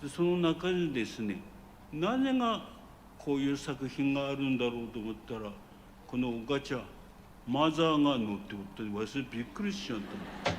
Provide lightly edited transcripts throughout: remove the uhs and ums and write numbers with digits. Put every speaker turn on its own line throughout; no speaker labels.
でその中にですね、何がこういう作品があるんだろうと思ったら、このガチャマザーが乗っておったで、私びっくりしちゃった。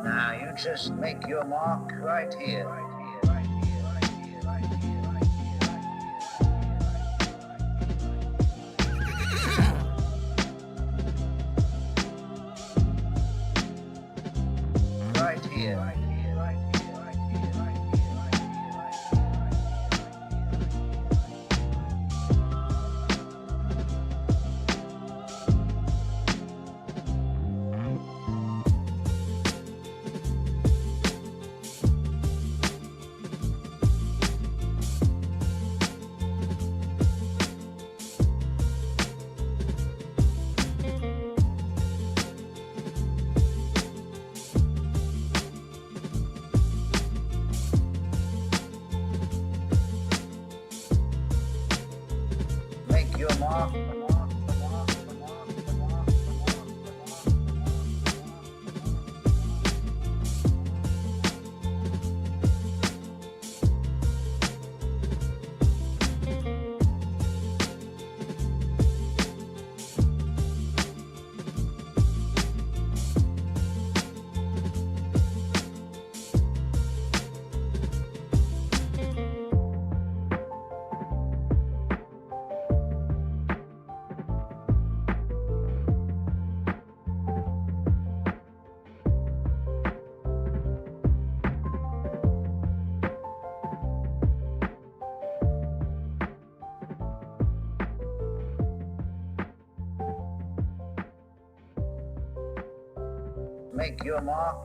Now you just make your mark right here. Right here. Make your mark. Make your mark.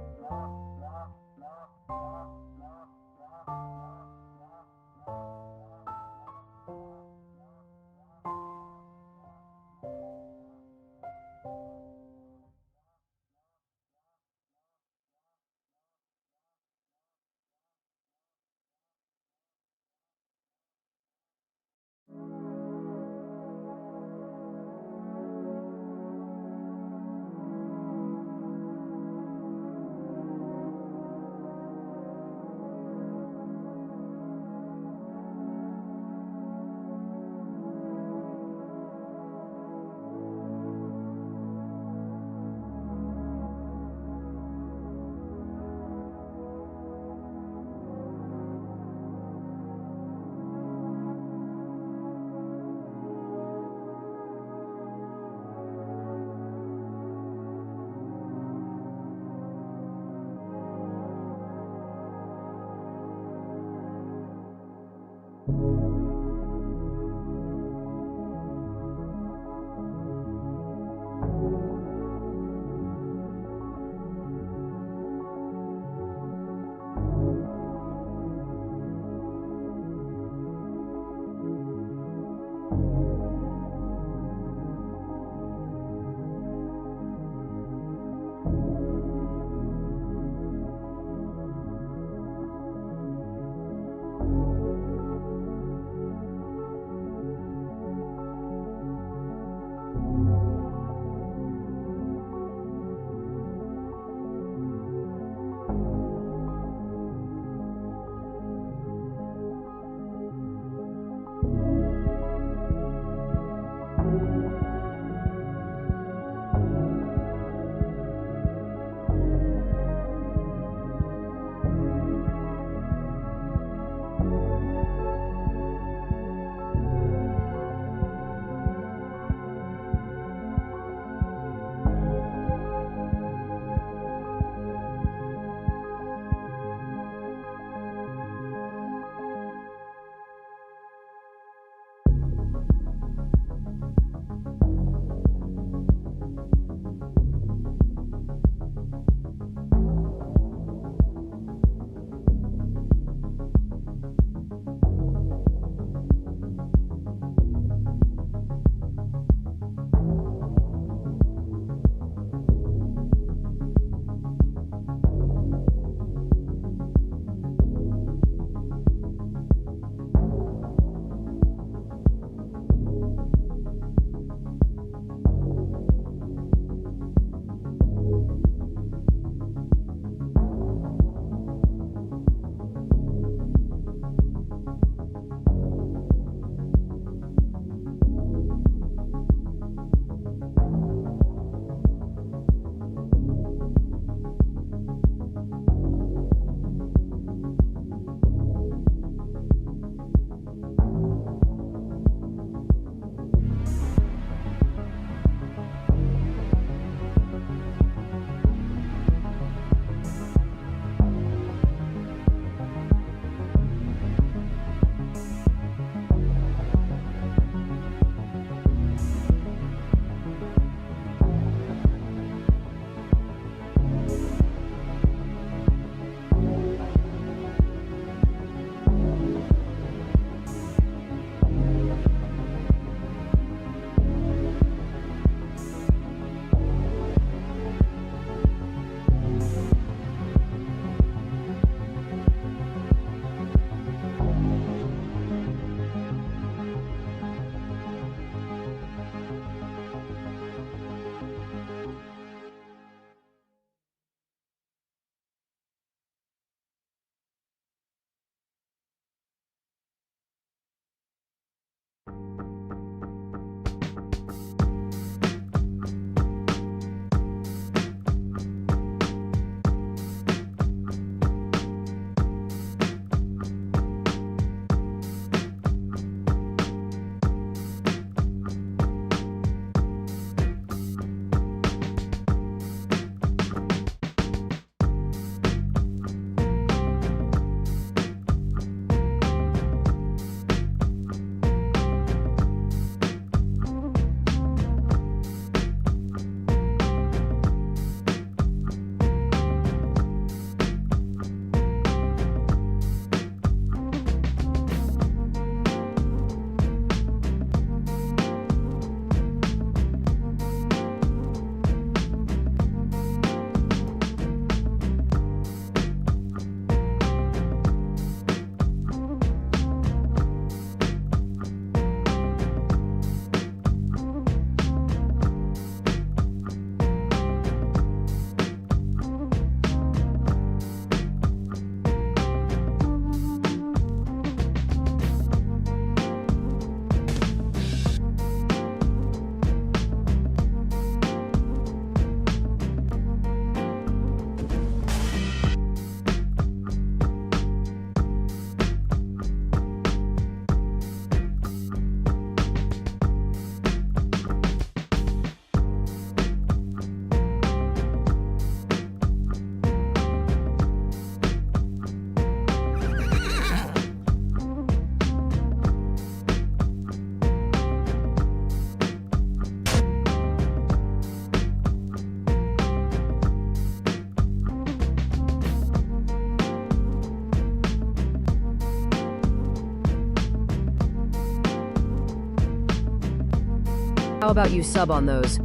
How about you sub on those?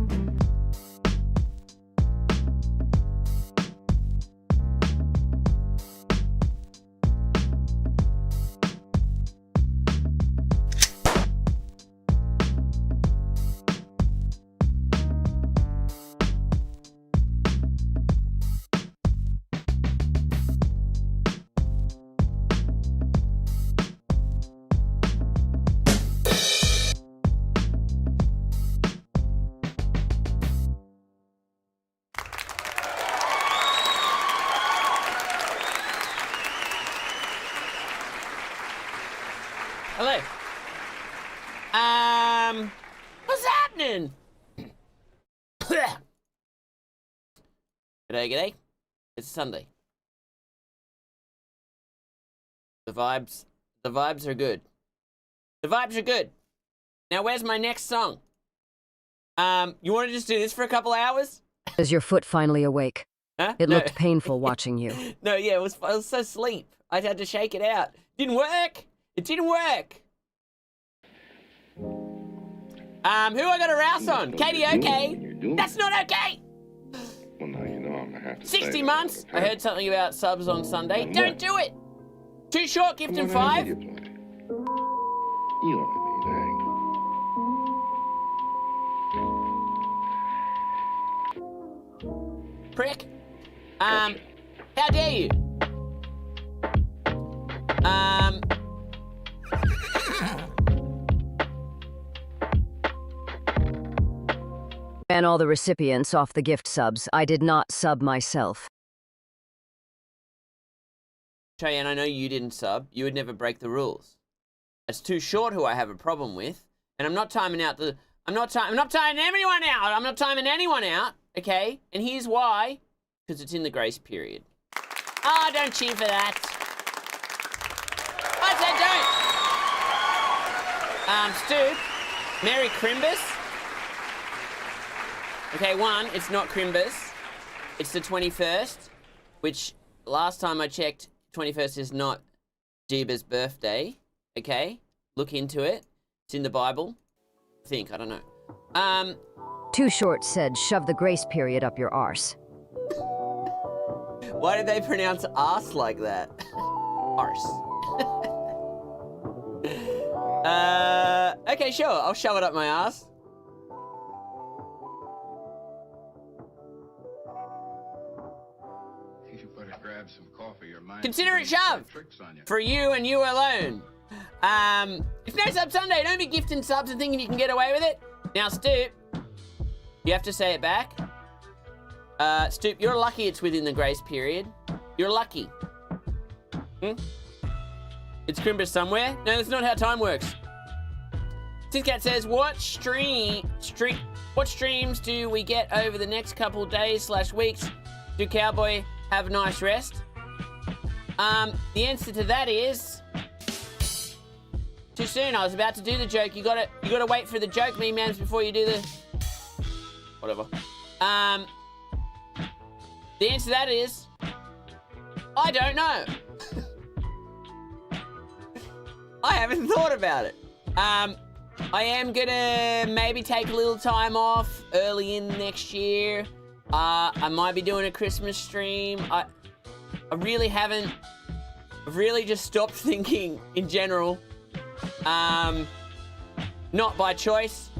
Hello. What's happening? G'day. It's Sunday. The vibes are good. The vibes are good. Now, where's my next song? You want to just do this for a couple hours?
Is your foot finally awake?
Huh?
It
No.
looked painful watching you.
No, yeah, I was so asleep. I had to shake it out. Didn't work. It didn't work. Who I got a rouse on? Katie, okay? That's not okay.
Well, now you know I'm gonna have to
60 months. I heard something about subs on Sunday. Don't do it. Too short, gift him 5.
You don't need
Prick. How dare you?
And all the recipients off the gift subs. I did not sub myself.
Cheyenne, I know you didn't sub. You would never break the rules. It's Too Short who I have a problem with, and I'm not timing out the. I'm not timing anyone out. I'm not timing anyone out. Okay, and here's why: because it's in the grace period. Ah, don't cheer for that. I said don't. Stu, Merry Crimbus. Okay, one, it's not Crimbus. It's the 21st, which last time I checked, 21st is not Jeeb's birthday. Okay, look into it. It's in the Bible. I think, I don't know.
Too Short said, shove the grace period up your arse.
Why did they pronounce arse like that? Arse. Okay, sure, I'll shove it up my arse.
Grab some coffee. Your mind's
Consider it
playing
shoved
tricks on you.
for you and you alone. It's No Sub Sunday. Don't be gifting subs and thinking you can get away with it. Now, Stoop, you have to say it back. Stoop, you're lucky it's within the grace period. You're lucky. It's Crimbus somewhere. No, that's not how time works. Tincat says, what streams do we get over the next couple days/weeks? Do Cowboy have a nice rest? The answer to that is too soon. I was about to do the joke. You gotta wait for the joke, me-mans, before you do the whatever. The answer to that is I don't know. I haven't thought about it. I am gonna maybe take a little time off early in next year. I might be doing a Christmas stream. I really haven't. I've really just stopped thinking in general. Not by choice.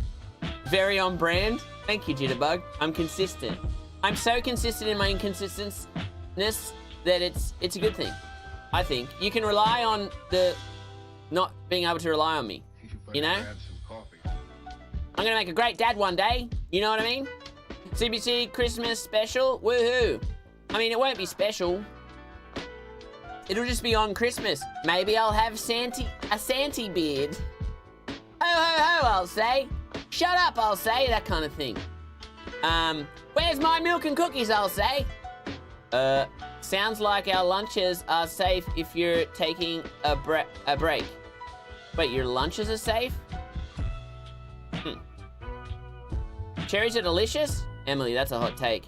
Very on brand. Thank you, Jitterbug. I'm consistent. I'm so consistent in my inconsistentness that it's a good thing. I think you can rely on the not being able to rely on me. You know?
Grab some coffee.
I'm gonna make a great dad one day. You know what I mean? CBC Christmas special, woohoo! I mean, it won't be special. It'll just be on Christmas. Maybe I'll have a Santy beard. Ho ho ho, I'll say. Shut up, I'll say, that kind of thing. Where's my milk and cookies, I'll say. Sounds like our lunches are safe if you're taking a break. Wait, your lunches are safe? Cherries are delicious? Emily, that's a hot take.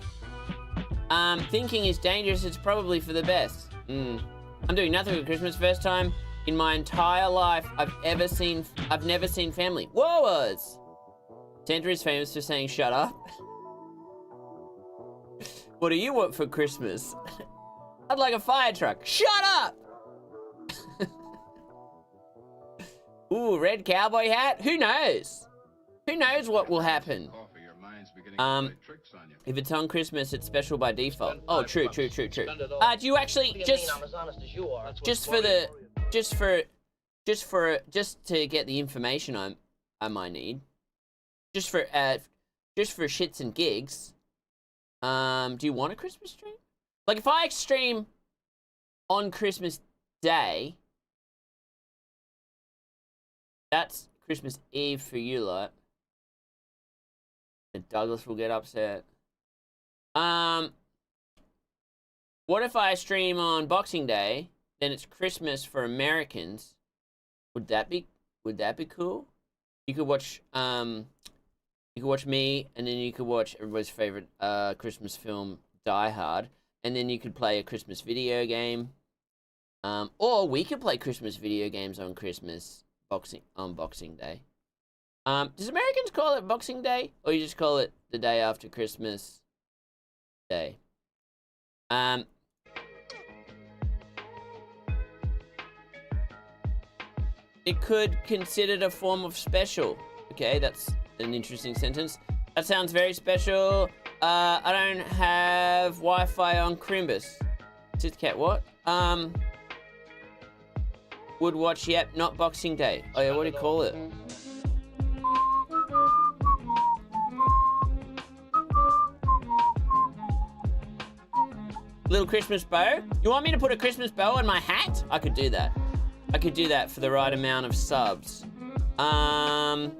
Thinking is dangerous, it's probably for the best. I'm doing nothing for Christmas. First time in my entire life I've never seen family. Whoa! Santa is famous for saying shut up. What do you want for Christmas? I'd like a fire truck. Shut up! Ooh, red cowboy hat? Who knows? Who knows what will happen?
Coffee, your mind's beginning to play tricks on you.
If it's on Christmas, it's special by default. Oh, true. Do you actually just to get the information I might need, just for shits and gigs? Do you want a Christmas stream? Like if I stream on Christmas Day, that's Christmas Eve for you lot. And Douglas will get upset. What if I stream on Boxing Day? Then it's Christmas for Americans. Would that be cool? You could watch me, and then you could watch everybody's favorite Christmas film, Die Hard, and then you could play a Christmas video game. Or we could play Christmas video games on Boxing Day. Does Americans call it Boxing Day, or you just call it the day after Christmas Day? It could considered a form of special. Okay, that's an interesting sentence. That sounds very special. I don't have Wi-Fi on Crimbus. Sitcat, what? Would watch, yep, not Boxing Day. Oh yeah, what do you call it? Little Christmas bow? You want me to put a Christmas bow on my hat? I could do that. I could do that for the right amount of subs. Oz,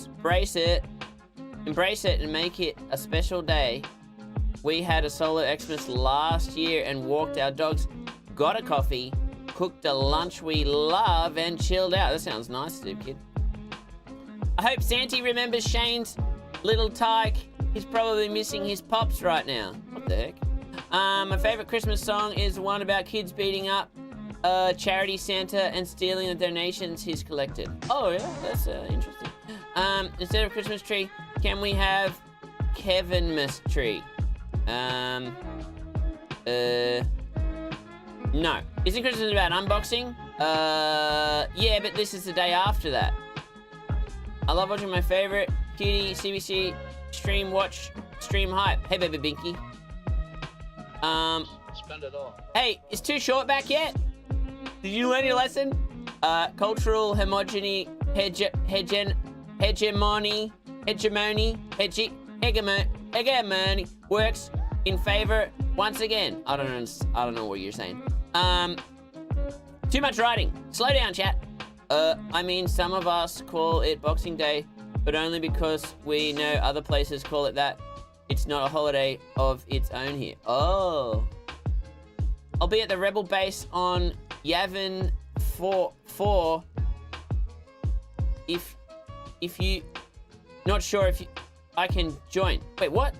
embrace it and make it a special day. We had a solo Xmas last year and walked our dogs, got a coffee, cooked a lunch we love, and chilled out. That sounds nice, Steve Kid. I hope Santy remembers Shane's little tyke. He's probably missing his pops right now. What the heck? My favorite Christmas song is one about kids beating up charity Santa and stealing the donations he's collected. Oh yeah, that's interesting. Instead of Christmas tree, can we have Kevinmas tree? No. Isn't Christmas about unboxing? Yeah, but this is the day after that. I love watching my favorite cutie CBC stream hype. Hey, baby Binky.
Spend it all.
Hey, is Too Short back yet? Did you learn your lesson? Cultural hegemony works in favor once again. I don't know what you're saying. Too much writing. Slow down, chat. I mean, some of us call it Boxing Day, but only because we know other places call it that. It's not a holiday of its own here. Oh. I'll be at the Rebel base on Yavin 4 if you not sure if I can join. Wait, what?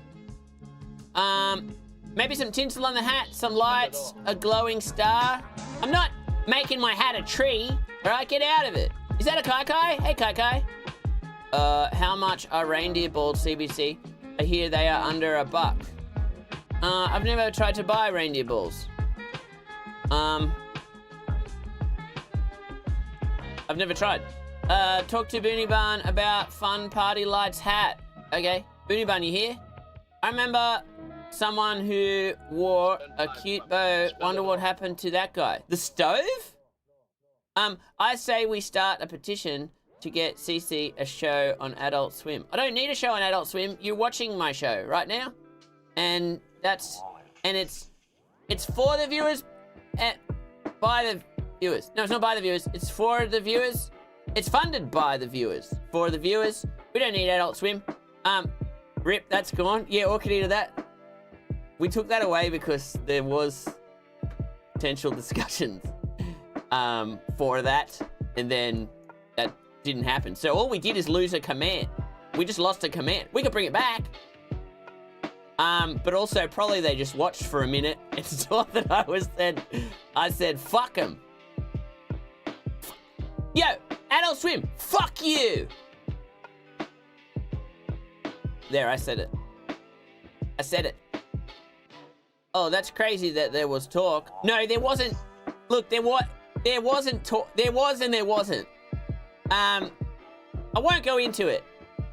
Maybe some tinsel on the hat, some lights, a glowing star. I'm not making my hat a tree. All right, get out of it. Is that a Kai? Hey, Kai. How much are reindeer balls, CBC? I hear they are under $1. I've never tried to buy reindeer balls. I've never tried. Talk to Booney Barn about Fun Party Lights hat. Okay, Booney Barn, you here? I remember someone who wore a cute bow. Wonder what happened to that guy. The stove? I say we start a petition to get CC a show on Adult Swim. I don't need a show on Adult Swim. You're watching my show right now, and it's for the viewers and by the viewers. No, it's not by the viewers. It's for the viewers. It's funded by the viewers. For the viewers. We don't need Adult Swim. Rip, that's gone. Yeah, or could eat of that. We took that away because there was potential discussions for that, and then that didn't happen. So all we did is lose a command. We just lost a command. We could bring it back. But also probably they just watched for a minute and saw that I said, fuck them. Yo, Adult Swim, fuck you. There, I said it. I said it. Oh, that's crazy that there was talk. No, there wasn't. Look, there wasn't talk. There was and there wasn't. I won't go into it.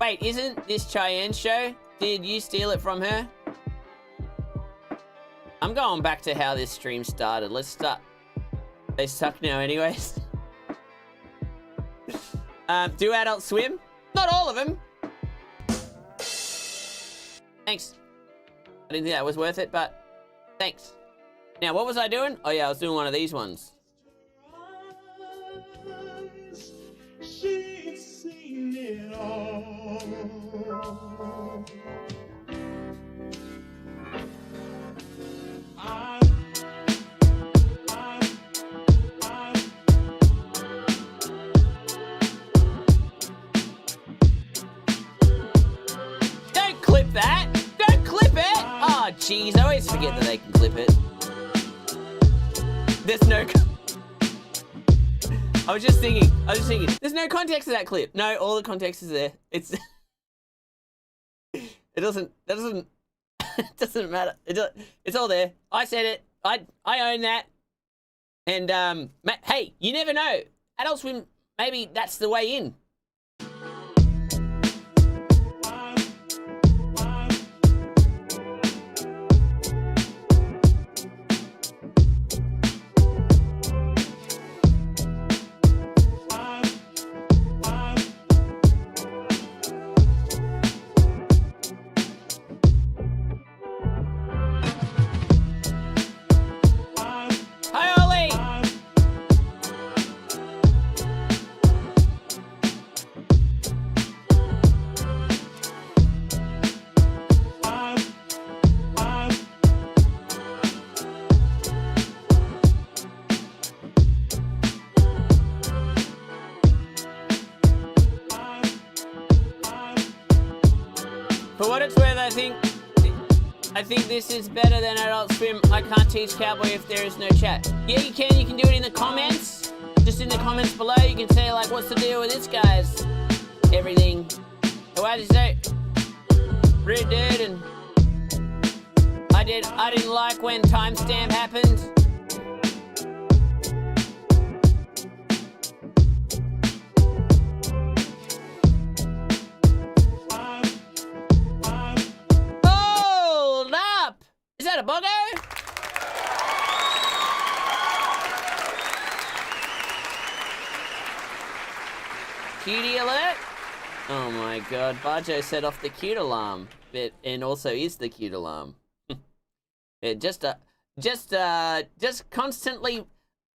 Wait, isn't this Cheyenne's show? Did you steal it from her? I'm going back to how this stream started. Let's start. They suck now anyways. Do Adult Swim? Not all of them. Thanks. I didn't think that was worth it, but thanks. Now, what was I doing? Oh yeah, I was doing one of these ones.
She's seen it all.
Don't clip that! Don't clip it! Oh, jeez, I always forget that they can clip it. There's no... I was just thinking, there's no context to that clip. No, all the context is there. It's... it doesn't matter. It's all there. I said it. I own that. And, hey, you never know. Adult Swim, maybe that's the way in. For what it's worth, I think this is better than Adult Swim. I can't teach Cowboy if there is no chat. Yeah, you can. You can do it in the comments. Just in the comments below, you can say, like, what's the deal with this, guys? Everything. Why did you say? Rude dude, and I didn't like when timestamp happened. Is that a buggo? Cutie alert? Oh my god, Barjo set off the cute alarm. And also is the cute alarm. Just constantly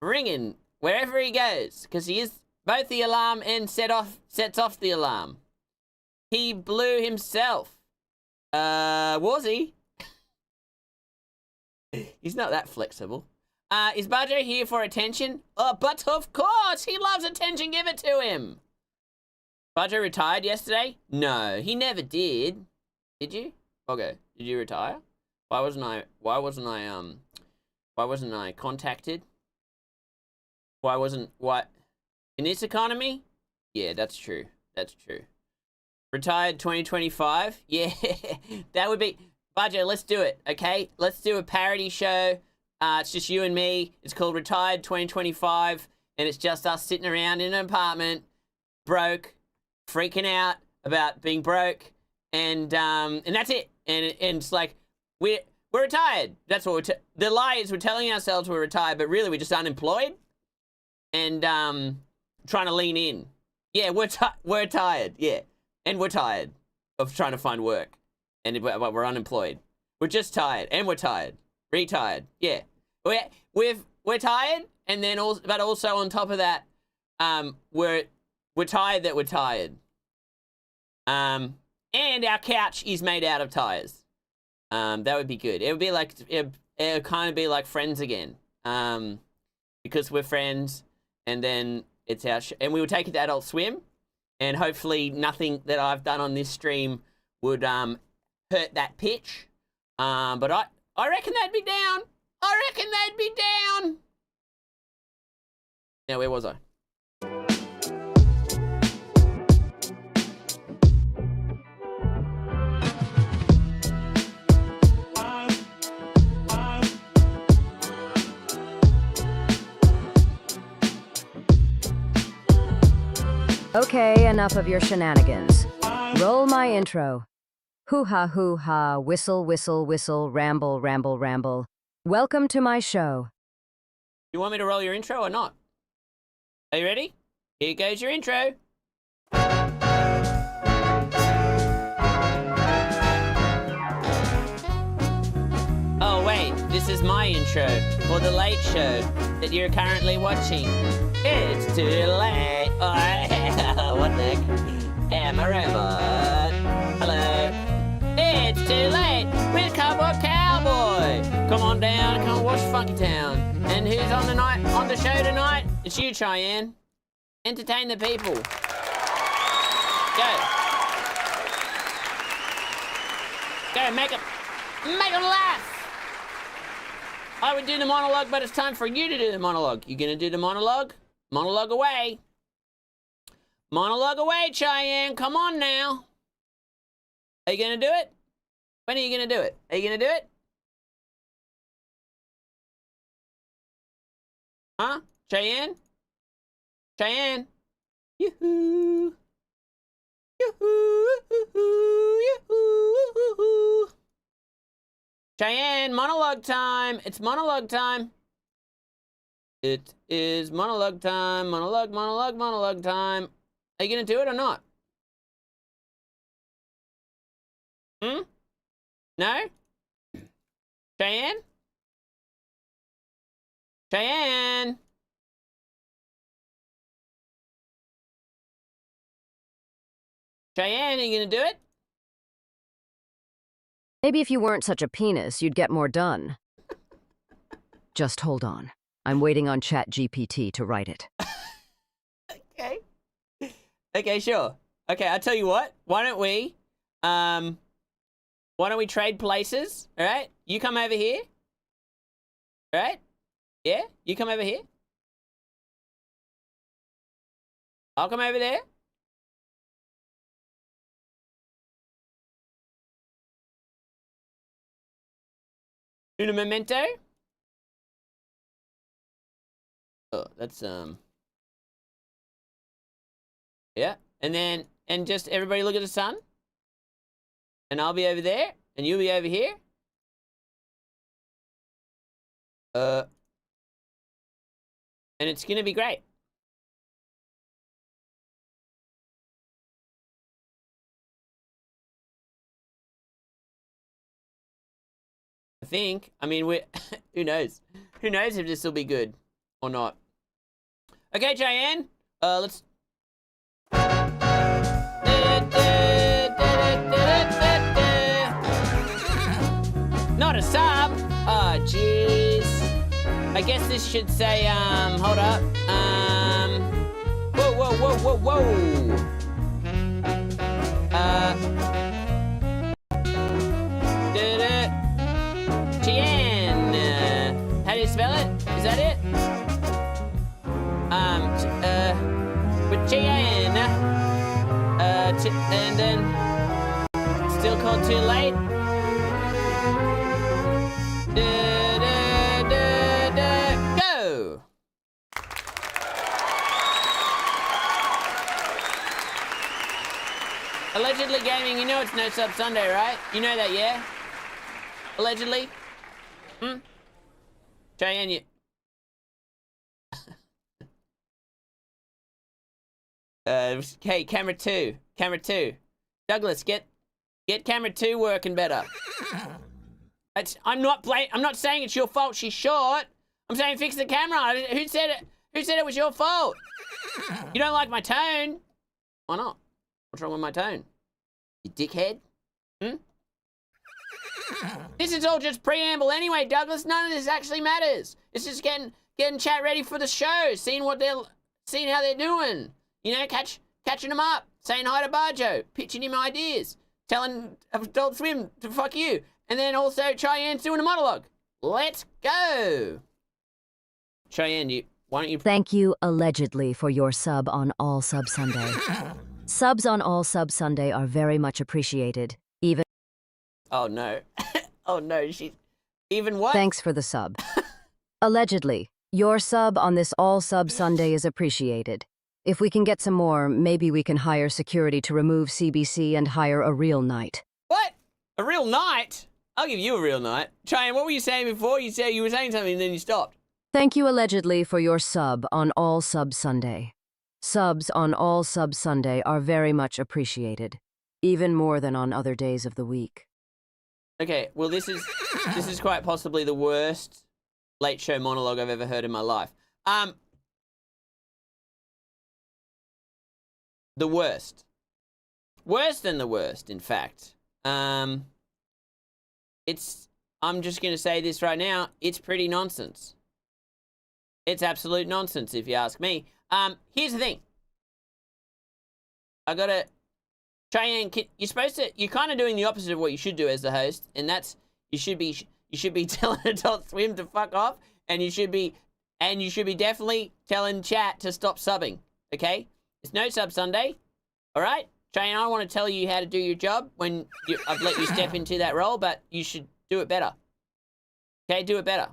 ringing wherever he goes. Because he is both the alarm and sets off the alarm. He blew himself. Was he? He's not that flexible. Is Bajo here for attention? Oh, but of course! He loves attention, give it to him! Bajo retired yesterday? No, he never did. Did you? Okay, did you retire? Why wasn't I contacted? What? In this economy? Yeah, that's true. That's true. Retired 2025? Yeah, that would be... Bajo, let's do it, okay? Let's do a parody show. It's just you and me. It's called Retired 2025, and it's just us sitting around in an apartment, broke, freaking out about being broke, and that's it. And it's like we're retired. That's what the lie is. We're telling ourselves we're retired, but really we're just unemployed and trying to lean in. Yeah, we're tired. Yeah, and we're tired of trying to find work. But we're unemployed. We're just tired, and we're tired. Retired. Yeah, we're tired, and then but also on top of that, we're tired that we're tired. And our couch is made out of tires. That would be good. It would be like it would kind of be like Friends again. Because we're friends, and then it's our and we would take it to Adult Swim, and hopefully nothing that I've done on this stream would hurt that pitch. But I reckon they'd be down. I reckon they'd be down. Now, where was I?
Okay, enough of your shenanigans. Roll my intro. Hoo-ha, whistle, whistle, whistle, ramble, ramble, ramble. Welcome to my show.
You want me to roll your intro or not? Are you ready? Here goes your intro. Oh wait, this is my intro for the late show that you're currently watching. It's too late. Oh, what the heck? Am a robot. Hello. It's too late with Cowboy. Come on down, come watch Funky Town. And who's on the show tonight? It's you, Cheyenne. Entertain the people. Go. Go, make them laugh. I would do the monologue, but it's time for you to do the monologue. You gonna do the monologue? Monologue away. Monologue away, Cheyenne. Come on now. Are you gonna do it? When are you gonna do it? Are you gonna do it? Huh? Cheyenne? Cheyenne? Yoo-hoo. Yoo-hoo. Yoo-hoo. Cheyenne, monologue time. It's monologue time. It is monologue time. Monologue, monologue, monologue time. Are you gonna do it or not? No? Cheyenne? Cheyenne? Cheyenne, are you gonna do it?
Maybe if you weren't such a penis, you'd get more done. Just hold on. I'm waiting on ChatGPT to write it.
Okay. Okay, sure. Okay, I'll tell you what. Why don't we trade places? All right? You come over here. All right? Yeah? You come over here. I'll come over there. Un momento. Oh, that's yeah. And just everybody look at the sun. And I'll be over there, and you'll be over here. And it's gonna be great. I think. I mean, who knows? Who knows if this will be good or not? Okay, Cheyenne. Let's. Not a sub. Oh, jeez. I guess this should say, hold up. Whoa, whoa, whoa, whoa, whoa. Cheyenne. How do you spell it? Is that it? With Cheyenne. And then still called Too Late. Go. Allegedly Gaming, you know it's No Sub Sunday, right? You know that, yeah? Allegedly? Cheyenne, you... Okay, camera two. Douglas, get camera 2 working better. I'm not saying it's your fault she's short. I'm saying fix the camera. Who said it? Who said it was your fault? You don't like my tone? Why not? What's wrong with my tone? You dickhead? This is all just preamble anyway, Douglas. None of this actually matters. It's just getting chat ready for the show, seeing how they're doing. You know, catching them up, saying hi to Barjo, pitching him ideas, telling Adult Swim to fuck you, and then also Cheyenne's doing a monologue. Let's go. Cheyenne, why don't you...
Thank you, allegedly, for your sub on All Sub Sunday. Subs on All Sub Sunday are very much appreciated, even...
Oh, no. Oh, no, even what?
Thanks for the sub. Allegedly, your sub on this All Sub Sunday is appreciated, If we can get some more, maybe we can hire security to remove CBC and hire a real knight.
What? A real knight? I'll give you a real knight. Cheyenne, what were you saying before? You said you were saying something and then you stopped.
Thank you allegedly for your sub on All Sub Sunday. Subs on All Sub Sunday are very much appreciated, even more than on other days of the week.
Okay, well this is quite possibly the worst late show monologue I've ever heard in my life. The worst. Worse than the worst, in fact. I'm just going to say this right now, it's pretty nonsense. It's absolute nonsense, if you ask me. Here's the thing. Cheyenne, you're kind of doing the opposite of what you should do as the host, and that's, you should be telling Adult Swim to fuck off, and you should be definitely telling chat to stop subbing, okay? It's no sub Sunday, all right? Cheyenne, I want to tell you how to do your job when I've let you step into that role, but you should do it better. Okay, do it better.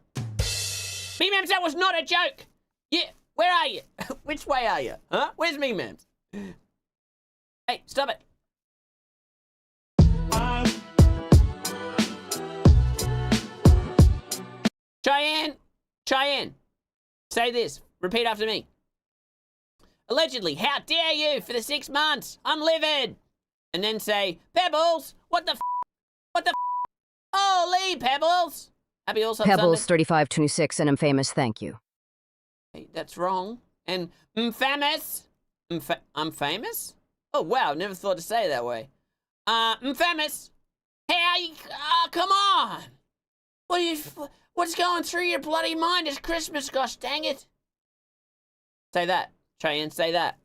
Me-Mems, that was not a joke! Yeah, where are you? Which way are you? Huh? Where's Me-Mems? Hey, stop it. Cheyenne, say this. Repeat after me. Allegedly, how dare you for the 6 months? I'm livid. And then say, Pebbles, what the f? What the f? Holy Pebbles. Happy All Sub
Pebbles
Sunday.
3526 and I'm famous, thank you.
Hey, that's wrong. And famous. I'm famous? Oh, wow, never thought to say it that way. Famous. Hey, come on. What's going through your bloody mind? It's Christmas, gosh dang it. Say that. Cheyenne, say that.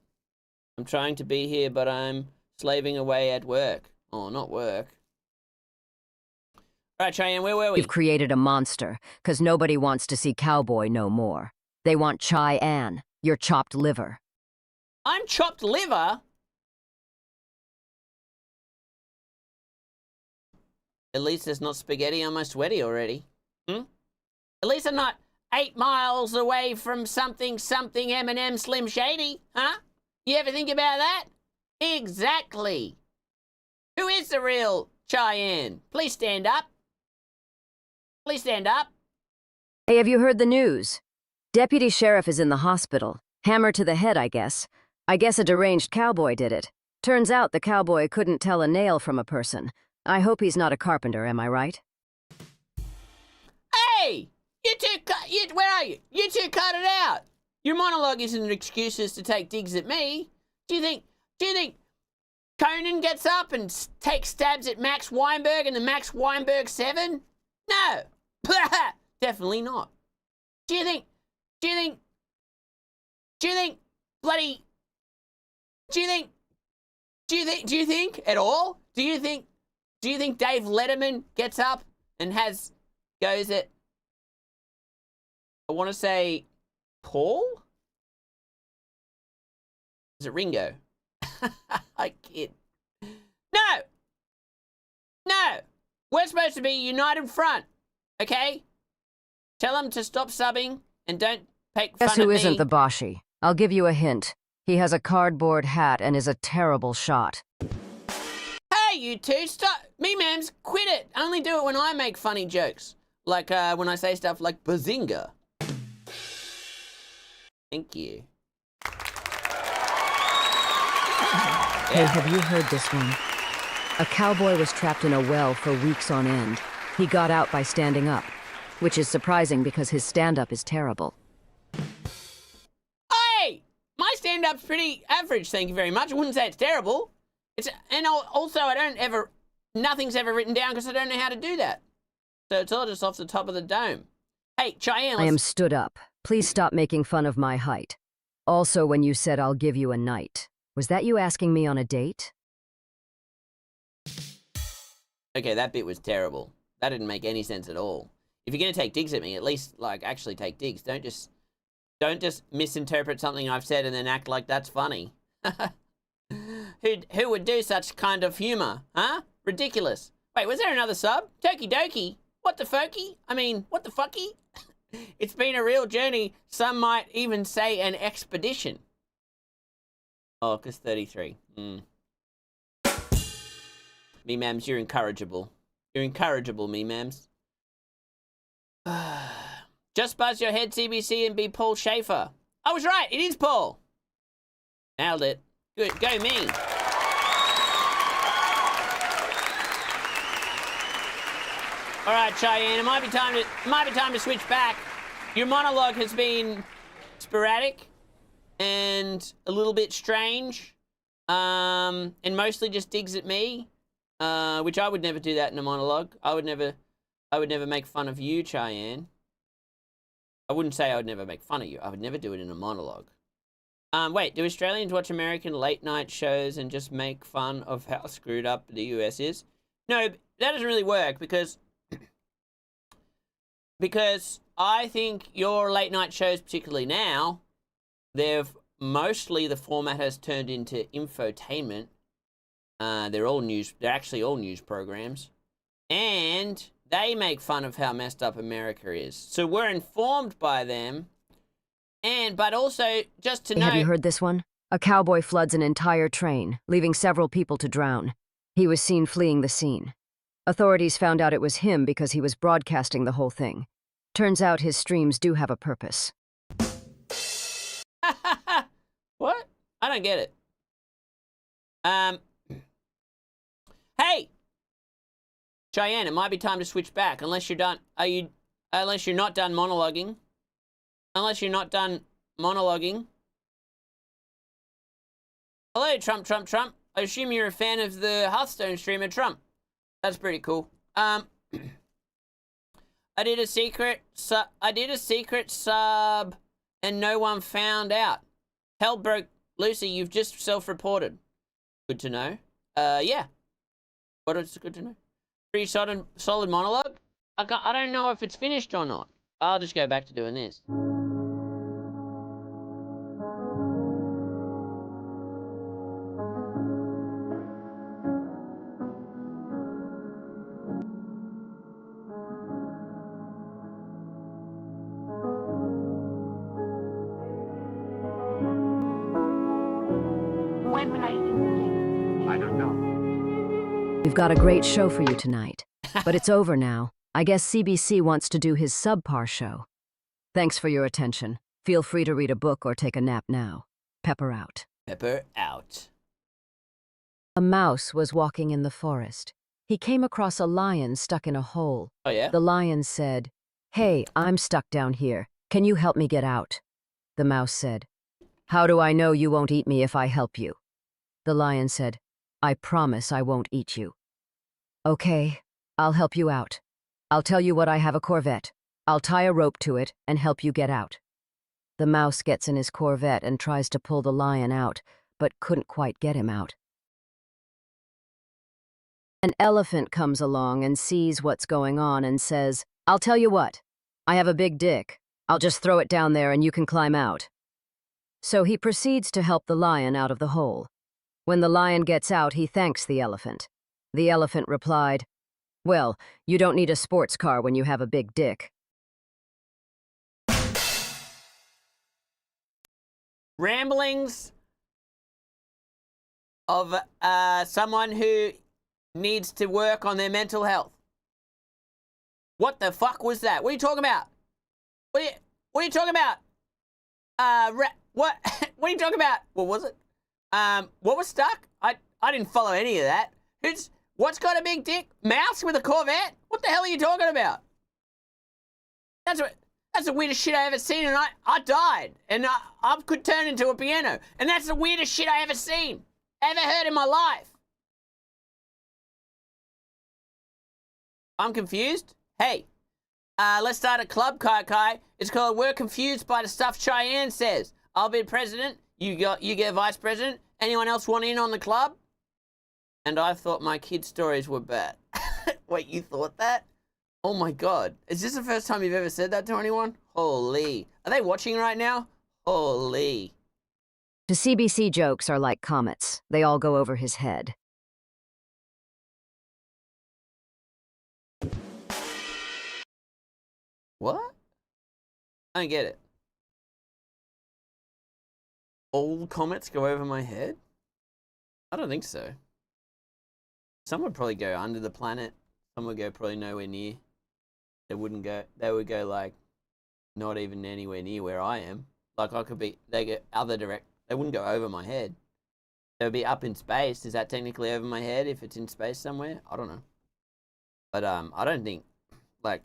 I'm trying to be here, but I'm slaving away at work. Oh, not work. All right, Cheyenne, where were we?
You've created a monster, because nobody wants to see Cowboy no more. They want Cheyenne, your chopped liver.
I'm chopped liver? At least there's not spaghetti on my sweaty already. At least I'm not 8 miles away from something M&M Slim Shady, huh? You ever think about that? Exactly. Who is the real Cheyenne? Please stand up. Please stand up.
Hey, have you heard the news? Deputy Sheriff is in the hospital. Hammer to the head, I guess. I guess a deranged cowboy did it. Turns out the cowboy couldn't tell a nail from a person. I hope he's not a carpenter, am I right?
Hey! Where are you? You two cut it out. Your monologue isn't an excuse to take digs at me. Do you think Conan gets up and takes stabs at Max Weinberg and the Max Weinberg 7? No. Definitely not. Do you think at all? Do you think Dave Letterman gets up and goes at, I want to say, Paul? Is it Ringo? I kid. No! We're supposed to be united front, okay? Tell him to stop subbing and don't make fun
Guess
of
who
me.
isn't the Boshi? I'll give you a hint. He has a cardboard hat and is a terrible shot.
Hey, you two, stop. Me-Mems, quit it. Only do it when I make funny jokes. Like when I say stuff like bazinga. Thank you.
Hey, have you heard this one? A cowboy was trapped in a well for weeks on end. He got out by standing up, which is surprising because his stand-up is terrible.
Hey! My stand-up's pretty average, thank you very much. I wouldn't say it's terrible. Also, nothing's ever written down because I don't know how to do that. So it's all just off the top of the dome. Hey, Cheyenne,
I am stood up. Please stop making fun of my height. Also, when you said I'll give you a night, was that you asking me on a date?
Okay, that bit was terrible. That didn't make any sense at all. If you're gonna take digs at me, at least actually take digs. Don't just misinterpret something I've said and then act like that's funny. Who would do such kind of humor? Huh? Ridiculous. Wait, was there another sub? Toki Doki? What the folky? I mean, what the fucky? It's been a real journey. Some might even say an expedition. Oh, because 33. Me mams, you're incorrigible. You're incorrigible, me mams. Just buzz your head, CBC, and be Paul Schaefer. I was right. It is Paul. Nailed it. Good. Go me. All right, Cheyenne. It might be time to switch back. Your monologue has been sporadic and a little bit strange, and mostly just digs at me, which I would never do that in a monologue. I would never make fun of you, Cheyenne. I wouldn't say I would never make fun of you. I would never do it in a monologue. Wait, do Australians watch American late night shows and just make fun of how screwed up the US is? No, that doesn't really work because I think your late night shows, particularly now, the format has turned into infotainment. They're actually all news programs. And they make fun of how messed up America is. So we're informed by them. But also, just to know...
Have you heard this one? A cowboy floods an entire train, leaving several people to drown. He was seen fleeing the scene. Authorities found out it was him because he was broadcasting the whole thing. Turns out his streams do have a purpose.
What? I don't get it. Hey! Cheyenne, it might be time to switch back, unless you're done. Unless you're not done monologuing. Unless you're not done monologuing. Hello, Trump. I assume you're a fan of the Hearthstone streamer Trump. That's pretty cool. I did a secret sub and no one found out. Hell broke Lucy, you've just self-reported. Good to know. Yeah. What is good to know? Pretty solid monologue. I don't know if it's finished or not. I'll just go back to doing this.
When will I see? I don't know.
We've got a great show for you tonight. But it's over now. I guess CBC wants to do his subpar show. Thanks for your attention. Feel free to read a book or take a nap now. Pepper out.
Pepper out.
A mouse was walking in the forest. He came across a lion stuck in a hole.
Oh, yeah?
The lion said, "Hey, I'm stuck down here. Can you help me get out?" The mouse said, "How do I know you won't eat me if I help you?" The lion said, "I promise I won't eat you." "Okay, I'll help you out. I'll tell you what, I have a Corvette. I'll tie a rope to it and help you get out." The mouse gets in his Corvette and tries to pull the lion out, but couldn't quite get him out. An elephant comes along and sees what's going on and says, "I'll tell you what. I have a big dick. I'll just throw it down there and you can climb out." So he proceeds to help the lion out of the hole. When the lion gets out, he thanks the elephant. The elephant replied, "Well, you don't need a sports car when you have a big dick."
Ramblings of someone who needs to work on their mental health. What the fuck was that? What are you talking about? What are you talking about? What? What are you talking about? What was it? What was stuck? I didn't follow any of that. What's got a big dick? Mouse with a Corvette? What the hell are you talking about? That's the weirdest shit I ever seen, and I died, and I could turn into a piano, and that's the weirdest shit I ever seen, ever heard in my life. I'm confused. Hey, let's start a club, Kai. It's called "We're Confused by the Stuff Cheyenne Says." I'll be president. You get vice president. Anyone else want in on the club? And I thought my kids' stories were bad. Wait, you thought that? Oh my God. Is this the first time you've ever said that to anyone? Holy. Are they watching right now? Holy.
The CBC jokes are like comets. They all go over his head.
What? I don't get it. All comets go over my head? I don't think so. Some would probably go under the planet. Some would go probably nowhere near. They wouldn't go. They would go like not even anywhere near where I am. Like I could be. They go other direct. They wouldn't go over my head. They would be up in space. Is that technically over my head if it's in space somewhere? I don't know. But I don't think like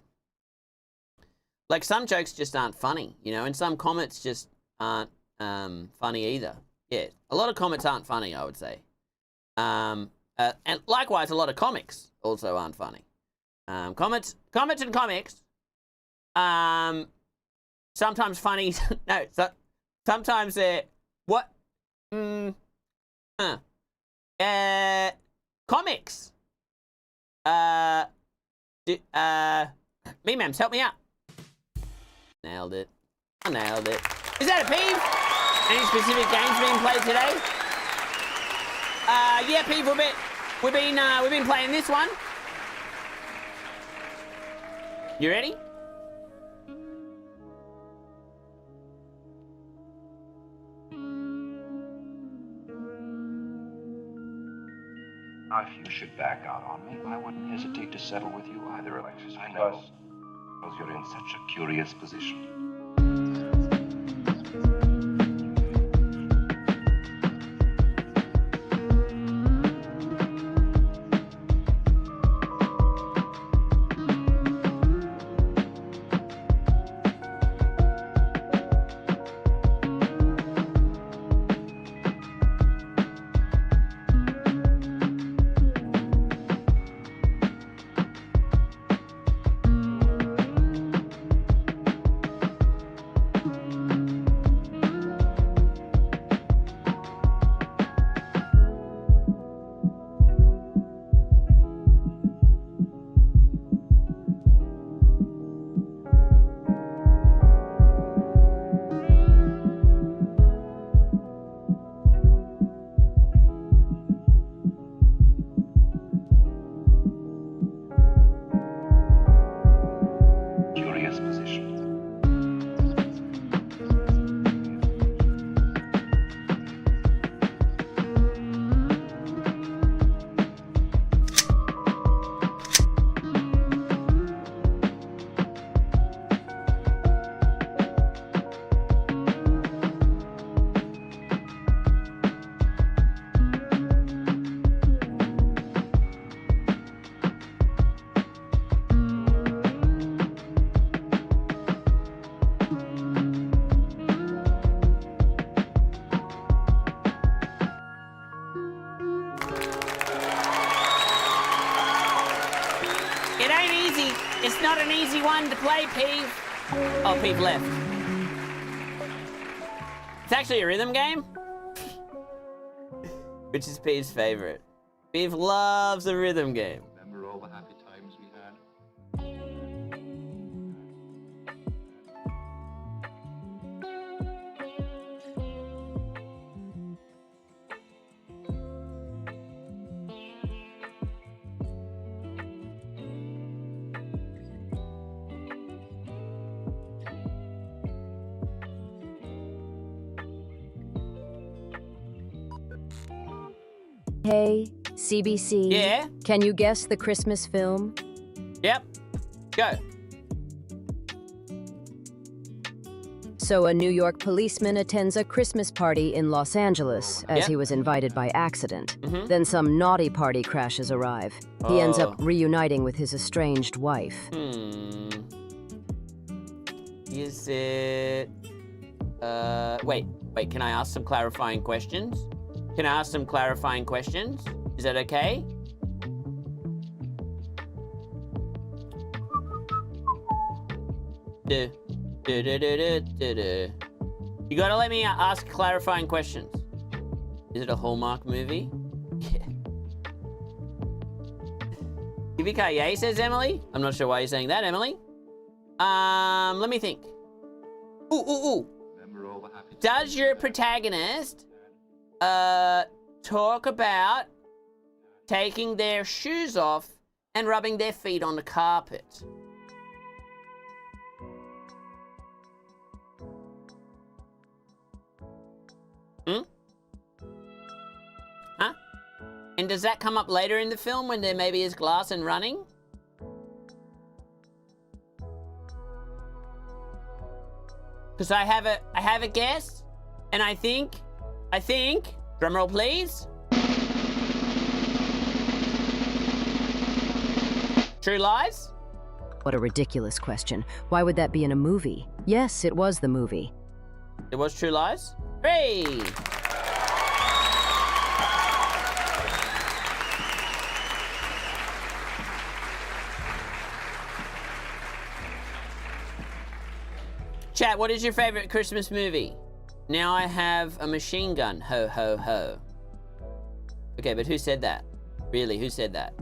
some jokes just aren't funny, you know, and some comments just aren't funny either. Yeah, a lot of comments aren't funny, I would say. And likewise, a lot of comics also aren't funny. Comments and comics. Sometimes funny. No, sometimes they're what? Comics. Me-mems, help me out. Nailed it. I nailed it. Is that a peeve? Any specific games being played today? Yeah, peeve. We've been playing this one. You ready?
Now, if you should back out on me, I wouldn't hesitate to settle with you either, Alexis. I know. Because you're in such a curious position.
It's not an easy one to play, Peeve. Oh, Peeve left. It's actually a rhythm game. Which is Peeve's favorite. Peeve loves a rhythm game.
Remember all the happy times we had?
Hey, CBC.
Yeah?
Can you guess the Christmas film?
Yep. Go.
So a New York policeman attends a Christmas party in Los Angeles as
Yep.
he was invited by accident.
Mhm.
Then some naughty party crashes arrive. He ends up
Oh.
reuniting with his estranged wife.
Is it... Wait, can I ask some clarifying questions? Can I ask some clarifying questions? Is that okay? You gotta let me ask clarifying questions. Is it a Hallmark movie? Yeah. Yippee-ki-yay, says Emily. I'm not sure why you're saying that, Emily. Let me think. Ooh.
Remember all the happy times
Does
we
your
had?
protagonist talk about taking their shoes off and rubbing their feet on the carpet? Hmm? Huh? And does that come up later in the film when there maybe is glass and running? Because I have a guess, and I think, drumroll please. True Lies?
What a ridiculous question. Why would that be in a movie? Yes, it was the movie.
It was True Lies? Hey! Chat, what is your favorite Christmas movie? Now I have a machine gun. Ho, ho, ho. Okay, but who said that? Really, who said that?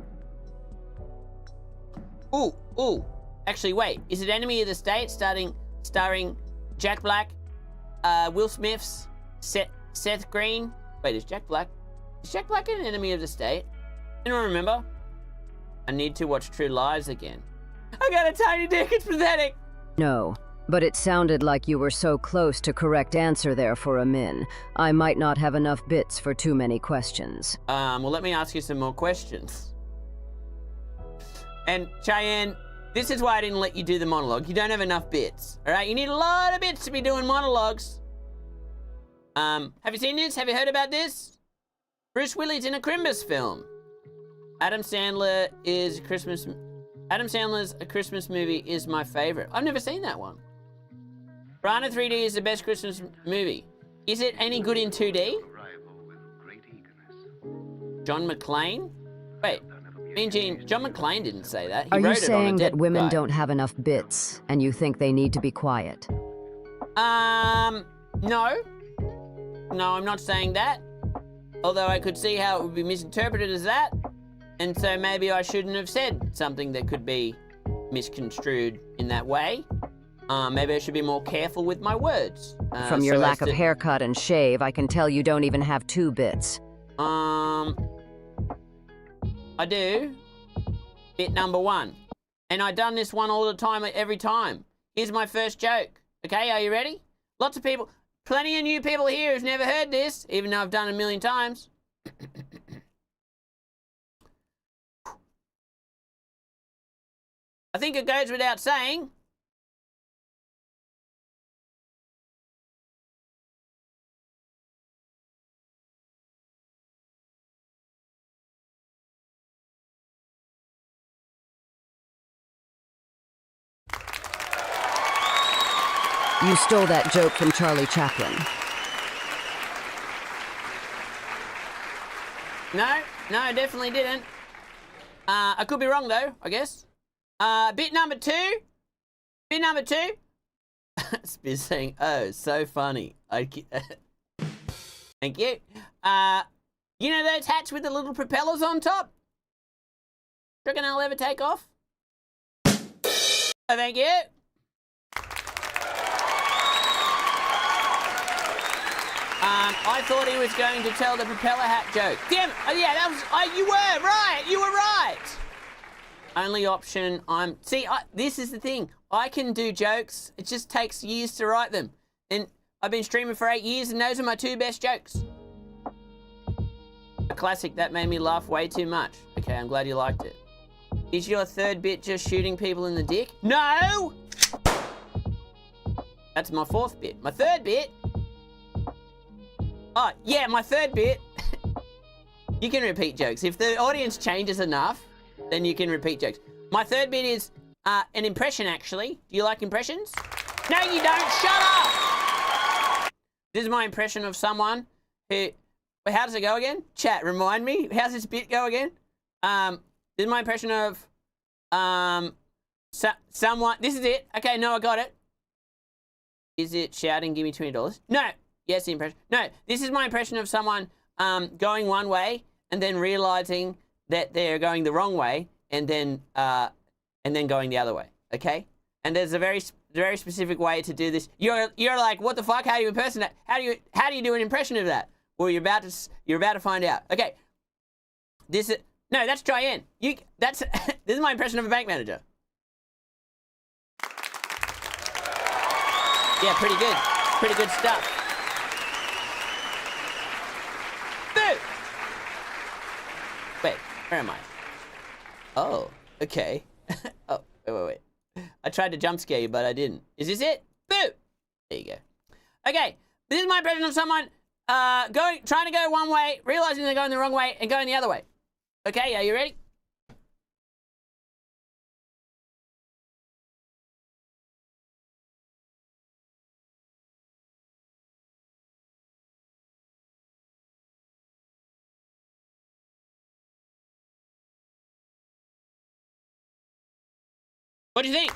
Ooh. Actually, wait. Is it Enemy of the State starring Jack Black, Will Smith's Seth Green? Wait, is Jack Black an Enemy of the State? Anyone remember? I need to watch True Lies again. I got a tiny dick, it's pathetic.
No, but it sounded like you were so close to correct answer there for a min. I might not have enough bits for too many questions.
Well, let me ask you some more questions. And Cheyenne, this is why I didn't let you do the monologue. You don't have enough bits, all right? You need a lot of bits to be doing monologues. Have you seen this? Have you heard about this? Bruce Willis in a Christmas film. Adam Sandler's A Christmas Movie is my favorite. I've never seen that one. Piranha 3D is the best Christmas movie. Is it any good in 2D? John McClane? Wait, John McClane didn't say that. He
Are you
wrote it on a
saying
dead
that women
guy.
don't have enough bits and you think they need to be quiet?
No. No, I'm not saying that. Although I could see how it would be misinterpreted as that. And so maybe I shouldn't have said something that could be misconstrued in that way. Maybe I should be more careful with my words.
From your
so
lack
as
of
to-
haircut and shave, I can tell you don't even have 2 bits.
I do. Bit number 1. And I done this one all the time, every time. Here's my first joke. Okay, are you ready? Lots of people, plenty of new people here who've never heard this, even though I've done it a million times. I think it goes without saying.
You stole that joke from Charlie Chaplin.
No, I definitely didn't. I could be wrong though, I guess. Bit number 2. Spears saying, oh, so funny. Thank you. You know those hats with the little propellers on top? Reckon they'll ever take off? Oh, thank you. I thought he was going to tell the propeller hat joke. Damn it. Oh, yeah, that was... you were right. You were right. Only option this is the thing. I can do jokes. It just takes years to write them. And I've been streaming for 8 years, and those are my 2 best jokes. A classic that made me laugh way too much. Okay, I'm glad you liked it. Is your 3rd bit just shooting people in the dick? No! That's my 4th bit. My 3rd bit... Oh, yeah, my 3rd bit. You can repeat jokes. If the audience changes enough, then you can repeat jokes. My 3rd bit is an impression, actually. Do you like impressions? No, you don't. Shut up! This is my impression of someone who... Wait, how does it go again? Chat, remind me. How's this bit go again? This is my impression of... someone... This is it. Okay, no, I got it. Is it shouting, give me $20? No. Yes, the impression. No, this is my impression of someone going one way and then realizing that they're going the wrong way and then going the other way. Okay? And there's a very specific way to do this. You're like, what the fuck? How do you impersonate? How do you do an impression of that? Well, you're about to find out. Okay. No, that's Cheyenne. This is my impression of a bank manager. Yeah, pretty good. Pretty good stuff. Where am I? Oh, okay. Oh, wait. I tried to jump scare you, but I didn't. Is this it? Boo! There you go. Okay, this is my impression of someone trying to go one way, realizing they're going the wrong way, and going the other way. Okay, are you ready? What do you think?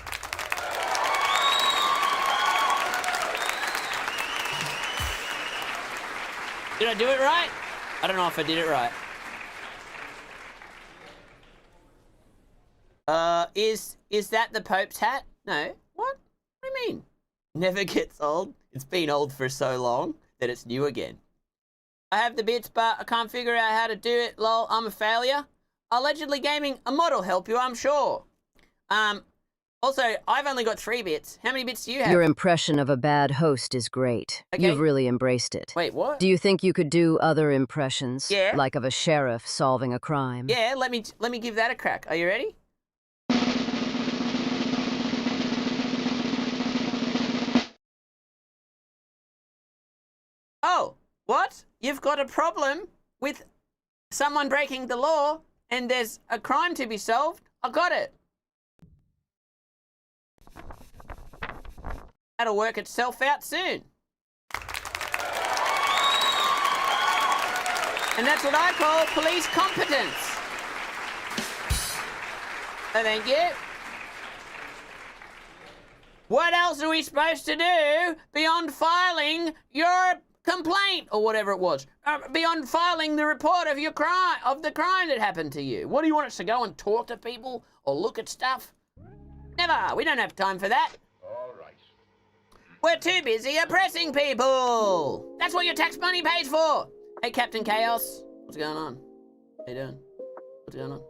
Did I do it right? I don't know if I did it right. Is that the Pope's hat? No. What? What do you mean? Never gets old. It's been old for so long that it's new again. I have the bits, but I can't figure out how to do it. Lol, I'm a failure. Allegedly gaming, a mod will help you, I'm sure. Also, I've only got 3 bits. How many bits do you have?
Your impression of a bad host is great.
Okay.
You've really embraced it.
Wait, what?
Do you think you could do other impressions?
Yeah.
Like of a sheriff solving a crime?
Yeah, let me give that a crack. Are you ready? Oh, what? You've got a problem with someone breaking the law and there's a crime to be solved? I got it. That'll work itself out soon. And that's what I call police competence. Oh, thank you. What else are we supposed to do beyond filing your complaint or whatever it was? Beyond filing the report of your crime, of the crime that happened to you? What do you want us to go and talk to people or look at stuff? Never. We don't have time for that.
All right.
We're too busy oppressing people. That's what your tax money pays for. Hey, Captain Chaos. What's going on? How you doing? What's going on?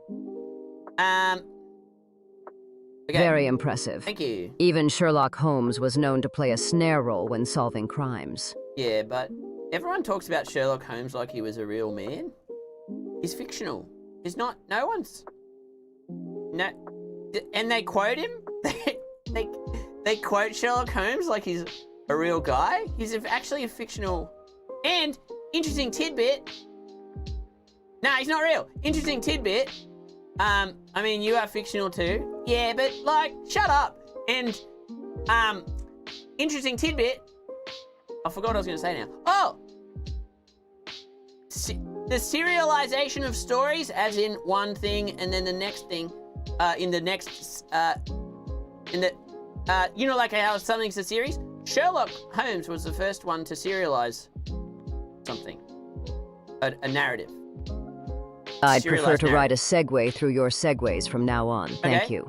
Okay.
Very impressive.
Thank you.
Even Sherlock Holmes was known to play a snare role when solving crimes.
Yeah, but everyone talks about Sherlock Holmes like he was a real man. He's fictional. He's not. No one's. No. And they quote him. They quote Sherlock Holmes like he's a real guy. He's actually a fictional. And interesting tidbit. No, he's not real. Interesting tidbit. I mean, you are fictional too. Yeah, but like, shut up. And interesting tidbit. I forgot what I was going to say now. Oh! The serialization of stories, as in one thing and then the next thing, you know, like how something's a series? Sherlock Holmes was the first one to serialize something. A narrative.
I'd prefer to ride a segue through your segues from now on. Thank you.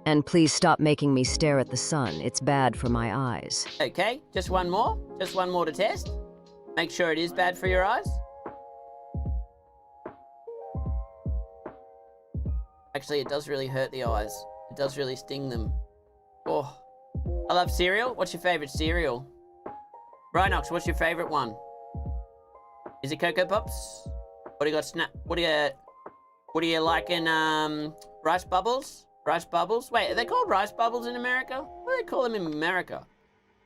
And please stop making me stare at the sun. It's bad for my eyes.
Okay, just one more. Just one more to test. Make sure it is bad for your eyes. Actually, it does really hurt the eyes. It does really sting them. Oh, I love cereal. What's your favorite cereal? Rhinox, what's your favorite one? Is it Cocoa Pops? What do you got? What do you like in Rice Bubbles? Rice Bubbles? Wait, are they called Rice Bubbles in America? What do they call them in America?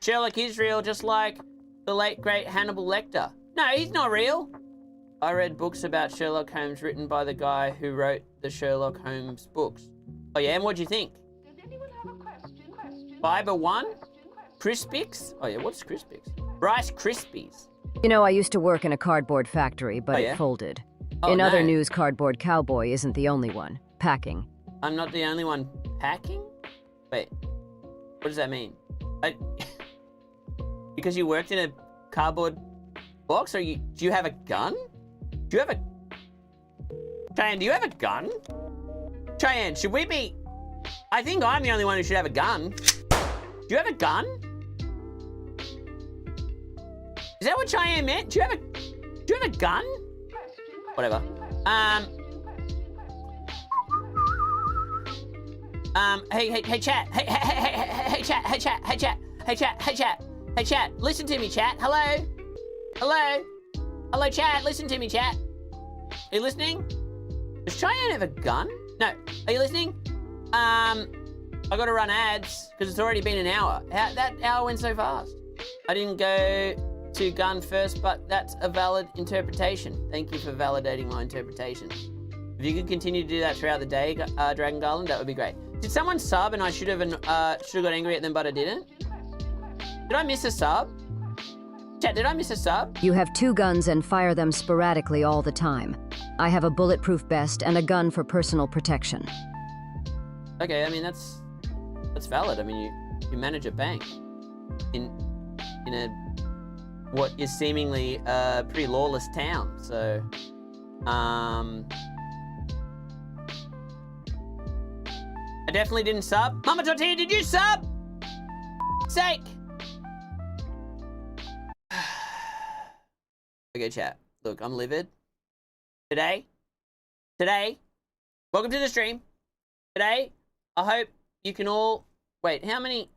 Sherlock is real, just like the late great Hannibal Lecter. No, he's not real. I read books about Sherlock Holmes written by the guy who wrote the Sherlock Holmes books. Oh yeah, and what'd you think?
Does anyone have a question?
Fiber One? Crispix? Oh yeah, what's Crispix? Rice Krispies.
You know, I used to work in a cardboard factory, but
yeah?
it folded.
Oh,
In other
no.
news, Cardboard Cowboy isn't the only one. Packing.
I'm not the only one packing? Wait, what does that mean? Because you worked in a cardboard box, do you have a gun? Cheyenne, do you have a gun? Cheyenne, should we be... I think I'm the only one who should have a gun. Do you have a gun? Is that what Cheyenne meant? Do you have a gun? Whatever. Hey, chat. Hey, chat. Listen to me, chat. Hello, chat. Listen to me, chat. Are you listening? Does Cheyenne have a gun? No. Are you listening? I gotta run ads because it's already been an hour. That hour went so fast. I didn't go to gun first, but that's a valid interpretation. Thank you for validating my interpretation. If you could continue to do that throughout the day, Dragon Garland, that would be great. Did someone sub and I should have got angry at them, but I didn't? Did I miss a sub? Chat, did I miss a sub?
You have 2 guns and fire them sporadically all the time. I have a bulletproof vest and a gun for personal protection.
Okay, I mean that's valid. I mean you manage a bank in a what is seemingly a pretty lawless town. So I definitely didn't sub. Mama Tortilla, did you sub? Sake. Okay, chat. Look, I'm livid. Today, welcome to the stream. Today, I hope you can all... Wait, how many?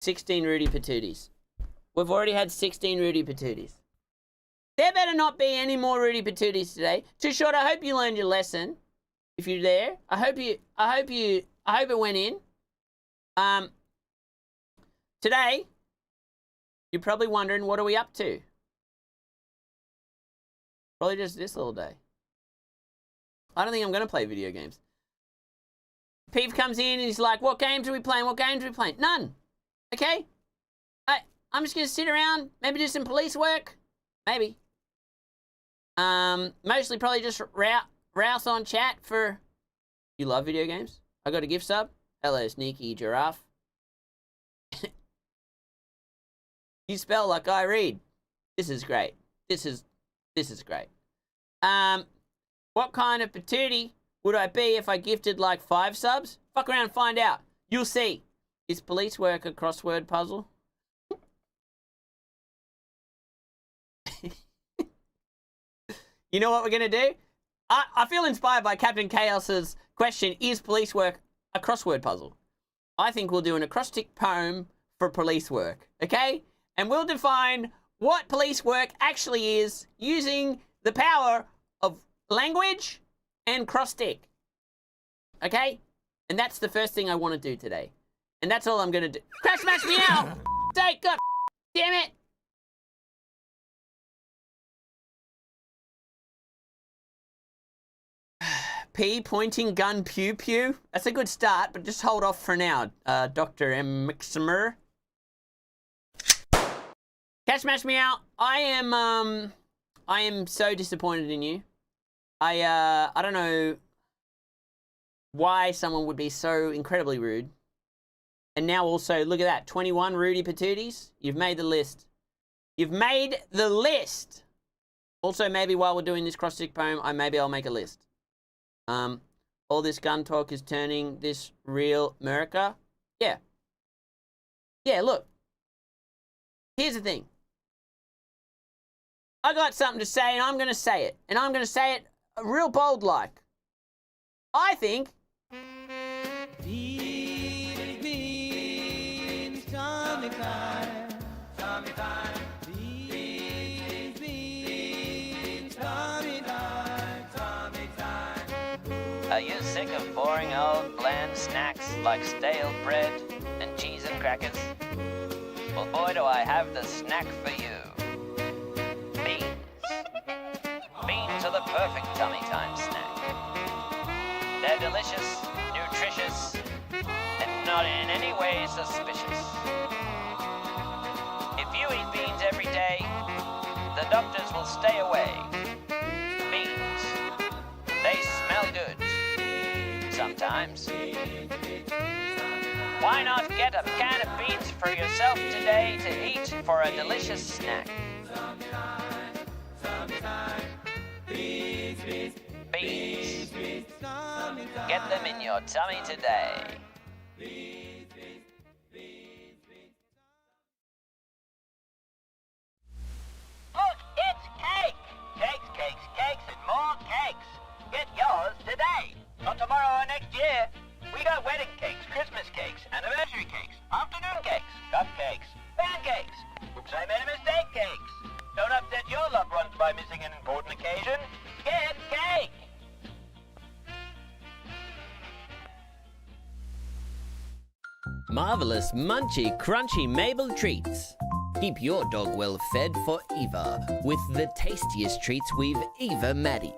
16 Rudy Patooties. We've already had 16 Rudy Patooties. There better not be any more Rudy Patooties today. Too Short, I hope you learned your lesson. If you're there, I hope it went in. Today, you're probably wondering, what are we up to? Probably just this all day. I don't think I'm going to play video games. Peeve comes in and he's like, what games are we playing? What games are we playing? None. Okay? I'm just going to sit around, maybe do some police work. Maybe. Mostly probably just rouse on chat for... You love video games? I got a gift sub. Hello, Sneaky Giraffe. You spell like I read. This is great. This is great. What kind of patootie would I be if I gifted like 5 subs? Fuck around and find out. You'll see. Is police work a crossword puzzle? You know what we're gonna do? I feel inspired by Captain Chaos's question, is police work a crossword puzzle? I think we'll do an acrostic poem for police work, okay? And we'll define what police work actually is using the power of language and cross-stick. Okay? And that's the first thing I want to do today. And that's all I'm going to do. Crash smash me out! Take, God damn it! P pointing gun pew pew. That's a good start, but just hold off for now, Dr. M. Mixmer. Cash smash me out. I am so disappointed in you. I don't know why someone would be so incredibly rude. And now also, look at that, 21 Rudy Patooties. You've made the list. You've made the list. Also, maybe while we're doing this cross-stick poem, maybe I'll make a list. All this gun talk is turning this real America. Yeah. Yeah, look. Here's the thing. I got something to say, and I'm going to say it. And I'm going to say it real bold-like. I think... Beans, Tommy time, Tommy time. Beans, Tommy time, Tommy time. Are you sick of boring old bland snacks like stale bread and cheese and crackers? Well, boy, do I have the snack for you. Beans. Beans are the perfect tummy time snack. They're delicious, nutritious, and not in any way suspicious. If you eat beans every day, the doctors will stay away. Beans. They smell good. Sometimes. Why not get a can of beans for yourself today to eat for a delicious snack? Beans. Get them in your tummy today. Look, it's cake! Cakes, cakes, cakes, and more cakes. Get yours today. Not tomorrow or next year. We got wedding cakes, Christmas cakes, anniversary cakes, afternoon cakes, cupcakes, pancakes. Oops, I made a mistake cakes.
Don't upset your loved ones by missing an important occasion. Get cake!
Marvelous, munchy, crunchy Mabel treats. Keep your dog well fed for Eva with the tastiest treats we've ever made.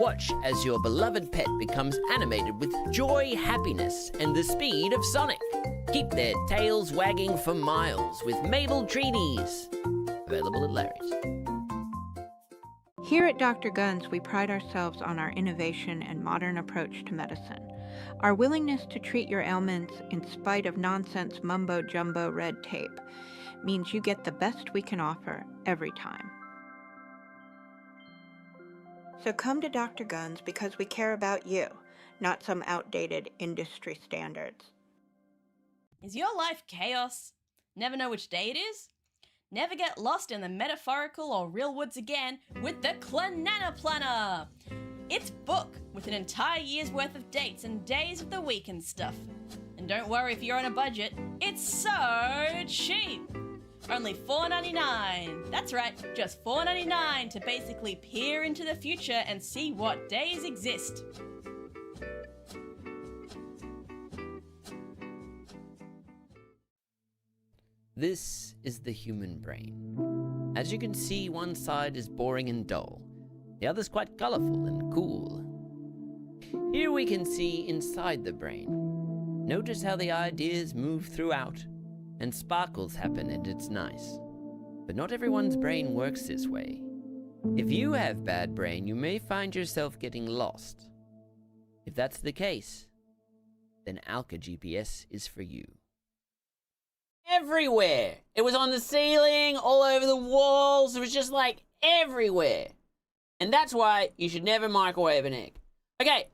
Watch as your beloved pet becomes animated with joy, happiness, and the speed of Sonic. Keep their tails wagging for miles with Mabel Treaties. Available at Larry's.
Here at Dr. Guns, we pride ourselves on our innovation and modern approach to medicine. Our willingness to treat your ailments in spite of nonsense mumbo-jumbo red tape means you get the best we can offer every time. So come to Dr. Guns because we care about you, not some outdated industry standards.
Is your life chaos? Never know which day it is? Never get lost in the metaphorical or real woods again with the Clanana Planner! It's book with an entire year's worth of dates and days of the week and stuff. And don't worry if you're on a budget, it's so cheap! Only $4.99. That's right, just $4.99 to basically peer into the future and see what days exist.
This is the human brain. As you can see, one side is boring and dull. The other's quite colourful and cool. Here we can see inside the brain. Notice how the ideas move throughout, and sparkles happen, and it's nice. But not everyone's brain works this way. If you have bad brain, you may find yourself getting lost. If that's the case, then Alka GPS is for you. Everywhere! It was on the ceiling, all over the walls, it was just like everywhere. And that's why you should never microwave an egg. Okay,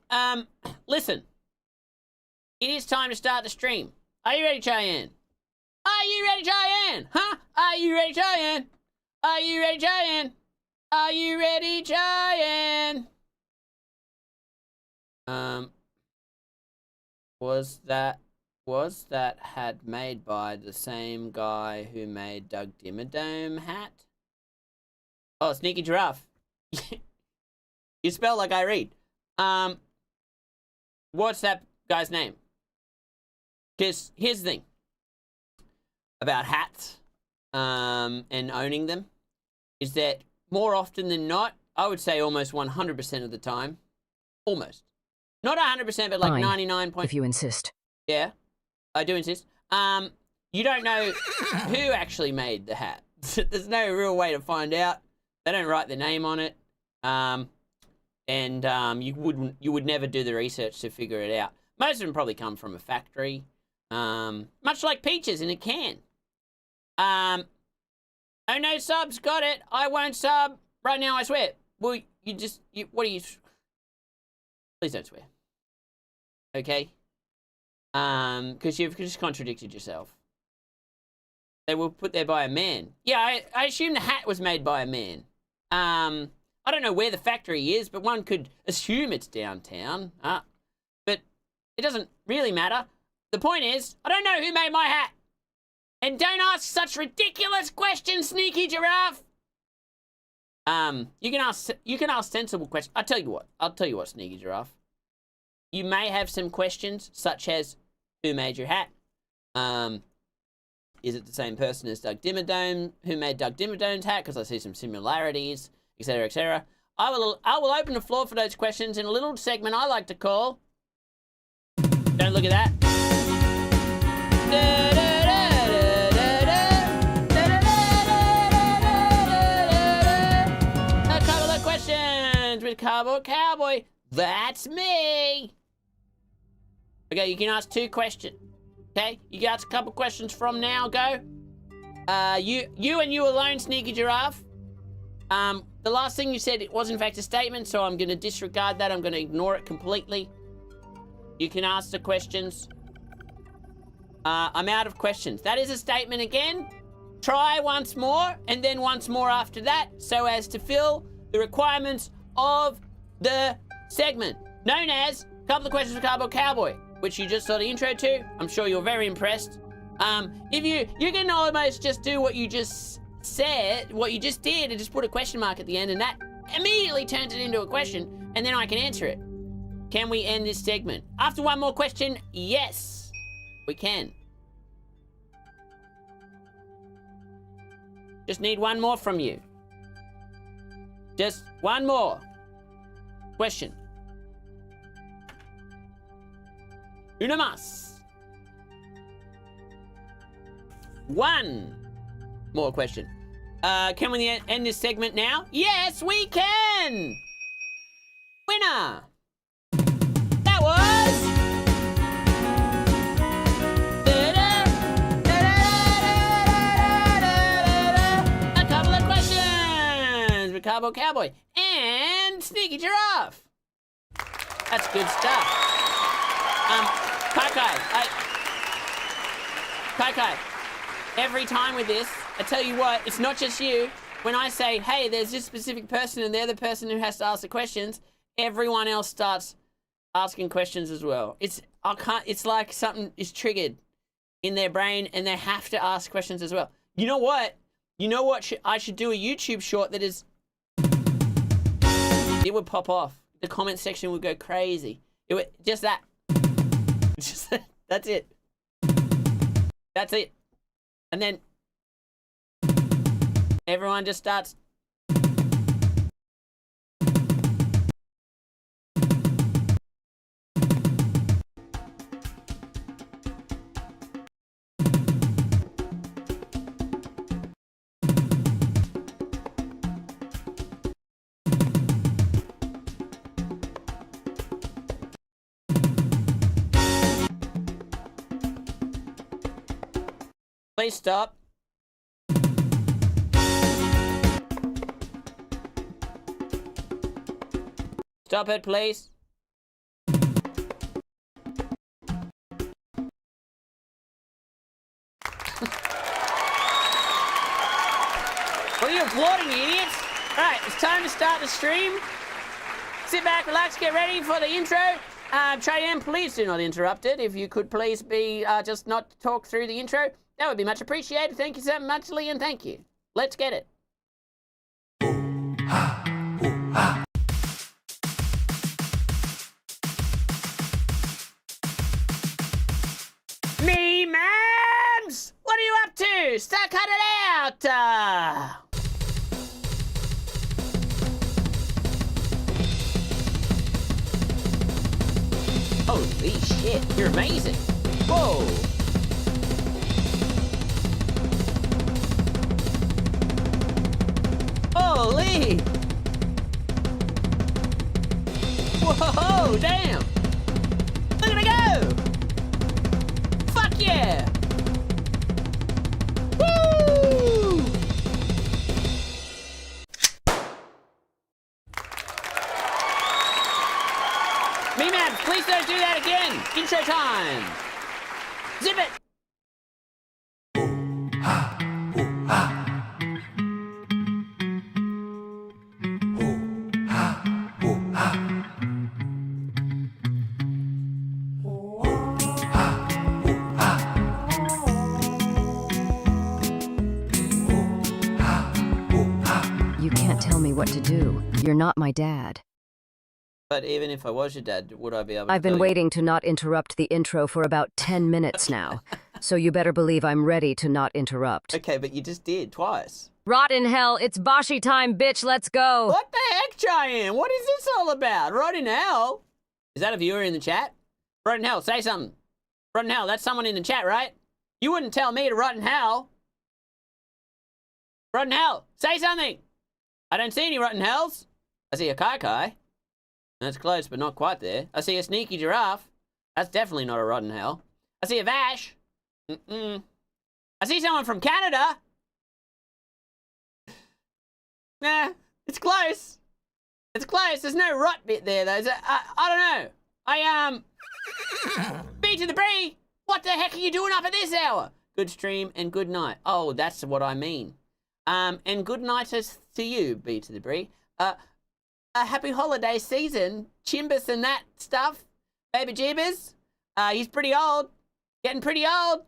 listen. It is time to start the stream. Are you ready, Cheyenne? Are you ready, Cheyenne? Huh? Are you ready, Cheyenne? Are you ready, Cheyenne? Are you ready, Cheyenne? Was that hat made by the same guy who made Doug Dimmadome hat? Oh, Sneaky Giraffe. You spell like I read. What's that guy's name? Because here's the thing about hats and owning them is that more often than not, I would say almost 100% of the time, almost. Not 100%, but like
Fine,
99
if you insist.
Yeah, I do insist. You don't know who actually made the hat. There's no real way to find out. They don't write their name on it. You would never do the research to figure it out. Most of them probably come from a factory. Much like peaches in a can. Oh no subs, got it. I won't sub right now, I swear. Well, what are you... Please don't swear. Okay? Because you've just contradicted yourself. They were put there by a man. Yeah, I assume the hat was made by a man. I don't know where the factory is, but one could assume it's downtown. But it doesn't really matter. The point is, I don't know who made my hat. And don't ask such ridiculous questions, Sneaky Giraffe. You can ask sensible questions. I'll tell you what, Sneaky Giraffe. You may have some questions, such as, who made your hat? Is it the same person as Doug Dimmadome? Who made Doug Dimmadome's hat? Because I see some similarities, etc., etc. I will open the floor for those questions in a little segment I like to call... Don't look at that. A couple of questions with Cowboy. That's me. Okay, you can ask 2 questions. Okay, you can ask a couple questions from now. Go. You and you alone, Sneaky Giraffe. The last thing you said, it was in fact a statement, so I'm going to disregard that. I'm going to ignore it completely. You can ask the questions. I'm out of questions. That is a statement again. Try once more, and then once more after that, so as to fill the requirements of the segment, known as Couple of Questions with Cowboy, which you just saw the intro to. I'm sure you're very impressed. If you can almost just do what you just said, what you just did, and just put a question mark at the end, and that immediately turns it into a question, and then I can answer it. Can we end this segment? After one more question, yes, we can. Just need one more from you. Just one more question. Una más. One more question. Can we end this segment now? Yes, we can! Winner! That was... a couple of questions with Cowboy and Sneaky Giraffe. That's good stuff. Kai, every time with this, I tell you what, it's not just you. When I say, hey, there's this specific person and they're the person who has to ask the questions, everyone else starts asking questions as well. It's like something is triggered in their brain and they have to ask questions as well. You know what? I should do a YouTube short that is... It would pop off. The comment section would go crazy. It would, just that. That's it. That's it. And then everyone just starts. Please stop. Stop it, please. What are you applauding, you idiots? Right, it's time to start the stream. Sit back, relax, get ready for the intro. Cheyenne, please do not interrupt it. If you could please be just not talk through the intro, that would be much appreciated. Thank you so much, Liam. Thank you. Let's get it. Me mans! What are you up to? Start cut it out! Holy shit, you're amazing. Whoa. Holy! Whoa, damn! Look at it go! Fuck yeah! Woo! Me-man, please don't do that again! Intro time! Zip it!
What to do. You're not my dad.
But even if I was your dad, would I be able to
I've been waiting to not interrupt the intro for about 10 minutes now. So you better believe I'm ready to not interrupt.
Okay, but you just did twice.
Rot in hell, it's Boshi time, bitch, let's go!
What the heck, Cheyenne? What is this all about? Rot in hell? Is that a viewer in the chat? Rot in hell, say something. Rot in hell, that's someone in the chat, right? You wouldn't tell me to rot in hell. Rot in hell, say something! I don't see any rotten hells. I see a Kai. That's close, but not quite there. I see a Sneaky Giraffe. That's definitely not a rotten hell. I see a Vash. I see someone from Canada. Nah, it's close. It's close. There's no rot bit there, though. I don't know. B to the Brie. What the heck are you doing up at this hour? Good stream and good night. Oh, that's what I mean. And good night to you, B to the Brie. A happy holiday season, Chimbus and that stuff. Baby Jeebus. He's pretty old. Getting pretty old.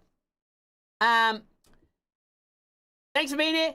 Thanks for being here.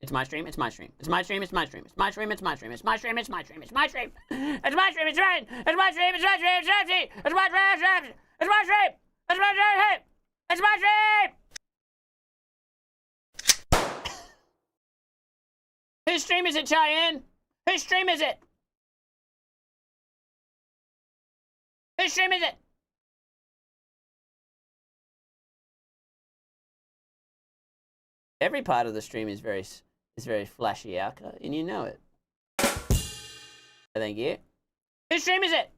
It's my stream. It's my stream. It's my stream. It's my stream. It's my stream. It's my stream. It's my stream. It's my stream. It's my stream. It's my stream. It's mine. It's my stream. It's my stream. It's my stream. It's my stream. It's my stream. It's my stream. It's my stream. Whose stream is it, Cheyenne? Whose stream is it? Whose stream is it? Every part of the stream is very flashy, Alka, and you know it. Thank you. Whose stream is it?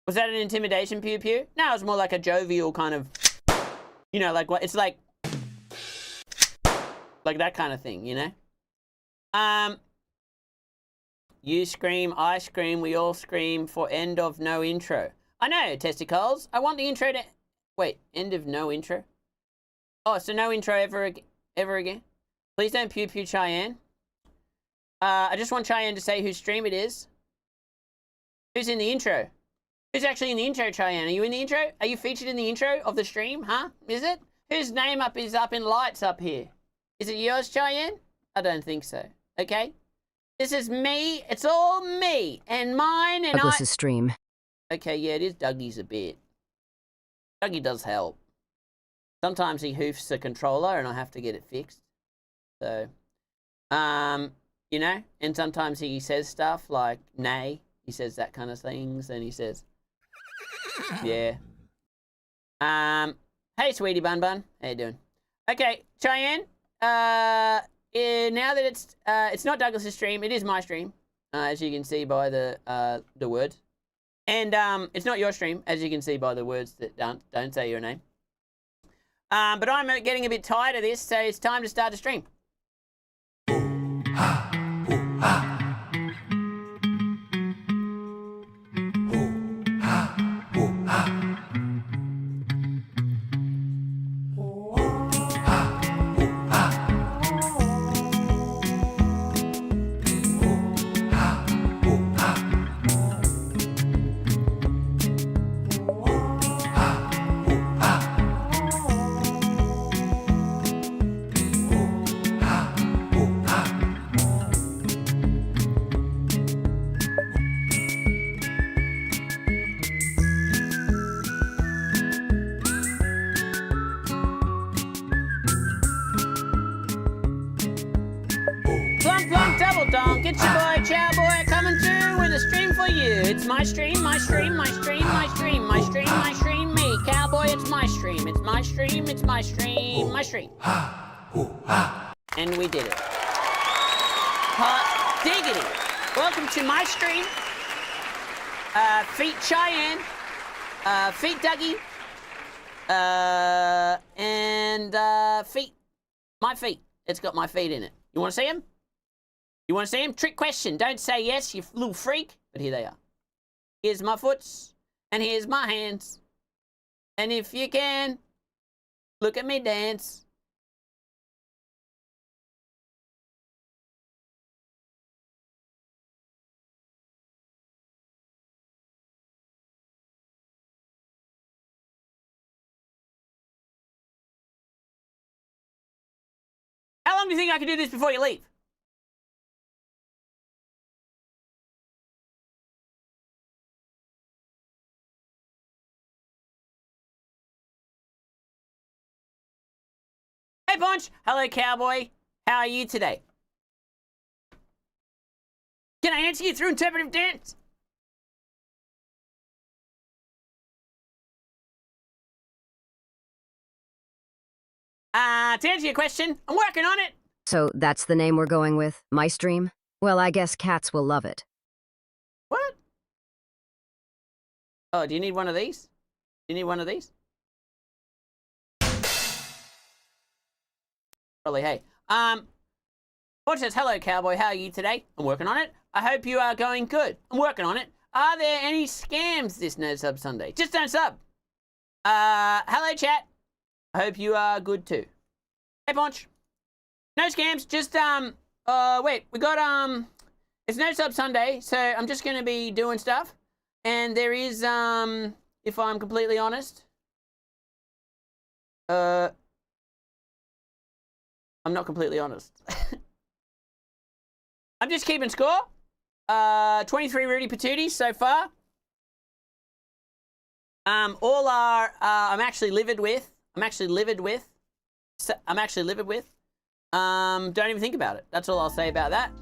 Was that an intimidation, Pew Pew? No, it was more like a jovial kind of, you know, like what? It's like that kind of thing, you know? You scream, I scream, we all scream for end of no intro. I know, testicles. I want the intro to... Wait, end of no intro? Oh, so no intro ever again? Please don't pew pew Cheyenne. I just want Cheyenne to say whose stream it is. Who's in the intro? Who's actually in the intro, Cheyenne? Are you in the intro? Are you featured in the intro of the stream, huh? Is it? Whose name is up in lights up here? Is it yours, Cheyenne? I don't think so. Okay? This is me. It's all me and mine and
Douglas's stream.
Okay, yeah, it is Dougie's a bit. Dougie does help. Sometimes he hoofs the controller and I have to get it fixed. So, you know, and sometimes he says stuff like, nay. He says that kind of things and he says, yeah. Hey, sweetie bun bun. How you doing? Okay, Cheyenne. Now that it's not Douglas's stream, it is my stream, as you can see by the words, and it's not your stream, as you can see by the words that don't say your name. But I'm getting a bit tired of this, so it's time to start the stream. It's your boy Cowboy coming through with a stream for you. It's my stream, my stream, my stream, my stream, my stream, my stream, me. Cowboy, it's my stream. It's my stream, it's my stream, my stream. And we did it. Hot diggity. Welcome to my stream. Feet Cheyenne. Feet Dougie. And feet. My feet. It's got my feet in it. You want to see them? You want to see him? Trick question. Don't say yes, you little freak. But here they are. Here's my foots. And here's my hands. And if you can, look at me dance. How long do you think I can do this before you leave? Hey, Punch. Hello, Cowboy. How are you today? Can I answer you through interpretive dance? To answer your question, I'm working on it.
So that's the name we're going with? My stream? Well, I guess cats will love it.
What? Oh, do you need one of these? Do you need one of these? Probably, hey. Punch says, hello, Cowboy. How are you today? I'm working on it. I hope you are going good. I'm working on it. Are there any scams this No Sub Sunday? Just don't sub. Hello, chat. I hope you are good too. Hey, Punch. No scams. Just, wait. We got, it's No Sub Sunday, so I'm just going to be doing stuff. And there is, if I'm completely honest, I'm not completely honest. I'm just keeping score. 23 Rudy Patooties so far. All are, I'm actually livid with. Don't even think about it. That's all I'll say about that.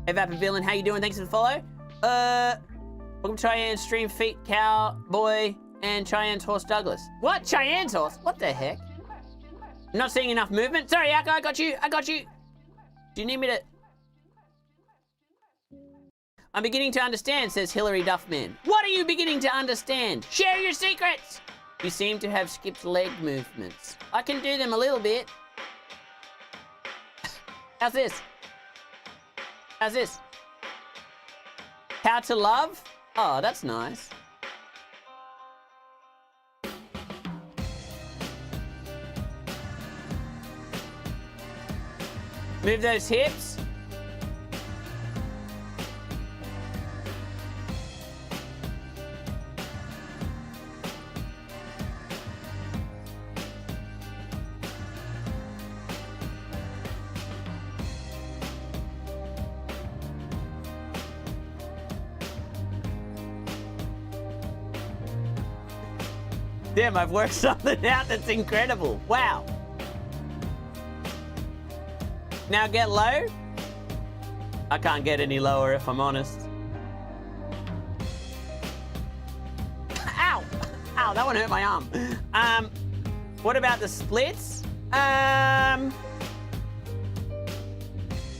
Hey, Vapid Villain, how you doing? Thanks for the follow. Welcome to Cheyenne's stream, Feet, Cowboy, and Cheyenne's horse, Douglas. What? Cheyenne's horse? What the heck? I'm not seeing enough movement. Sorry, Akka, I got you. Do you need me to... I'm beginning to understand, says Hillary Duffman. What are you beginning to understand? Share your secrets! You seem to have skipped leg movements. I can do them a little bit. How's this? How to love? Oh, that's nice. Move those hips. Damn, I've worked something out that's incredible. Wow. Now get low. I can't get any lower if I'm honest. Ow! Ow, that one hurt my arm. What about the splits?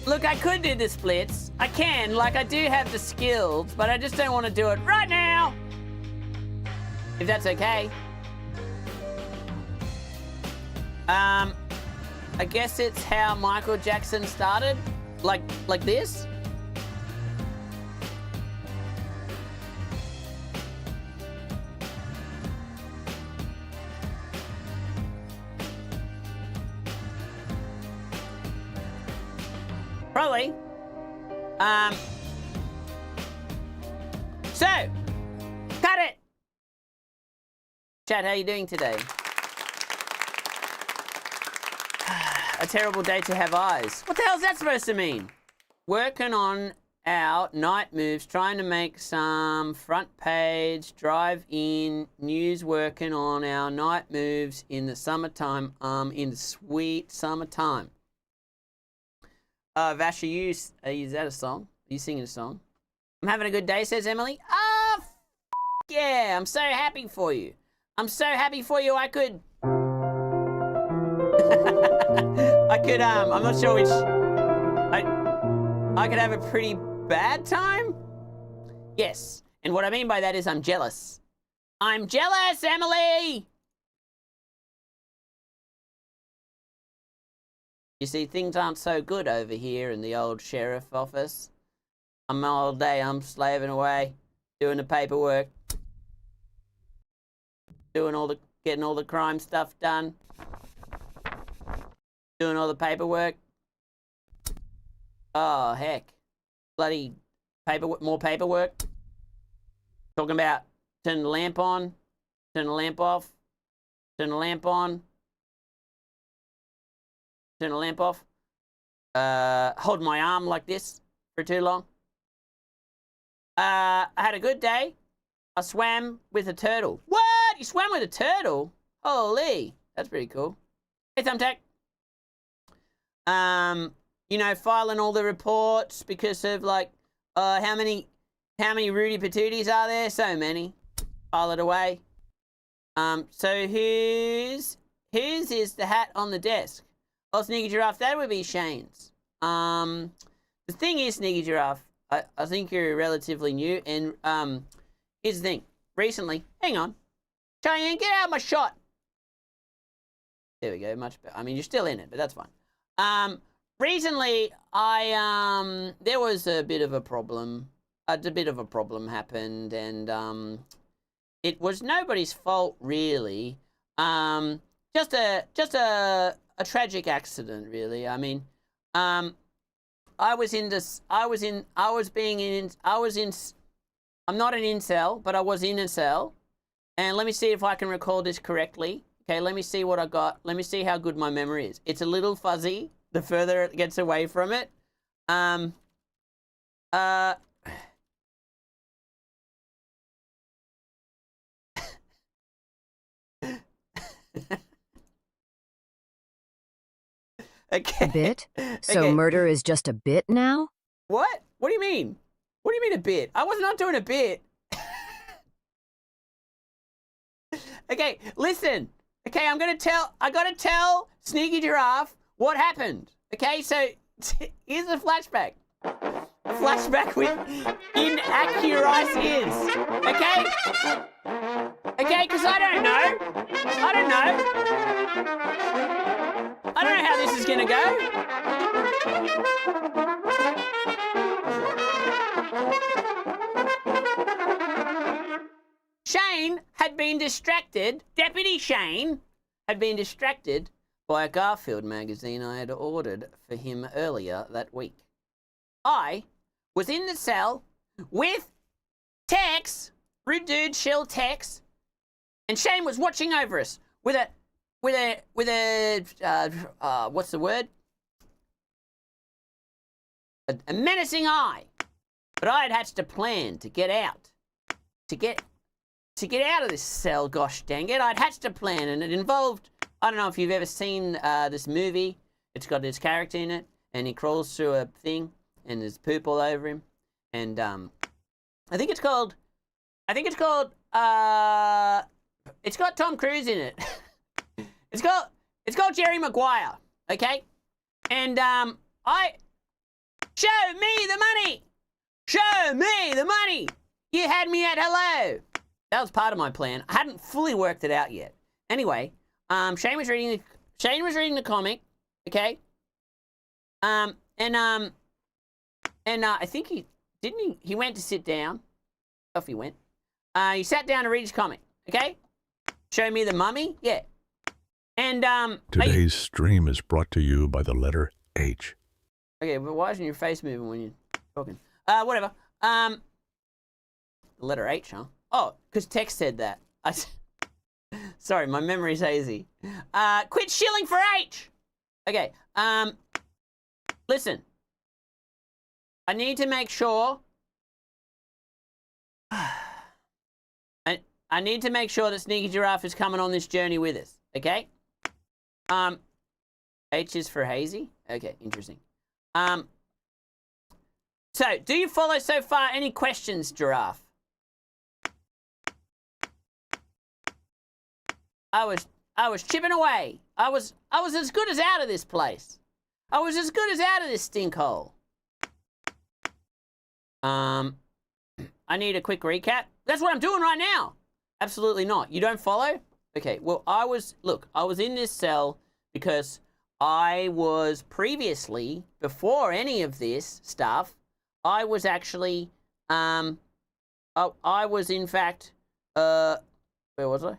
Look, I could do the splits. I can, like I do have the skills, but I just don't want to do it right now. If that's okay. I guess it's how Michael Jackson started, like this. Probably. So, cut it. Chat, how you doing today? A terrible day to have eyes. What the hell is that supposed to mean? Working on our night moves, trying to make some front page, drive-in news, working on our night moves in the summertime, in the sweet summertime. Vash, is that a song? Are you singing a song? I'm having a good day, says Emily. Ah, yeah, I'm so happy for you. I'm not sure which, I could have a pretty bad time? Yes, and what I mean by that is I'm jealous. I'm jealous, Emily! You see, things aren't so good over here in the old sheriff office. All day I'm slaving away, doing the paperwork, getting all the crime stuff done. Doing all the paperwork. Oh, heck. Bloody paperwork, more paperwork. Talking about turn the lamp on, turn the lamp off, turn the lamp on, turn the lamp off. Hold my arm like this for too long. I had a good day. I swam with a turtle. What? You swam with a turtle? Holy. That's pretty cool. Hey, Thumbtack. You know, filing all the reports because of like, how many Rudy Patooties are there? So many. File it away. So whose is the hat on the desk? Oh, Sneaky Giraffe, that would be Shane's. The thing is, Sneaky Giraffe, I think you're relatively new, and here's the thing. Recently, hang on. Cheyenne, get out of my shot. There we go, much better. I mean, you're still in it, but that's fine. Recently, there was a bit of a problem. A bit of a problem happened, and it was nobody's fault really. Just a tragic accident, really. I mean, I'm not an incel, but I was in a cell. And let me see if I can recall this correctly. Okay, let me see what I got. Let me see how good my memory is. It's a little fuzzy the further it gets away from it. Okay.
A bit? So
Okay.
murder is just a bit now?
What? What do you mean? What do you mean a bit? I was not doing a bit. Okay, listen. Okay, I gotta tell Sneaky Giraffe what happened. Okay, so here's a flashback. A flashback with inaccuracies. Okay? Okay, because I don't know. I don't know how this is gonna go. Shane had been distracted, Deputy Shane had been distracted by a Garfield magazine I had ordered for him earlier that week. I was in the cell with Tex, rude dude, Shell Tex, and Shane was watching over us with a what's the word? A menacing eye. But I had hatched a plan to get out. To get out of this cell, gosh dang it. I'd hatched a plan, and it involved, I don't know if you've ever seen this movie. It's got this character in it, and he crawls through a thing, and there's poop all over him. And I think it's called, it's got Tom Cruise in it. It's called Jerry Maguire, okay? And show me the money! Show me the money! You had me at hello! That was part of my plan. I hadn't fully worked it out yet. Anyway, Shane was reading the comic, okay? I think he went to sit down. Off he went. He sat down to read his comic, okay? Show me the mummy? Yeah. And
Today's stream is brought to you by the letter H.
Okay, but why isn't your face moving when you're talking? Whatever. The letter H, huh? Oh, because Tex said that. Sorry, my memory's hazy. Quit shilling for H! Okay, listen. I need to make sure... I need to make sure that Sneaky Giraffe is coming on this journey with us, okay? H is for hazy? Okay, interesting. So, do you follow so far? Any questions, Giraffe? I was chipping away. I was as good as out of this place. I was as good as out of this stink hole. I need a quick recap. That's what I'm doing right now. Absolutely not. You don't follow? Okay, well, I was in this cell because I was previously, before any of this stuff, I was actually, I was in fact, where was I?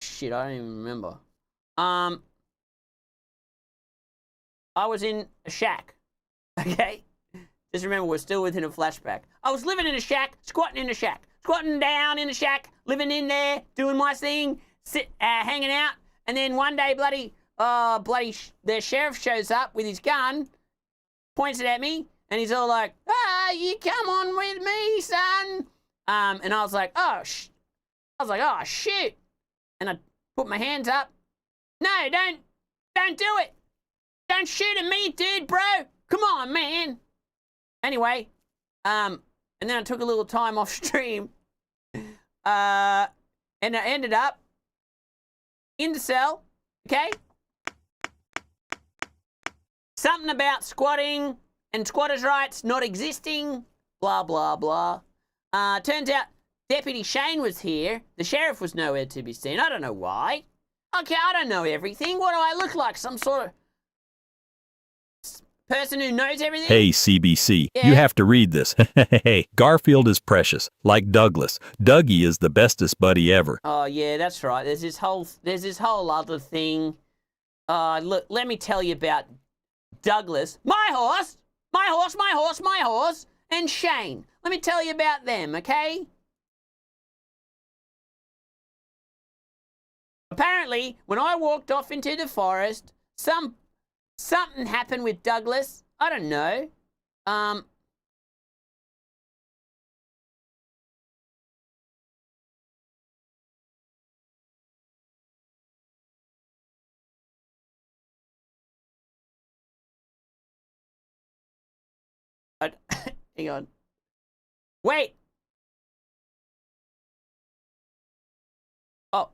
Shit, I don't even remember. I was in a shack, okay? Just remember, we're still within a flashback. I was living in a shack, squatting in a shack, squatting down in a shack, living in there, doing my thing, hanging out, and then one day, the sheriff shows up with his gun, points it at me, and he's all like, you come on with me, son. And I was like, oh, shit. And I put my hands up. No, don't do it. Don't shoot at me, dude, bro. Come on, man. Anyway, and then I took a little time off stream. And I ended up in the cell, okay? Something about squatting and squatters' rights not existing, blah, blah, blah. Turns out Deputy Shane was here. The sheriff was nowhere to be seen. I don't know why. Okay, I don't know everything. What do I look like? Some sort of person who knows everything?
Hey, CBC,
Yeah.
you have to read this. Hey, Garfield is precious, like Douglas. Dougie is the bestest buddy ever.
Oh, yeah, that's right. There's this whole other thing. Look, let me tell you about Douglas. My horse, and Shane. Let me tell you about them, okay? Apparently, when I walked off into the forest, something happened with Douglas. I don't know. Hang on. Wait. Oh.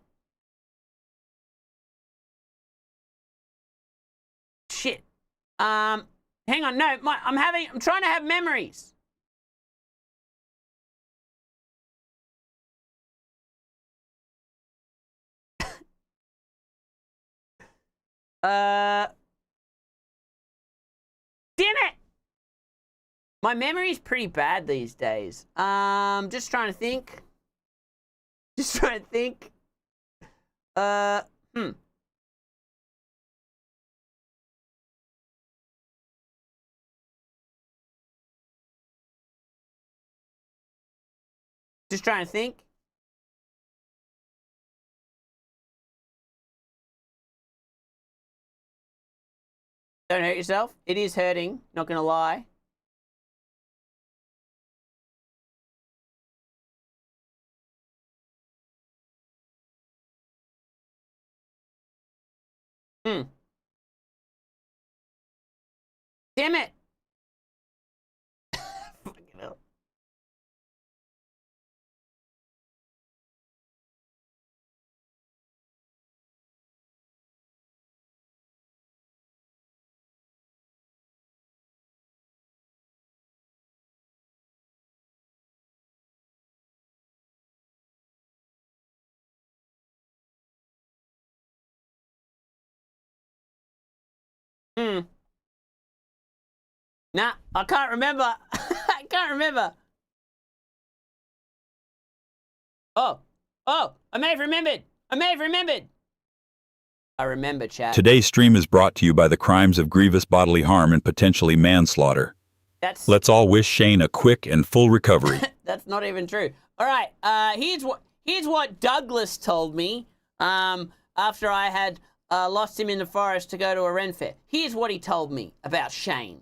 Shit. Hang on. No, I'm trying to have memories. Damn it. My memory's pretty bad these days. Just trying to think. Just trying to think. Just trying to think. Don't hurt yourself. It is hurting, not gonna lie. Damn it. Fucking hell. Nah, I can't remember. I can't remember. Oh, I may have remembered. I remember, chat.
Today's stream is brought to you by the crimes of grievous bodily harm and potentially manslaughter. Let's all wish Shane a quick and full recovery.
That's not even true. All right, here's what Douglas told me after I had lost him in the forest to go to a Ren fair. Here's what he told me about Shane.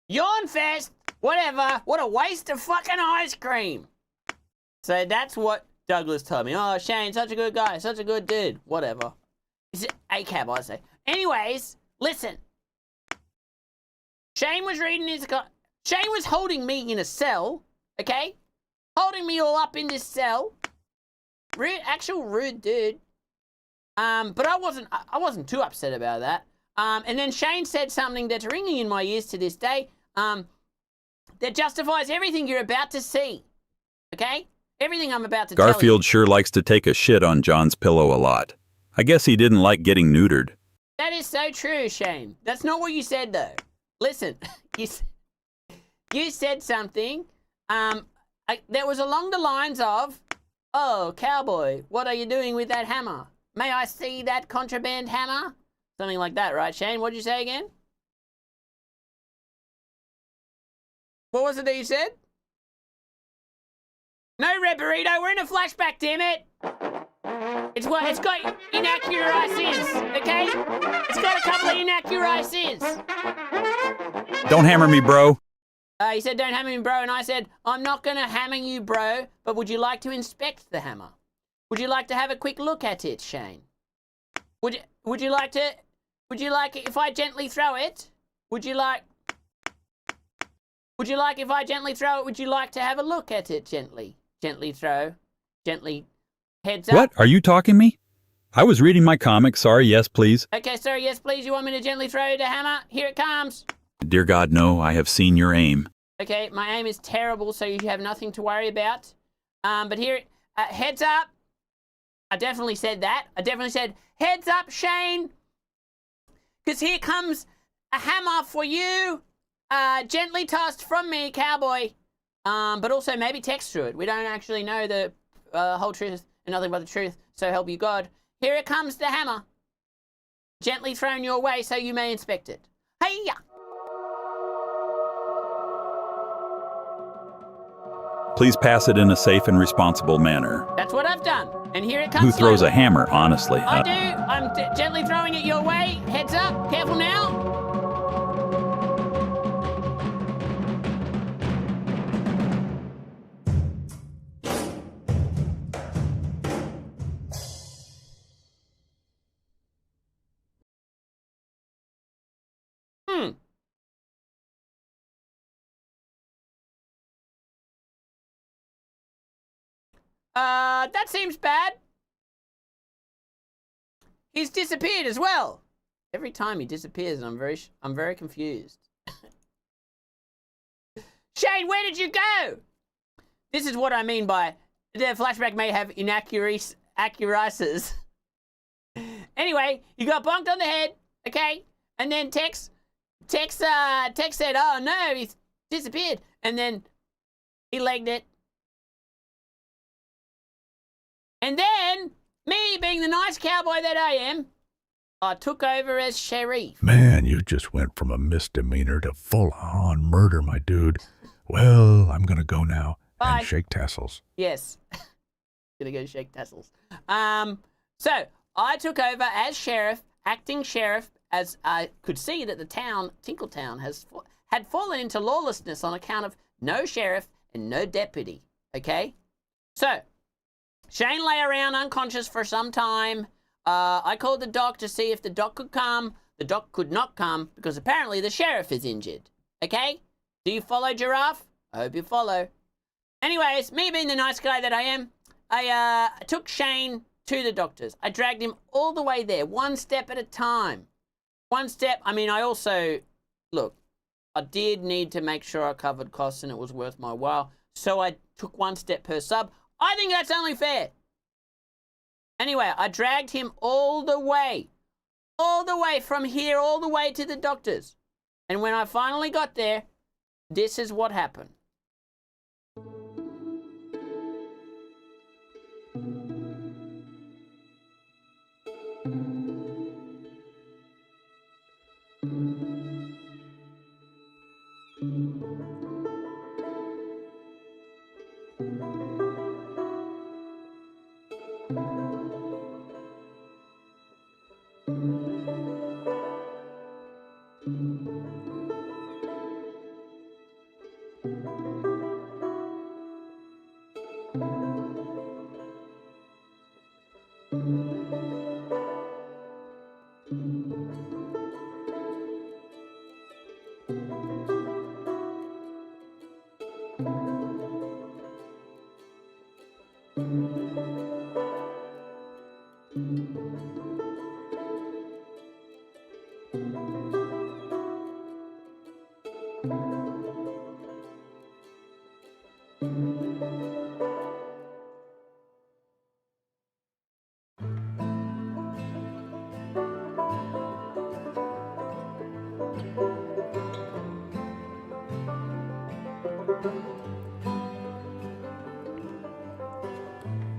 Yawn fest. Whatever. What a waste of fucking ice cream. So that's what Douglas told me. Oh, Shane, such a good guy, such a good dude. Whatever. Is it ACAB, I say. Anyways, listen. Shane was reading his... Shane was holding me in a cell, okay? Holding me all up in this cell. Actual rude dude. But I wasn't too upset about that. And then Shane said something that's ringing in my ears to this day. That justifies everything you're about to see. Okay? Everything I'm about to tell you.
Garfield sure likes to take a shit on John's pillow a lot. I guess he didn't like getting neutered.
That is so true, Shane. That's not what you said, though. Listen, you said something that was along the lines of, oh, Cowboy, what are you doing with that hammer? May I see that contraband hammer? Something like that, right, Shane? What did you say again? What was it that you said? No, Red Burrito, we're in a flashback, damn it! It's got inaccuracies, okay? It's got a couple of inaccuracies.
Don't hammer me, bro.
He said, don't hammer me, bro, and I said, I'm not gonna hammer you, bro, but would you like to inspect the hammer? Would you like to have a quick look at it, Shane? Would you like it if I gently throw it? Would you like if I gently throw it? Would you like to have a look at it gently? Gently throw. Gently. Heads up.
What? Are you talking me? I was reading my comic. Sorry, yes, please.
Okay, sir, yes, please. You want me to gently throw the hammer? Here it comes.
Dear God, no, I have seen your aim.
Okay, my aim is terrible, so you have nothing to worry about. But here, heads up. I definitely said that. I definitely said, heads up, Shane. Because here comes a hammer for you. Gently tossed from me, Cowboy. But also maybe text through it. We don't actually know the whole truth and nothing but the truth, so help you God. Here it comes, the hammer. Gently thrown your way so you may inspect it. Hey-ya!
Please pass it in a safe and responsible manner.
That's what I've done. And here it comes.
Who throws a hammer, honestly?
I do. I'm gently throwing it your way. Heads up. Careful now. That seems bad. He's disappeared as well. Every time he disappears, I'm very confused. Shane, where did you go? This is what I mean by the flashback may have inaccuracies. Anyway, you got bonked on the head, okay? And then Tex said, oh no, he's disappeared. And then he legged it. And then, me being the nice cowboy that I am, I took over as sheriff.
Man, you just went from a misdemeanor to full-on murder, my dude. Well, I'm gonna go now.
Bye.
And shake tassels.
Yes. Gonna go shake tassels. So, I took over as sheriff, acting sheriff, as I could see that the town, Tinkletown, had fallen into lawlessness on account of no sheriff and no deputy, okay? So, Shane lay around unconscious for some time. I called the doc to see if the doc could come. The doc could not come because apparently the sheriff is injured. Okay? Do you follow, Giraffe? I hope you follow. Anyways, me being the nice guy that I am, I took Shane to the doctors. I dragged him all the way there, one step at a time. One step, I mean, I also, look, I did need to make sure I covered costs and it was worth my while. So I took one step per sub. I think that's only fair. Anyway, I dragged him all the way from here, all the way to the doctors. And when I finally got there, this is what happened.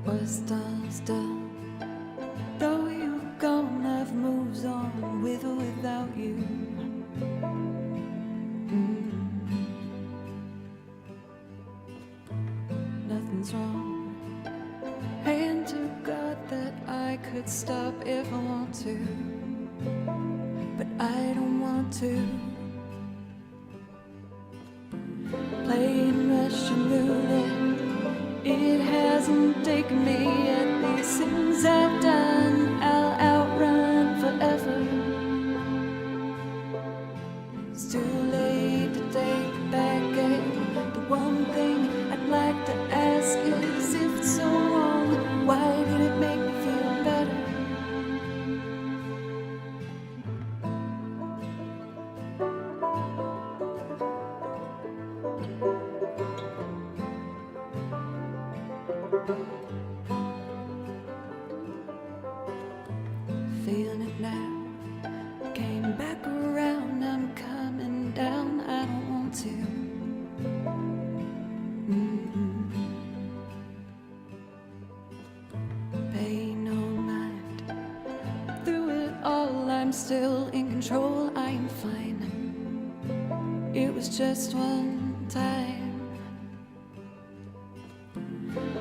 What's done's done. Though you're gone, I've moved on with or without you. Nothing's wrong. Hand to God that I could stop if I want to, but I don't want to. Playing Russian roulette, it hasn't taken me yet. These things I've done, I'll outrun forever. It's too late to take back it. The one thing I'd like to ask is, if it's so wrong, why did it make me feel better? Feeling it now. Came back around, I'm coming down. I don't want to. Pay no mind. Through it all, I'm still in control. I am fine. It was just one time.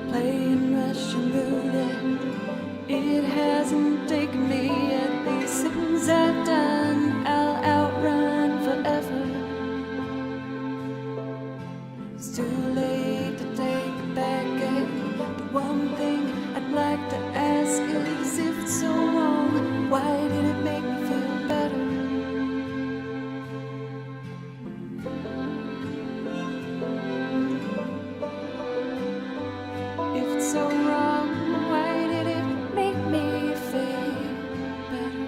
Playing Russian roulette, it hasn't taken me yet. These things I've done, I'll outrun forever. It's too late to take back it. The one thing I'd like to ask is, if it's so wrong, why did it make me feel better? If it's so wrong, why did it make me feel better?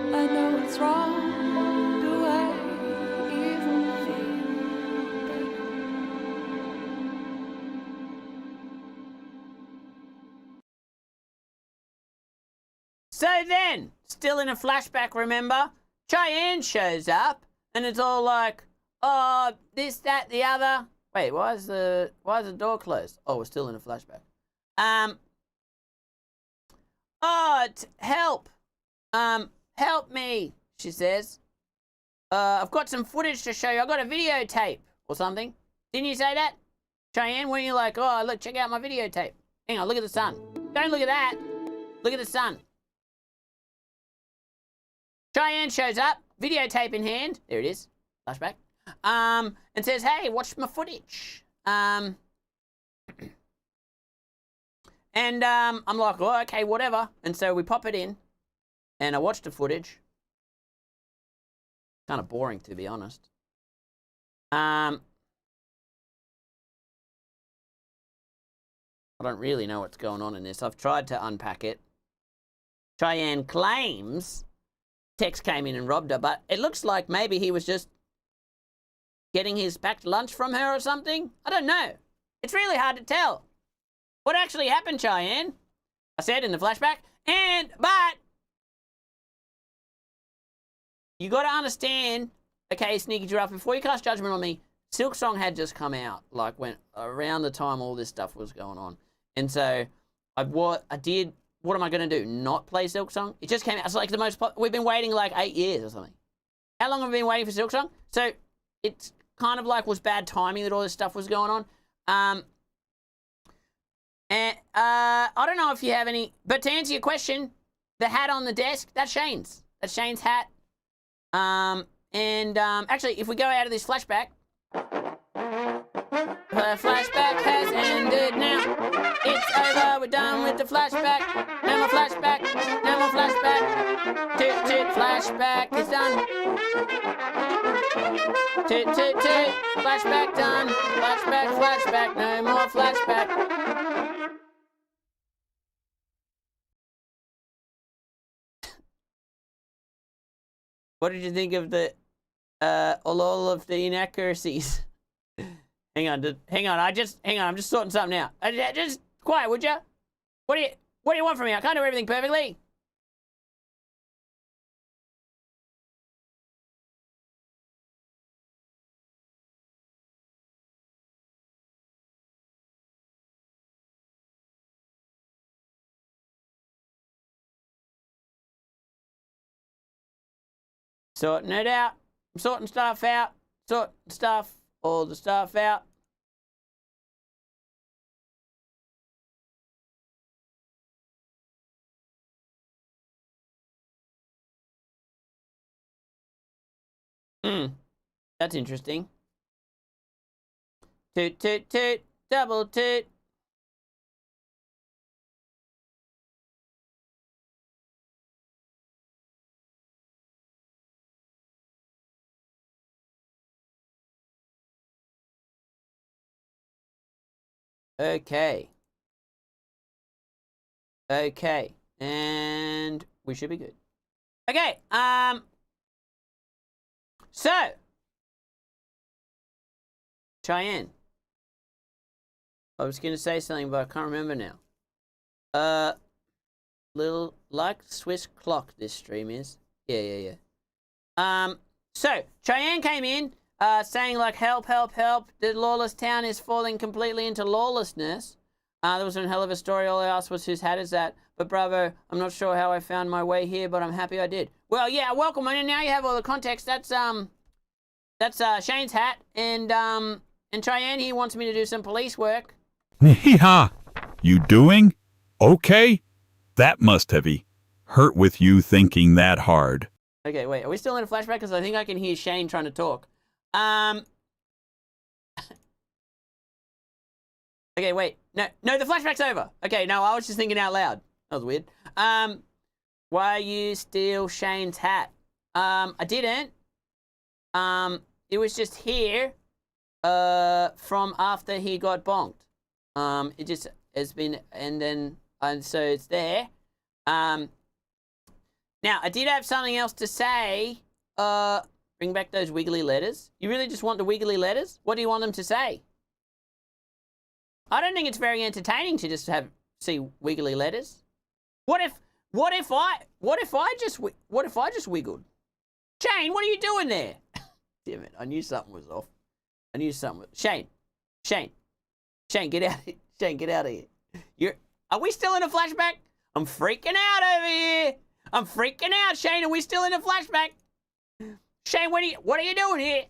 I know it's wrong. Do I even feel better?
So then, still in a flashback, remember? Cheyenne shows up, and it's all like, oh, this, that, the other. Wait, why is the door closed? Oh, we're still in a flashback. Help. Help me, she says. I've got some footage to show you. I've got a videotape or something. Didn't you say that? Cheyenne, weren't you like, oh, look, check out my videotape. Hang on, look at the sun. Don't look at that. Look at the sun. Cheyenne shows up, videotape in hand. There it is. Flashback. And says, hey, watch my footage. I'm like, oh, okay, whatever. And so we pop it in, and I watched the footage. Kind of boring, to be honest. I don't really know what's going on in this. I've tried to unpack it. Cheyenne claims Tex came in and robbed her, but it looks like maybe he was just getting his packed lunch from her or something. I don't know. It's really hard to tell. What actually happened, Cheyenne? I said in the flashback. But you got to understand, okay, Sneaky Giraffe, before you cast judgment on me, Silk Song had just come out, like when around the time all this stuff was going on. And so what am I going to do? Not play Silk Song? It just came out. It's like the most, we've been waiting like 8 years or something. How long have we been waiting for Silk Song? So it's kind of like was bad timing that all this stuff was going on. I don't know if you have any, but to answer your question, the hat on the desk, that's Shane's. That's Shane's hat. Actually, if we go out of this flashback, the flashback has ended now. It's over, we're done with the flashback. No more flashback, no more flashback. Toot toot, flashback is done. Toot, toot, toot. Flashback done. Flashback, flashback. No more flashback. What did you think of the, all of the inaccuracies? Hang on, hang on. I'm just sorting something out. Just quiet, would ya? What do you want from me? I can't do everything perfectly. Sorting it out. I'm sorting stuff out. Sorting stuff. All the stuff out. That's interesting. Toot, toot, toot. Double toot. Okay. Okay. And we should be good. Okay. So. Cheyenne. I was going to say something, but I can't remember now. Little, like Swiss clock, this stream is. Yeah. So, Cheyenne came in, saying, like, help, help, help. The lawless town is falling completely into lawlessness. There was a hell of a story. All I asked was, whose hat is that? But bravo, I'm not sure how I found my way here, but I'm happy I did. Well, yeah, welcome. And now you have all the context. That's Shane's hat. And Cheyenne, he wants me to do some police work.
Hee-ha! You doing? Okay? That must have hurt with you thinking that hard.
Okay, wait, are we still in a flashback? Because I think I can hear Shane trying to talk. Okay, wait. No, the flashback's over. Okay, no, I was just thinking out loud. That was weird. Why you steal Shane's hat? I didn't. It was just here, from after he got bonked. It just has been, and so it's there. Now, I did have something else to say. Bring back those wiggly letters. You really just want the wiggly letters? What do you want them to say? I don't think it's very entertaining to just see wiggly letters. What if I just wiggled? Shane, what are you doing there? Damn it! I knew something was off. Shane, get out! Shane, get out of here! Are we still in a flashback? I'm freaking out over here. I'm freaking out, Shane. Are we still in a flashback? Shane, what are you doing here?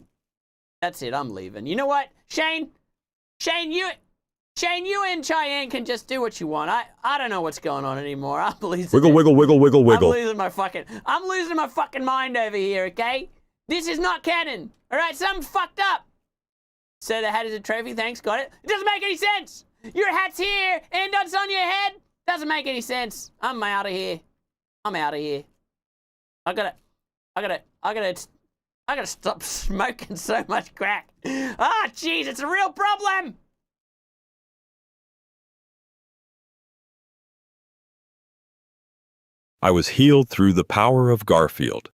That's it. I'm leaving. You know what, Shane, you and Cheyenne can just do what you want. I don't know what's going on anymore. I'm losing.
Wiggle.
I'm losing my fucking mind over here. Okay, this is not canon. All right, something's fucked up. So the hat is a trophy. Thanks, got it. It doesn't make any sense. Your hat's here and it's on your head. Doesn't make any sense. I'm out of here. I gotta stop smoking so much crack. Ah, jeez, it's a real problem.
I was healed through the power of Garfield.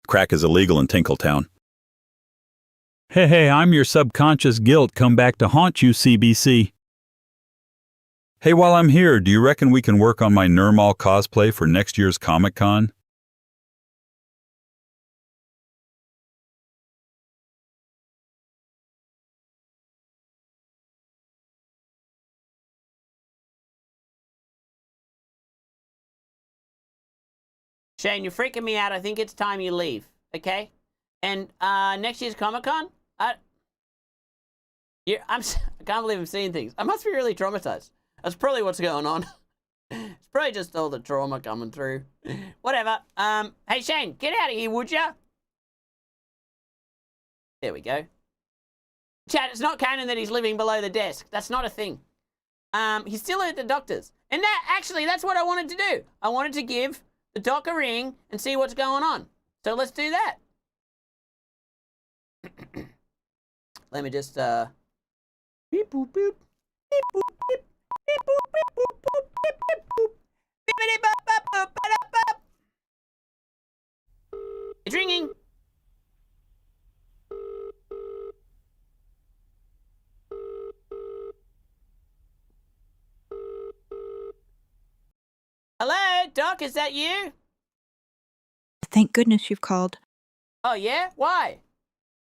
Crack is illegal in Tinkletown. Hey, I'm your subconscious guilt come back to haunt you, CBC. Hey, while I'm here, do you reckon we can work on my Nirmal cosplay for next year's Comic-Con?
Shane, you're freaking me out. I think it's time you leave, okay? And next year's Comic-Con, I can't believe I'm seeing things. I must be really traumatized. That's probably what's going on. It's probably just all the trauma coming through. Whatever. Hey, Shane, get out of here, would ya? There we go. Chat, it's not canon that he's living below the desk. That's not a thing. He's still at the doctor's. And that's what I wanted to do. I wanted to give the doc a ring and see what's going on. So let's do that. Let me just, beep, boop, boop. Beep, boop, beep. Beep, boop, beep, boop, boop. Beep, beep, boop. Beepity, bop, bop, boop, ba-da, bop. It's ringing. Hello, Doc, is that you?
Thank goodness you've called.
Oh, yeah? Why?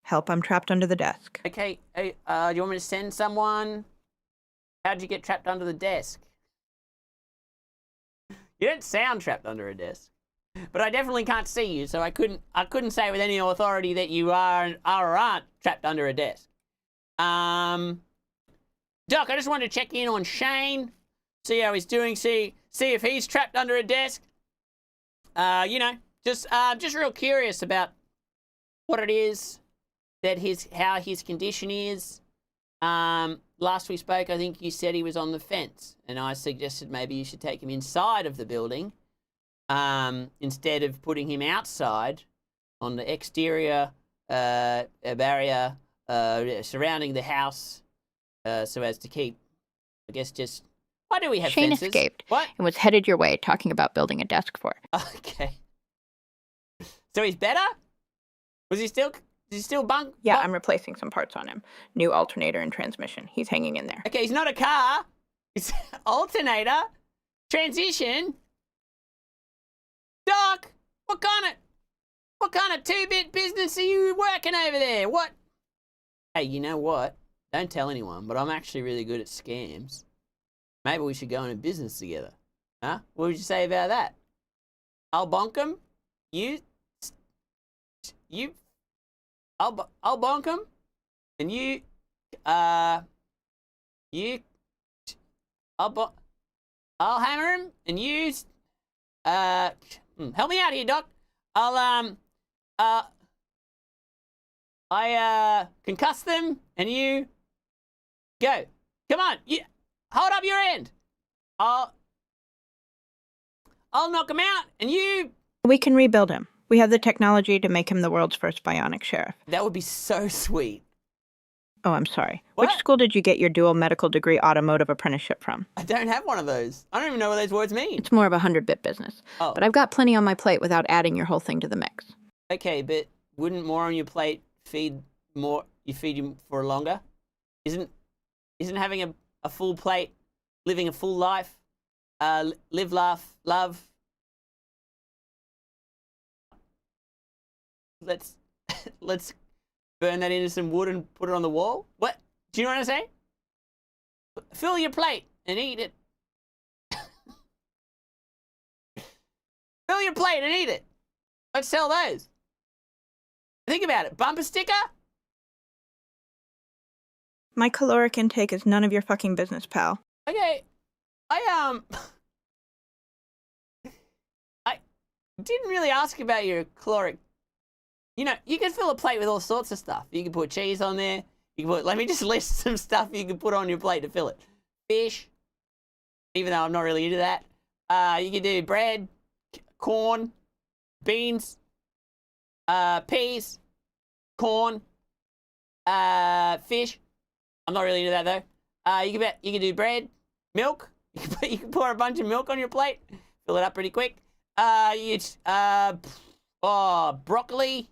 Help, I'm trapped under the desk.
Okay, do you want me to send someone? How'd you get trapped under the desk? You don't sound trapped under a desk. But I definitely can't see you, so I couldn't say with any authority that you are or aren't trapped under a desk. Doc, I just wanted to check in on Shane, see how he's doing, see if he's trapped under a desk. Just real curious about what it is that how his condition is. Last we spoke, I think you said he was on the fence, and I suggested maybe you should take him inside of the building, instead of putting him outside on the exterior barrier surrounding the house, so as to keep, I guess, just. Why do we have
Shane
fences?
escaped
What?
and was headed your way, talking about building a desk for it.
Okay. So he's better? Is he still bunk?
Yeah, I'm replacing some parts on him. New alternator and transmission. He's hanging in there.
Okay, he's not a car. He's alternator, transmission. Doc, what kind of 2-bit business are you working over there? What? Hey, you know what? Don't tell anyone, but I'm actually really good at scams. Maybe we should go into business together. Huh? What would you say about that? I'll bonk him. I'll bonk him. And I'll hammer him. And you, help me out here, Doc. I concuss them, and you go. Come on, you hold up your end. I'll knock him out, and you.
We can rebuild him. We have the technology to make him the world's first bionic sheriff.
That would be so sweet.
Oh, I'm sorry.
What?
Which school did you get your dual medical degree automotive apprenticeship from?
I don't have one of those. I don't even know what those words mean.
It's more of a 100-bit business.
Oh.
But I've got plenty on my plate without adding your whole thing to the mix.
Okay, but wouldn't more on your plate feed you for longer? Isn't having a full plate, living a full life, live, laugh, love? Let's burn that into some wood and put it on the wall. What? Do you know what I'm saying? Fill your plate and eat it. Fill your plate and eat it. Let's sell those. Think about it. Bumper sticker?
My caloric intake is none of your fucking business, pal.
Okay. I didn't really ask about your caloric. You know, you can fill a plate with all sorts of stuff. You can put cheese on there. Let me just list some stuff you can put on your plate to fill it. Fish, even though I'm not really into that. You can do bread, corn, beans, peas, corn, fish. I'm not really into that though. You can do bread, milk. You can pour a bunch of milk on your plate. Fill it up pretty quick. Broccoli.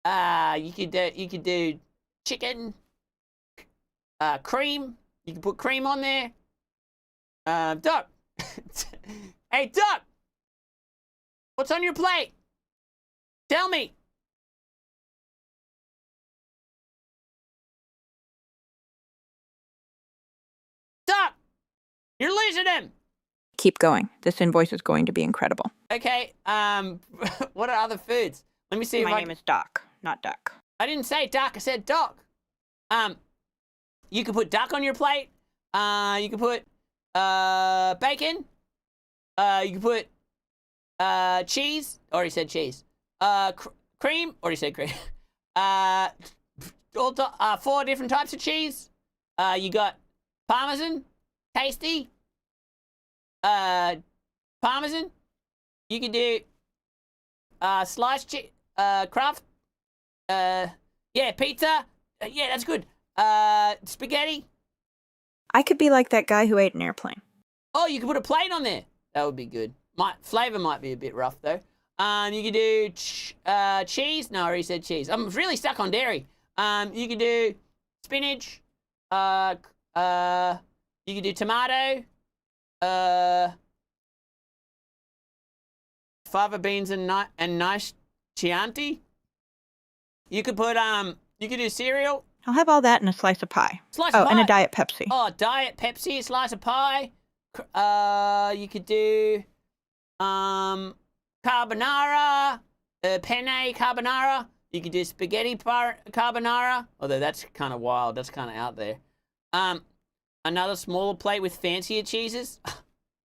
You could do chicken, cream. You can put cream on there. Doc. Hey, Doc. What's on your plate? Tell me. Doc, you're losing him.
Keep going. This invoice is going to be incredible.
Okay. What are other foods? Let me see.
My name is Doc, not Duck.
I didn't say Doc. I said Doc. You could put duck on your plate. You could put bacon. You could put cheese. Already said cheese. Cream. Already said cream. 4 different types of cheese. You got Parmesan, tasty. Parmesan. You could do sliced cheese, Kraft. Yeah, pizza. Yeah, that's good. Spaghetti.
I could be like that guy who ate an airplane.
Oh, you could put a plate on there. That would be good. Flavor might be a bit rough though. You could do cheese. No, I already said cheese. I'm really stuck on dairy. You could do spinach. You could do tomato. Fava beans and nice Chianti. You could put you could do cereal.
I'll have all that and a slice of pie.
Slice of pie.
And a Diet Pepsi.
Oh, Diet Pepsi, a slice of pie. You could do carbonara, penne carbonara. You could do spaghetti carbonara. Although that's kind of wild. That's kind of out there. Another smaller plate with fancier cheeses.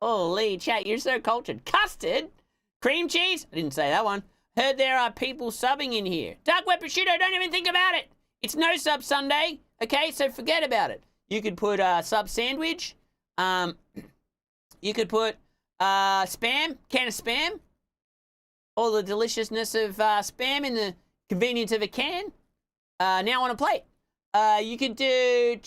Holy chat, you're so cultured. Custard, cream cheese. I didn't say that one. Heard there are people subbing in here. Dark web prosciutto, don't even think about it. It's no sub Sunday, okay? So forget about it. You could put sub sandwich. You could put spam, can of spam. All the deliciousness of spam in the convenience of a can. Now on a plate. You could do...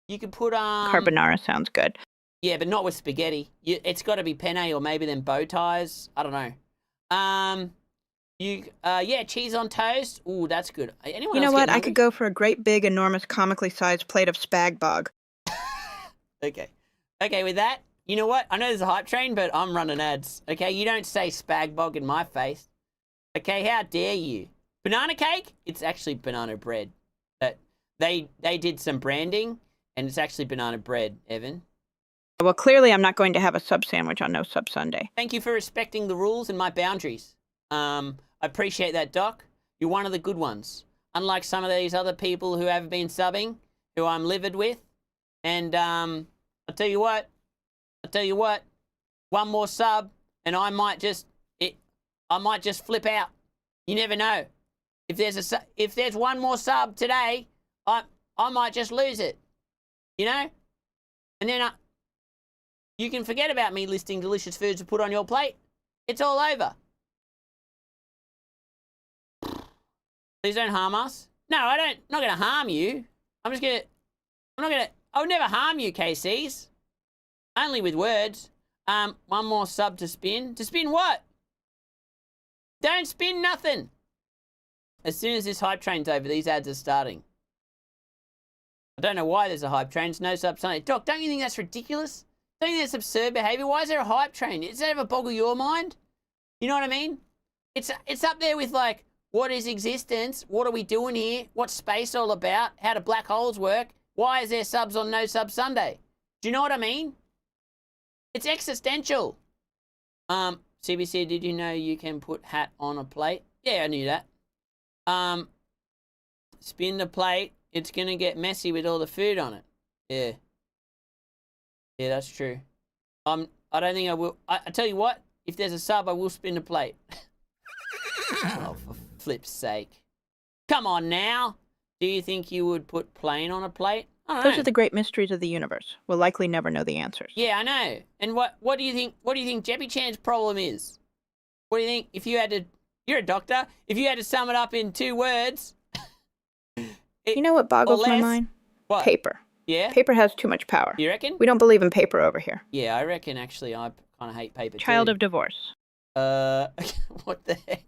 you could put...
Carbonara sounds good.
Yeah, but not with spaghetti. It's got to be penne or maybe then bow ties. I don't know. Yeah, cheese on toast. Ooh, that's good. Anyone
you know
else
what?
getting
I
hungry?
could go for a great big, enormous, comically sized plate of spag bog.
Okay. Okay, with that, you know what? I know there's a hype train, but I'm running ads. Okay, you don't say spag bog in my face. Okay, how dare you? Banana cake? It's actually banana bread. They did some branding, and it's actually banana bread, Evan.
Well, clearly I'm not going to have a sub sandwich on No Sub Sunday.
Thank you for respecting the rules and my boundaries. I appreciate that, Doc. You're one of the good ones. Unlike some of these other people who have been subbing, who I'm livid with. And I'll tell you what. One more sub, and I might just flip out. You never know. If there's one more sub today, I might just lose it. You know? And then you can forget about me listing delicious foods to put on your plate. It's all over. Please don't harm us. No, I don't. I'm not going to harm you. I'll never harm you, KCs. Only with words. One more sub to spin. To spin what? Don't spin nothing. As soon as this hype train's over, these ads are starting. I don't know why there's a hype train. It's no sub Sunday. Doc, don't you think that's ridiculous? Don't you think that's absurd behavior? Why is there a hype train? Does that ever boggle your mind? You know what I mean? It's up there with like, what is existence? What are we doing here? What's space all about? How do black holes work? Why is there subs on No Sub Sunday? Do you know what I mean? It's existential. CBC, did you know you can put hat on a plate? Yeah, I knew that. Spin the plate. It's going to get messy with all the food on it. Yeah. Yeah, that's true. I don't think I will. I tell you what, if there's a sub, I will spin the plate. Oh, for flip's sake. Come on now. Do you think you would put plain on a plate? I don't know.
Those are the great mysteries of the universe. We'll likely never know the answers.
Yeah, I know. And what do you think Jeppy Chan's problem is? What do you think if you had to... You're a doctor. If you had to sum it up in 2 words...
You know what boggles my mind?
What?
Paper.
Yeah?
Paper has too much power.
You reckon?
We don't believe in paper over here.
Yeah, I reckon actually I kind of hate paper
Child
too.
of divorce.
What the heck?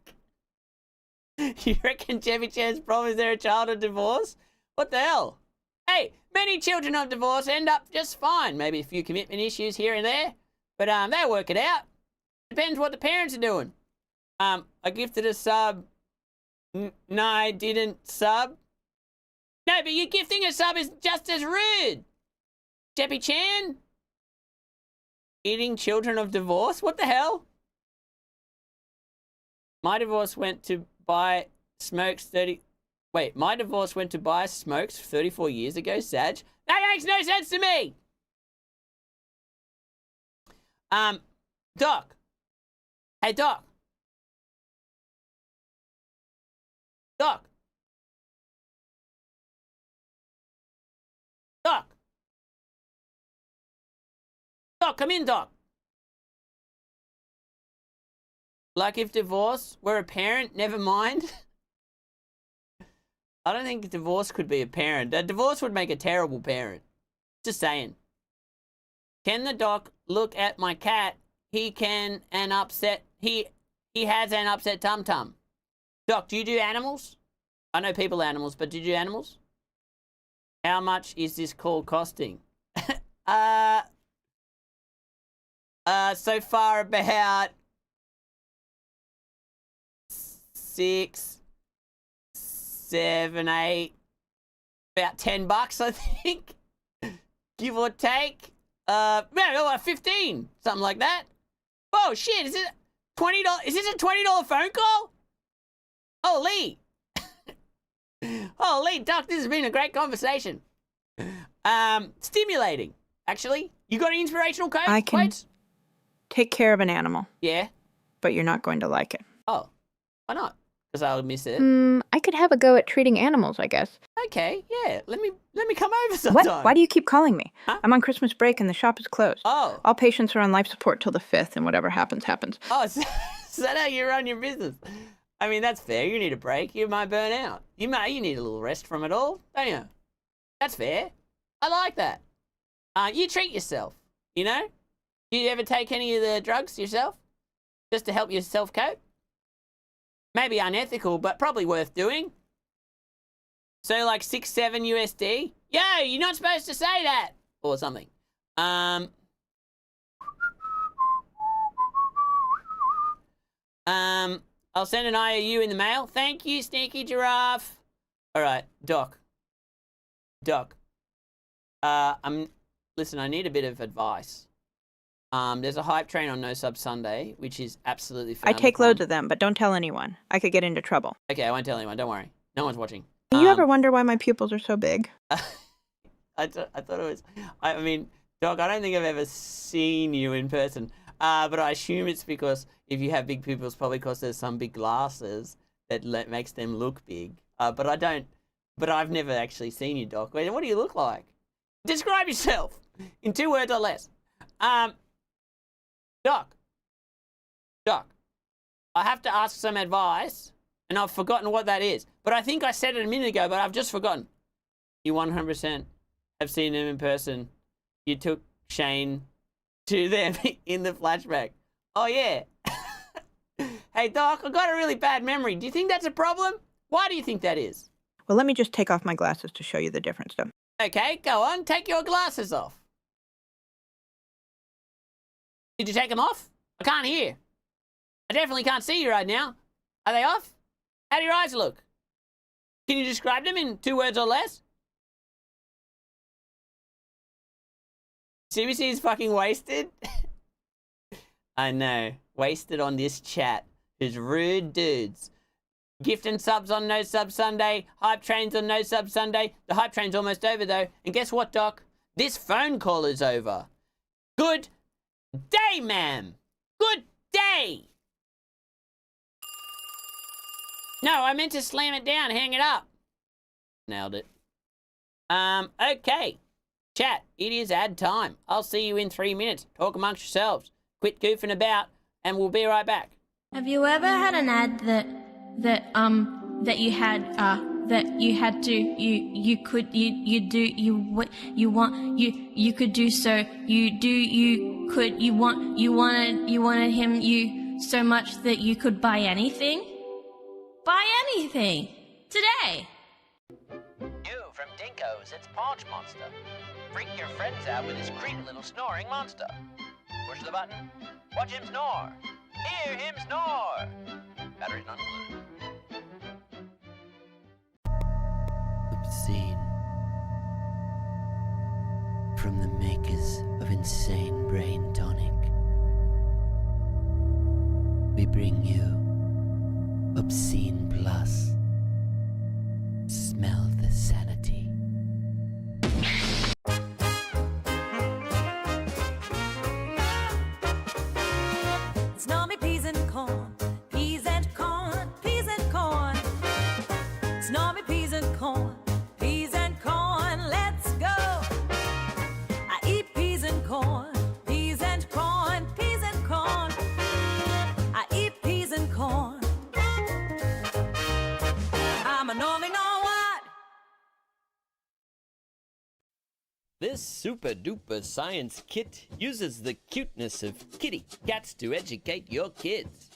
You reckon Jeppy Chan's problem is they're a child of divorce? What the hell? Hey, many children of divorce end up just fine. Maybe a few commitment issues here and there, but they'll work it out. Depends what the parents are doing. I gifted a sub. No, I didn't sub. No, but you gifting a sub is just as rude. Jeppy Chan? Eating children of divorce? What the hell? My divorce went to buy smokes 30... Wait, my divorce went to buy smokes 34 years ago, Sag? That makes no sense to me! Doc. Hey, Doc. Doc. Doc. Doc, come in, Doc. Like if divorce were a parent, never mind. I don't think divorce could be a parent. A divorce would make a terrible parent. Just saying. Can the doc look at my cat? He has an upset tum-tum. Doc, do you do animals? I know people are animals, but do you do animals? How much is this call costing? So far about 6, 7, 8, about $10, I think, give or take. Yeah, 15, something like that. Oh shit! Is it $20? Is this a $20 phone call? Holy! Holy, Doc, this has been a great conversation. Stimulating, actually. You got any inspirational quotes?
I can take care of an animal.
Yeah.
But you're not going to like it.
Oh, why not? Because I'll miss it.
I could have a go at treating animals, I guess.
Okay, yeah. Let me come over sometime.
What? Why do you keep calling me?
Huh?
I'm on Christmas break and the shop is closed.
Oh.
All patients are on life support till the 5th, and whatever happens, happens.
Oh, is that how you run your business? I mean, that's fair. You need a break. You might burn out. You need a little rest from it all, don't you? That's fair. I like that. You treat yourself, you know? Do you ever take any of the drugs yourself? Just to help yourself cope? Maybe unethical, but probably worth doing. So like 6, 7 USD? Yo, you're not supposed to say that! Or something. I'll send an IOU in the mail. Thank you, Sneaky Giraffe. Alright, Doc. Listen, I need a bit of advice. There's a hype train on No Sub Sunday, which is absolutely
I take loads of them, but don't tell anyone. I could get into trouble.
Okay, I won't tell anyone. Don't worry. No one's watching.
Do you ever wonder why my pupils are so big?
I thought it was... I mean, Doc, I don't think I've ever seen you in person. But I assume it's because if you have big pupils, probably because there's some big glasses that makes them look big. But I don't... But I've never actually seen you, Doc. What do you look like? Describe yourself in 2 words or less. Doc, I have to ask some advice, and I've forgotten what that is. But I think I said it a minute ago, but I've just forgotten. You 100% have seen him in person. You took Shane to them in the flashback. Oh, yeah. Hey, Doc, I've got a really bad memory. Do you think that's a problem? Why do you think that is?
Well, let me just take off my glasses to show you the difference, though.
Okay, go on. Take your glasses off. Did you take them off? I can't hear. I definitely can't see you right now. Are they off? How do your eyes look? Can you describe them in 2 words or less? CBC is fucking wasted. I know. Wasted on this chat. Who's rude dudes. Gift and subs on No Sub Sunday. Hype trains on No Sub Sunday. The hype train's almost over though. And guess what, Doc? This phone call is over. Good day, ma'am. Good day. No, I meant to slam it down, hang it up. Nailed it. Okay. Chat, it is ad time. I'll see you in 3 minutes. Talk amongst yourselves. Quit goofing about, and we'll be right back.
Have you ever had an ad that you wanted him so much that you could buy anything? Buy anything today.
New from Dinko's, it's Paunch Monster. Freak your friends out with this creepy little snoring monster. Push the button, watch him snore. Hear him snore. Batteries not included.
Obscene. From the makers of Insane Brain Tonic, we bring you Obscene Plus.
This super duper science kit uses the cuteness of kitty cats to educate your kids.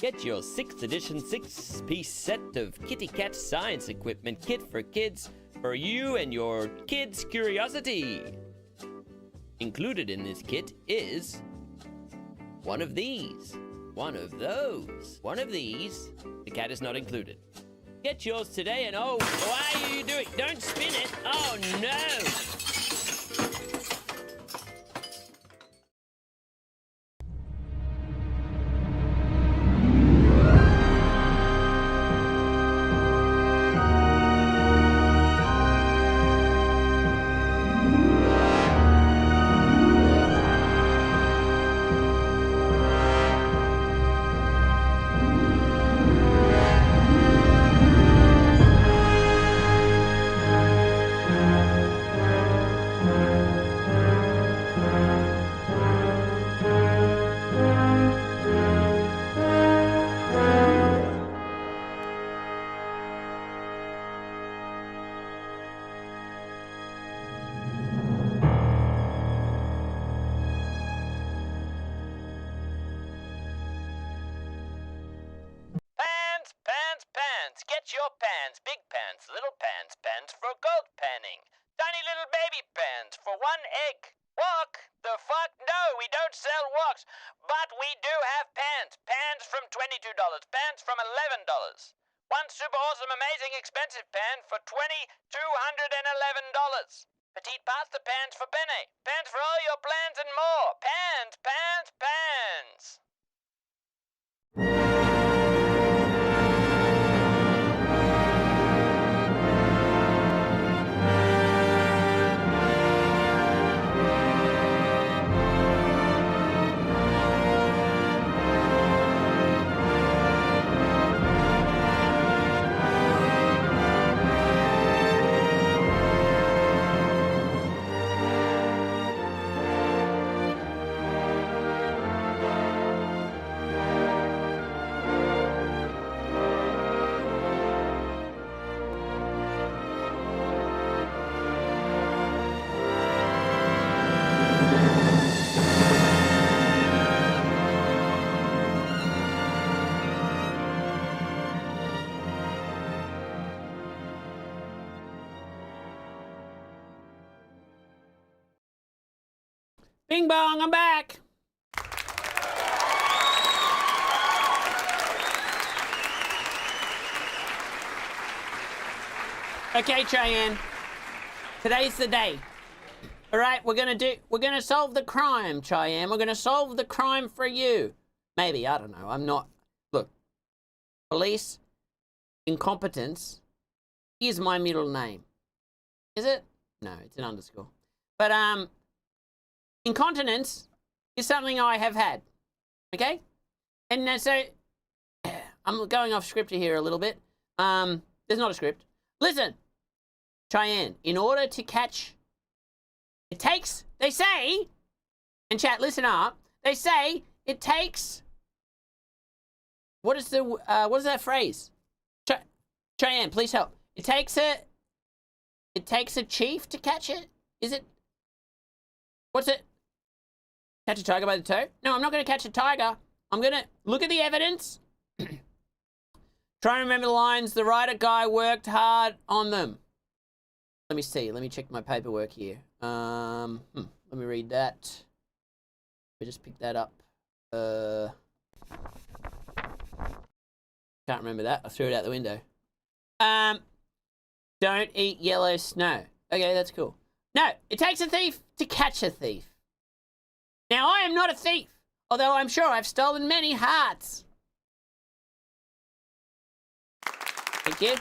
Get your 6th edition 6-piece set of kitty cat science equipment kit for kids for you and your kids' curiosity. Included in this kit is one of these, one of those, one of these. The cat is not included. Get yours today and oh, why are you doing? Don't spin it. Oh no. Pans. Get your pans. Big pans, little pans. Pans for gold panning. Tiny little baby pans for 1 egg. Wok? The fuck? No, we don't sell woks. But we do have pans. Pans from $22. Pans from $11. One super awesome, amazing, expensive pan for $2,211. Petite pasta pans for penne. Pans for all your plans and more. Pans, pans, pans. Bing bong, I'm back. Okay, Cheyenne. Today's the day. All right, we're gonna solve the crime, Cheyenne. We're gonna solve the crime for you. Maybe, I don't know. I'm not. Look, police incompetence is my middle name. Is it? No, it's an underscore. But incontinence is something I have had, okay? And so, I'm going off script here a little bit. There's not a script. Listen, Cheyenne, in order to catch, it takes, they say, and chat, listen up, they say it takes, what is that phrase? Cheyenne, please help. It takes a chief to catch it? Is it? What's it? Catch a tiger by the toe? No, I'm not going to catch a tiger. I'm going to look at the evidence. Try and remember the lines. The writer guy worked hard on them. Let me see. Let me check my paperwork here. Let me read that. Let me just pick that up. Can't remember that. I threw it out the window. Don't eat yellow snow. Okay, that's cool. No, it takes a thief to catch a thief. Now, I am not a thief, although I'm sure I've stolen many hearts. Thank you.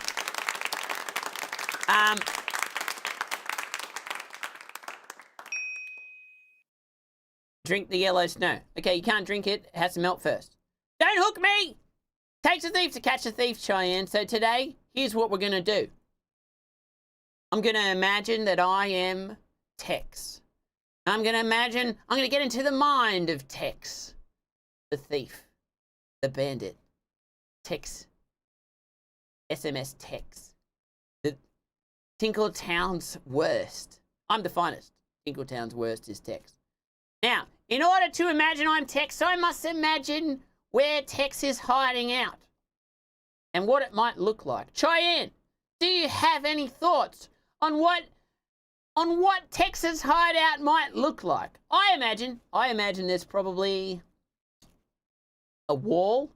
Drink the yellow snow. Okay, you can't drink it. It has to melt first. Don't hook me! Takes a thief to catch a thief, Cheyenne. So today, here's what we're going to do. I'm going to imagine that I am Tex. I'm going to get into the mind of Tex, the thief, the bandit, Tex, SMS Tex, the Tinkletown's worst,
I'm the finest. Tinkletown's worst is Tex. Now, in order to imagine I'm Tex, I must imagine where Tex is hiding out and what it might look like. Cheyenne, do you have any thoughts on what Tex's hideout might look like? I imagine there's probably a wall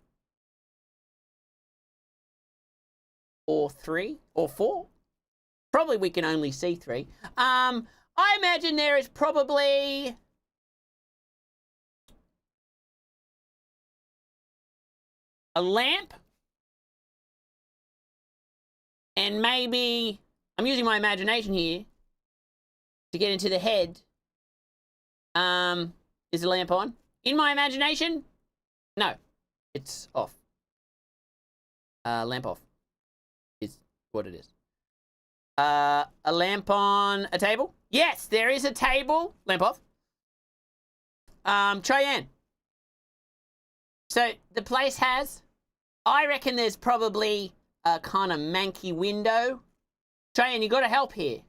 or 3 or 4. Probably we can only see 3. I imagine there is probably a lamp and maybe, I'm using my imagination here to get into the head. Is the lamp on? In my imagination? No, it's off. Lamp off is what it is. A lamp on a table? Yes, there is a table. Lamp off. Cheyenne. So the place has, I reckon there's probably a kind of manky window. Cheyenne, you got to help here.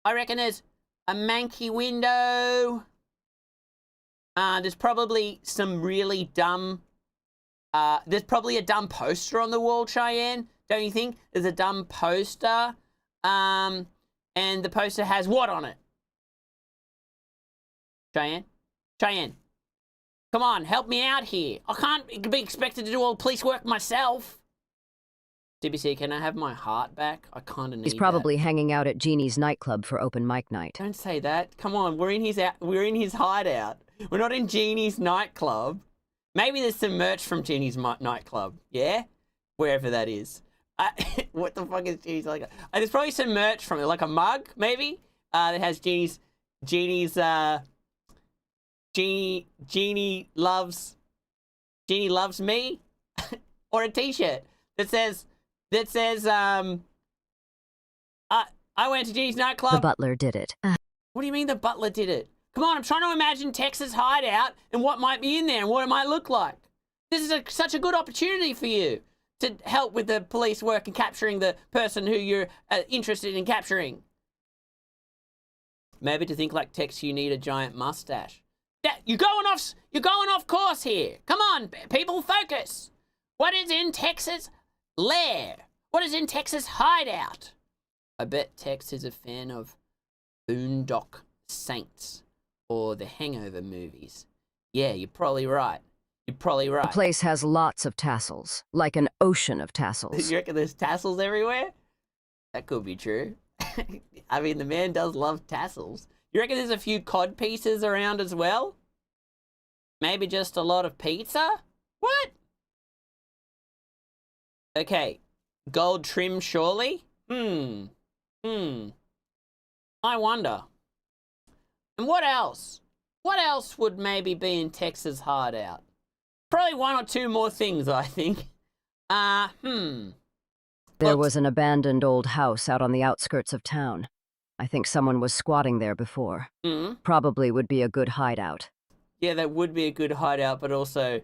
I reckon there's a manky window. There's probably some really dumb, there's probably a dumb poster on the wall, Cheyenne. Don't you think? There's a dumb poster. And the poster has what on it? Cheyenne? Cheyenne. Come on, help me out here. I can't be expected to do all police work myself. CBC, can I have my heart back? I kind of need
He's probably hanging out at Jeannie's nightclub for open mic night.
Don't say that. Come on, we're in his hideout. We're not in Jeannie's nightclub. Maybe there's some merch from Jeannie's nightclub. Yeah? Wherever that is. What the fuck is Jeannie's nightclub? There's probably some merch from it, like a mug, maybe? That has Jeannie loves me? Or a t-shirt that says I went to Jeannie's nightclub.
The butler did it.
What do you mean the butler did it? Come on, I'm trying to imagine Tex's hideout and what might be in there and what it might look like. This is such a good opportunity for you to help with the police work and capturing the person who you're interested in capturing. Maybe to think like Tex, you need a giant mustache. Yeah, you're going off course here. Come on, people, focus. What is in Tex's lair? What is in Tex's hideout? I bet Tex is a fan of Boondock Saints or the Hangover movies. Yeah, you're probably right. You're probably right.
The place has lots of tassels, like an ocean of tassels.
You reckon there's tassels everywhere? That could be true. I mean, the man does love tassels. You reckon there's a few cod pieces around as well? Maybe just a lot of pizza? What? Okay, gold trim surely? I wonder. And what else? What else would maybe be in Tex's hideout? Probably 1 or 2 more things, I think.
There was an abandoned old house out on the outskirts of town. I think someone was squatting there before. Probably would be a good hideout.
Yeah, that would be a good hideout, but also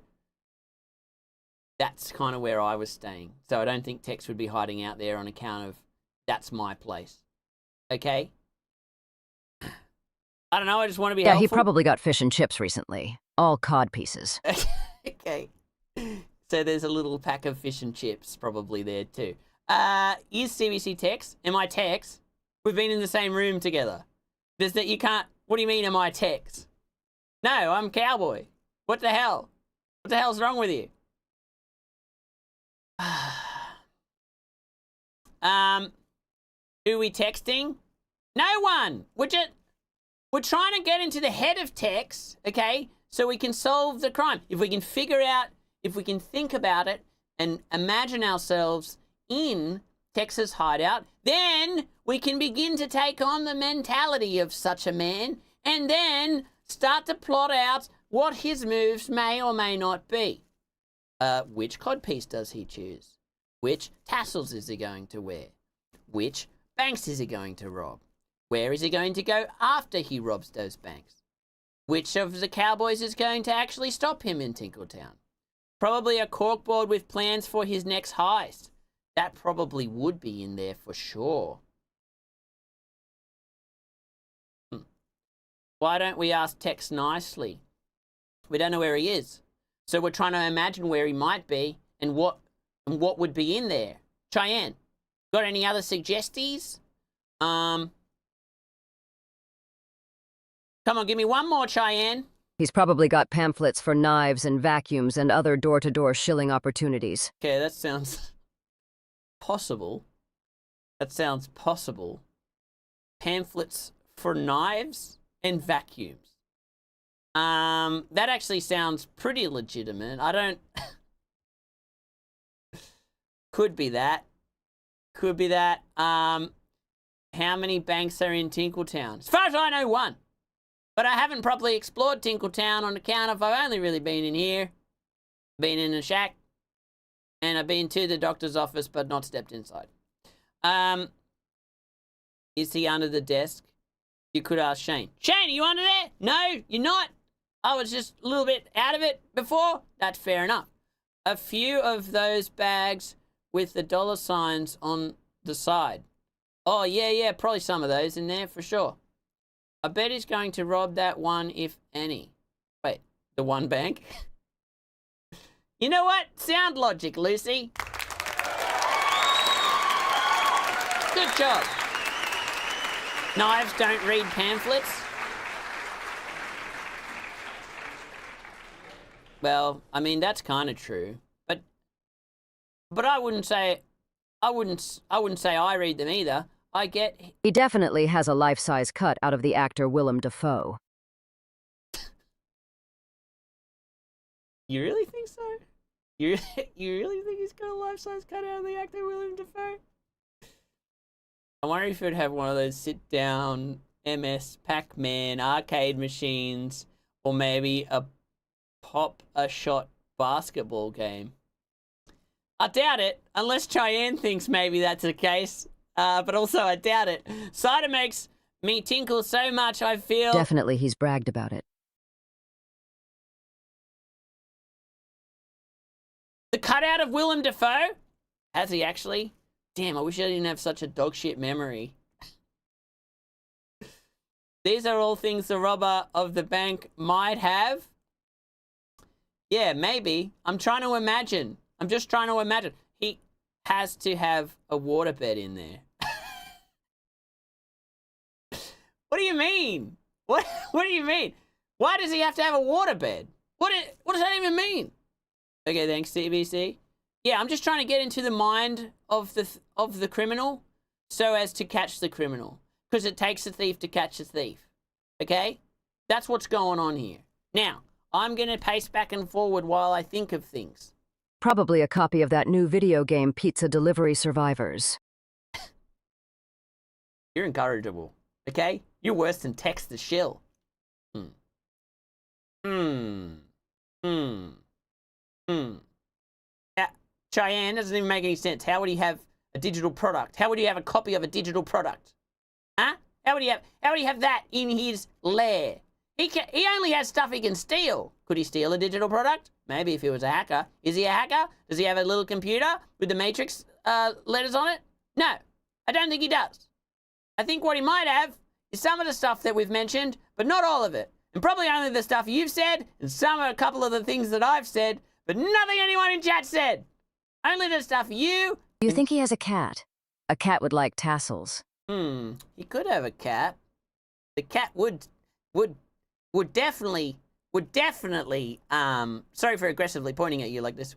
that's kind of where I was staying. So I don't think Tex would be hiding out there on account of that's my place. Okay? I don't know, I just want to be helpful.
He probably got fish and chips recently. All cod pieces.
Okay. So there's a little pack of fish and chips probably there too. Is CBC Tex? Am I Tex? We've been in the same room together. There's that you can't... What do you mean, am I Tex? No, I'm Cowboy. What the hell? What the hell's wrong with you? Who we texting? No one. We're trying to get into the head of Tex, okay? So we can solve the crime. If we can figure out, if we can think about it and imagine ourselves in Tex's hideout, then we can begin to take on the mentality of such a man and then start to plot out what his moves may or may not be. Which codpiece does he choose? Which tassels is he going to wear? Which banks is he going to rob? Where is he going to go after he robs those banks? Which of the cowboys is going to actually stop him in Tinkletown? Probably a corkboard with plans for his next heist. That probably would be in there for sure. Why don't we ask Tex nicely? We don't know where he is. So we're trying to imagine where he might be and what would be in there. Cheyenne, got any other suggesties? Come on, give me one more, Cheyenne.
He's probably got pamphlets for knives and vacuums and other door-to-door shilling opportunities.
Okay, that sounds possible. That sounds possible. Pamphlets for knives and vacuums. That actually sounds pretty legitimate. I don't... Could be that. Could be that. How many banks are in Tinkletown? As far as I know, one. But I haven't properly explored Tinkletown on account of I've only really been in here, been in a shack, and I've been to the doctor's office but not stepped inside. Is he under the desk? You could ask Shane. Shane, are you under there? No, you're not. I was just a little bit out of it before. That's fair enough. A few of those bags with the dollar signs on the side. Oh, yeah, probably some of those in there for sure. I bet he's going to rob that one, if any. Wait, the one bank? You know what? Sound logic, Lucy. Good job. Knives don't read pamphlets. Well, I mean, that's kind of true. But I wouldn't say I read them either. I get...
He definitely has a life-size cut out of the actor Willem Dafoe.
You really think so? You really think he's got a life-size cut out of the actor Willem Dafoe? I wonder if he'd have one of those sit-down MS Pac-Man arcade machines, or maybe a pop-a-shot basketball game. I doubt it, unless Cheyenne thinks maybe that's the case. But also, I doubt it. Cider makes me tinkle so much, I feel...
Definitely he's bragged about it.
The cutout of Willem Dafoe? Has he actually? Damn, I wish I didn't have such a dogshit memory. These are all things the robber of the bank might have. Yeah, maybe. I'm trying to imagine. I'm just trying to imagine. He has to have a waterbed in there. What do you mean? What do you mean? Why does he have to have a waterbed? What does that even mean? Okay, thanks, CBC. Yeah, I'm just trying to get into the mind of the criminal so as to catch the criminal. Because it takes a thief to catch a thief. Okay? That's what's going on here. Now, I'm going to pace back and forward while I think of things.
Probably a copy of that new video game, Pizza Delivery Survivors.
You're incorrigible, okay? You're worse than Tex the Shill. Cheyenne doesn't even make any sense. How would he have a digital product? How would he have a copy of a digital product? Huh? How would he have that in his lair? He only has stuff he can steal. Could he steal a digital product? Maybe if he was a hacker. Is he a hacker? Does he have a little computer with the Matrix letters on it? No, I don't think he does. I think what he might have is some of the stuff that we've mentioned, but not all of it. And probably only the stuff you've said, and a couple of the things that I've said, but nothing anyone in chat said. Only the stuff you...
You think he has a cat? A cat would like tassels.
He could have a cat. The cat would definitely, sorry for aggressively pointing at you like this.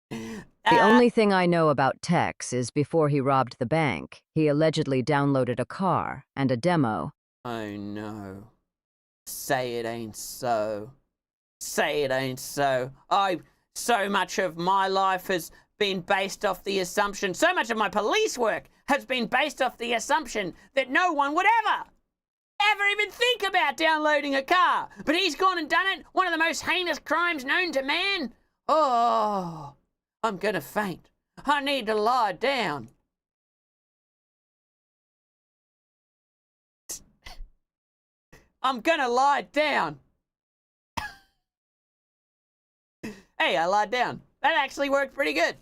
The only thing I know about Tex is before he robbed the bank, he allegedly downloaded a car and a demo.
Oh no. Say it ain't so. Say it ain't so. So much of my life has been based off the assumption, so much of my police work has been based off the assumption that no one would ever even think about downloading a car. But he's gone and done it. One of the most heinous crimes known to man. Oh, I'm gonna faint. I need to lie down. I'm gonna lie down. Hey, I lied down. That actually worked pretty good.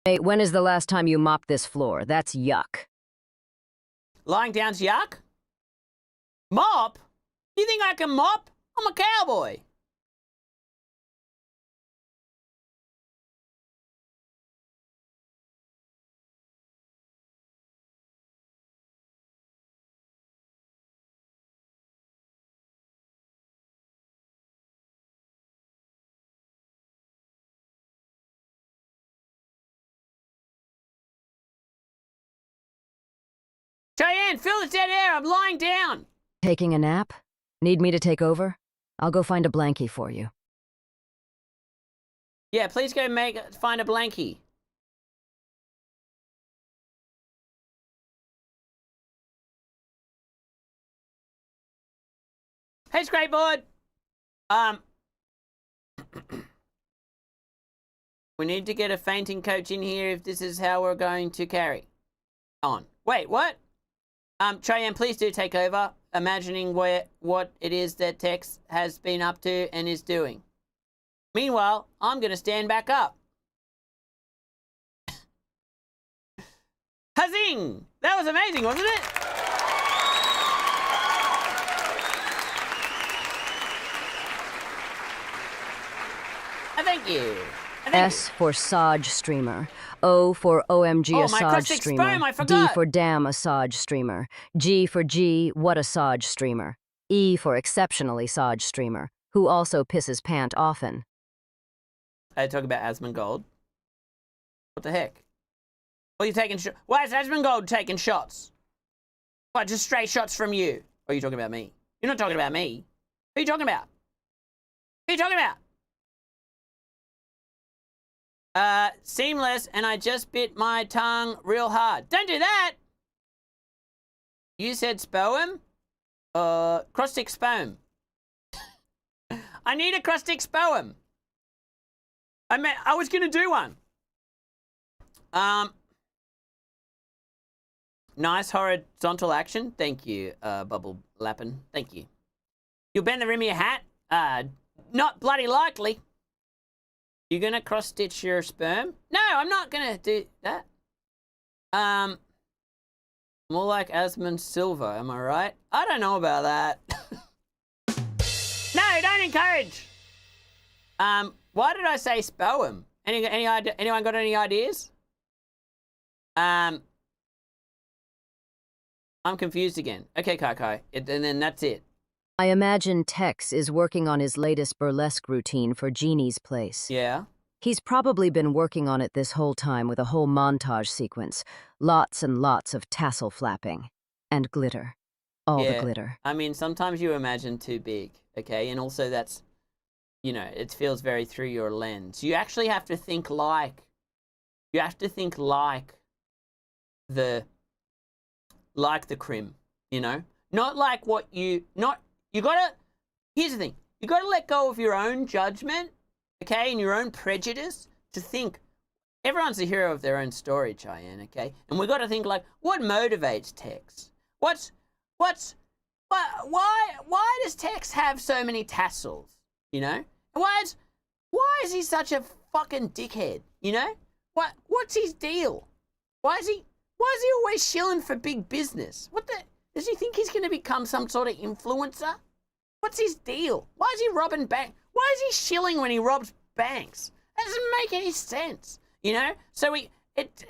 Hey, when is the last time you mopped this floor? That's yuck.
Lying down's yuck? Mop? You think I can mop? I'm a cowboy. Cheyenne, fill the dead air. I'm lying down.
Taking a nap? Need me to take over? I'll go find a blankie for you.
Yeah, please go find a blankie. Hey, skateboard. We need to get a fainting coach in here if this is how we're going to carry on. Wait, what? Cheyenne, please do take over, imagining what it is that Tex has been up to and is doing. Meanwhile, I'm going to stand back up. Huzzing! That was amazing, wasn't it? Thank you.
S for Saj Streamer. O for OMG
Oh,
a
my
Saj
caustic
Streamer.
sperm, I
D
forgot.
for Damn a Saj Streamer. G for G, what a Saj Streamer. E for Exceptionally Saj Streamer, who also pisses pant often.
I talk about Asmongold. What the heck? What are you taking shots? Why is Asmongold taking shots? What, just straight shots from you? Or are you talking about me? You're not talking about me. Who are you talking about? Who are you talking about? Seamless, and I just bit my tongue real hard. Don't do that! You said spoem? Crostic spoem. I need a crostic spoem. I was gonna do one. Nice horizontal action. Thank you, Bubble Lappin. Thank you. You'll bend the rim of your hat? Not bloody likely. You gonna cross-stitch your sperm? No, I'm not gonna do that. More like Asmund Silver, am I right? I don't know about that. No, don't encourage. Why did I say spoem? Anyone got any ideas? I'm confused again. Okay, Kai, and then that's it.
I imagine Tex is working on his latest burlesque routine for Jeannie's place.
Yeah?
He's probably been working on it this whole time with a whole montage sequence. Lots and lots of tassel flapping. And glitter. All the glitter.
I mean, sometimes you imagine too big, okay? And also that's, you know, it feels very through your lens. You actually have to think like, the crim, you know? Not like what you gotta, here's the thing. You gotta let go of your own judgment, okay, and your own prejudice to think. Everyone's the hero of their own story, Cheyenne, okay? And we gotta think like, what motivates Tex? Why does Tex have so many tassels, you know? Why is he such a fucking dickhead, you know? What's his deal? Why is he always shilling for big business? Does he think he's going to become some sort of influencer? What's his deal? Why is he robbing banks? Why is he shilling when he robs banks? That doesn't make any sense, you know?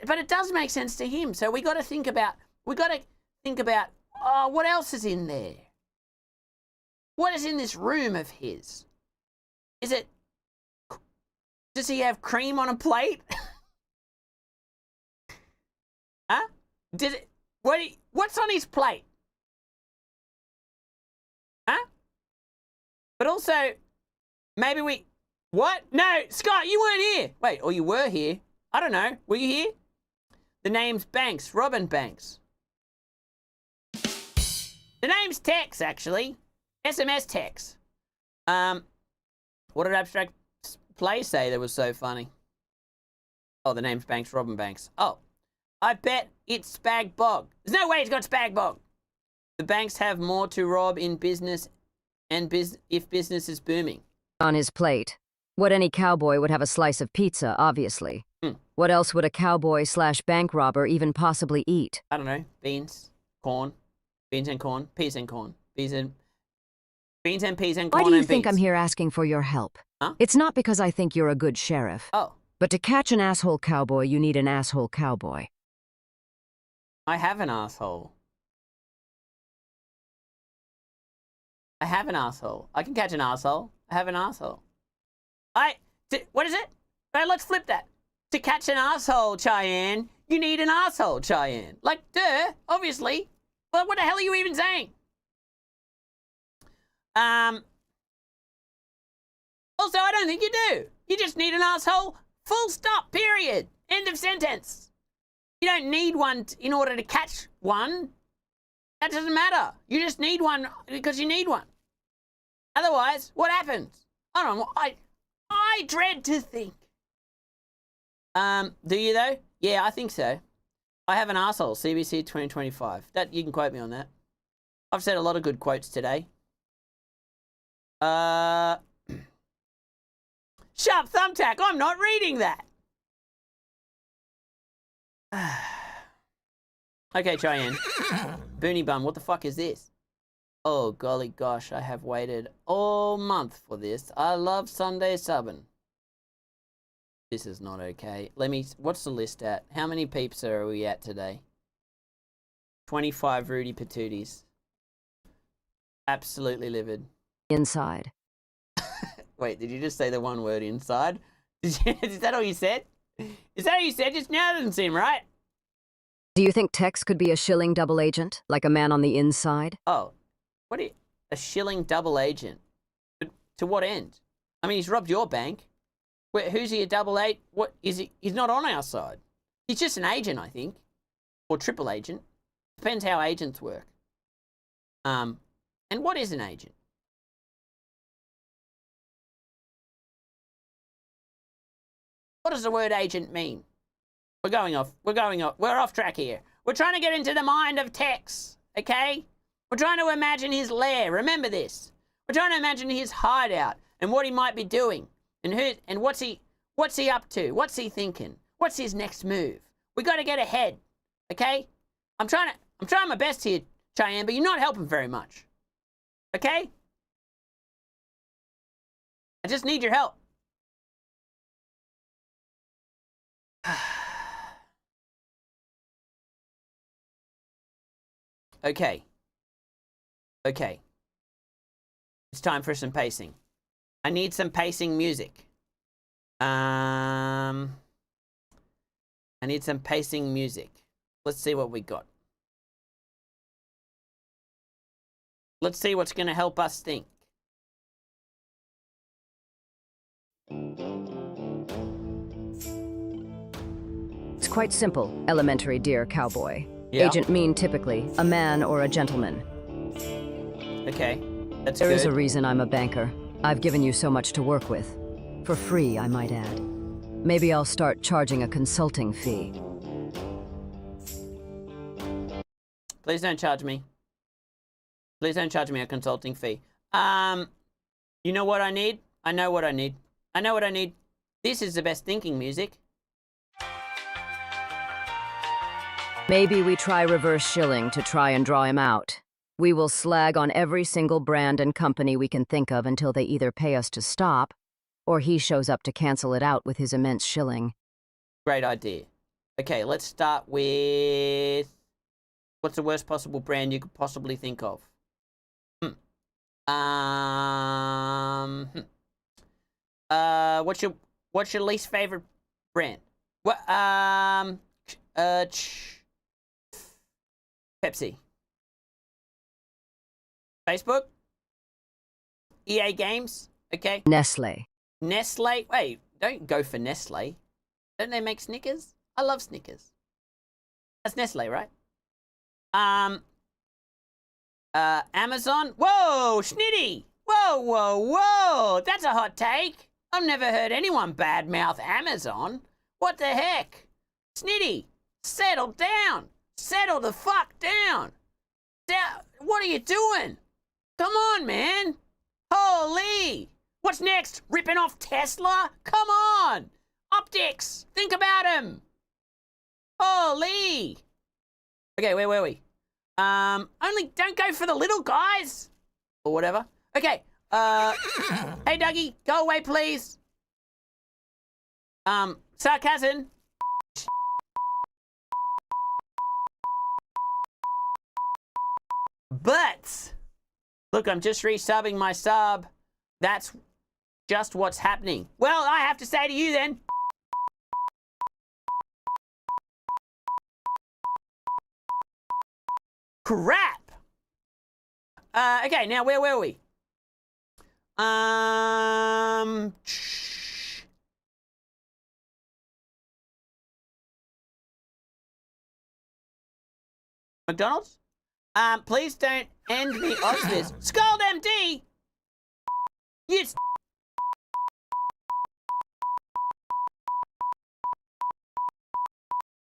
But it does make sense to him. So we got to think about, oh, what else is in there? What is in this room of his? Does he have cream on a plate? Huh? What's on his plate? Huh? But also, maybe what? No, Scott, you weren't here. Wait, or you were here. I don't know. Were you here? The name's Banks, Robin Banks. The name's Tex, actually. SMS Tex. What did Abstract Play say that was so funny? Oh, the name's Banks, Robin Banks. Oh, I bet it's Spag Bog. There's no way he's got Spag Bog. The banks have more to rob in business and if business is booming.
On his plate. What any cowboy would have a slice of pizza, obviously. What else would a cowboy/bank robber even possibly eat?
I don't know. Beans, corn, beans and corn, peas and corn, beans and peas and corn.
Why do you
and
think
beans.
I'm here asking for your help?
Huh?
It's not because I think you're a good sheriff.
Oh.
But to catch an asshole cowboy, you need an asshole cowboy.
I have an asshole. I have an asshole. I can catch an asshole. I have an asshole. What is it? Right, let's flip that. To catch an asshole, Cheyenne, you need an asshole, Cheyenne. Like, duh, obviously. Well, what the hell are you even saying? Also, I don't think you do. You just need an asshole. Full stop, period. End of sentence. You don't need one in order to catch one. That doesn't matter. You just need one because you need one. Otherwise, what happens? I don't know. I dread to think. Do you though? Yeah, I think so. I have an arsehole, CBC 2025. That you can quote me on that. I've said a lot of good quotes today. Sharp thumbtack, I'm not reading that. Okay, Cheyenne. Boonie bum, what the fuck is this? Oh, golly gosh, I have waited all month for this. I love Sunday subbing. This is not okay. What's the list at? How many peeps are we at today? 25 Rudy Patooties. Absolutely livid.
Inside.
Wait, did you just say the one word inside? Is that all you said? Is that all you said just now? That doesn't seem right.
Do you think Tex could be a shilling double agent, like a man on the inside?
Oh, a shilling double agent? To what end? I mean, he's robbed your bank. Who's he a double agent? What is he? He's not on our side. He's just an agent, I think, or triple agent. Depends how agents work. And what is an agent? What does the word agent mean? We're off track here. We're trying to get into the mind of Tex, okay? We're trying to imagine his lair. Remember this. We're trying to imagine his hideout and what he might be doing and what's he up to? What's he thinking? What's his next move? We got to get ahead, okay? I'm trying my best here, Cheyenne, but you're not helping very much, okay? I just need your help. Okay. It's time for some pacing. I need some pacing music. I need some pacing music. Let's see what we got. Let's see what's going to help us think.
It's quite simple, elementary dear cowboy.
Yeah.
Agent mean typically a man or a gentleman.
Okay, that's
There
good.
is a reason I'm a banker. I've given you so much to work with. For free, I might add. Maybe I'll start charging a consulting fee.
Please don't charge me. Please don't charge me a consulting fee. You know what I need? I know what I need. I know what I need. This is the best thinking music.
Maybe we try reverse shilling to try and draw him out. We will slag on every single brand and company we can think of until they either pay us to stop, or he shows up to cancel it out with his immense shilling.
Great idea. Okay, let's start with... What's the worst possible brand you could possibly think of? What's your least favorite brand? What? Pepsi. Facebook? EA Games? Okay.
Nestle.
Nestle? Wait, don't go for Nestle. Don't they make Snickers? I love Snickers. That's Nestle, right? Amazon? Whoa, Schnitty! Whoa! That's a hot take. I've never heard anyone badmouth Amazon. What the heck? Snitty, settle down. Settle the fuck down. What are you doing? Come on, man. Holy. What's next? Ripping off Tesla? Come on. Optics! Think about him! Holy! Okay, where were we? Only don't go for the little guys! Or whatever. Okay, hey Dougie, go away please. Sarcasm. But, look, I'm just resubbing my sub. That's just what's happening. Well, I have to say to you then. Crap! Okay, now where were we? McDonald's? Please don't end me off this. Scold MD! You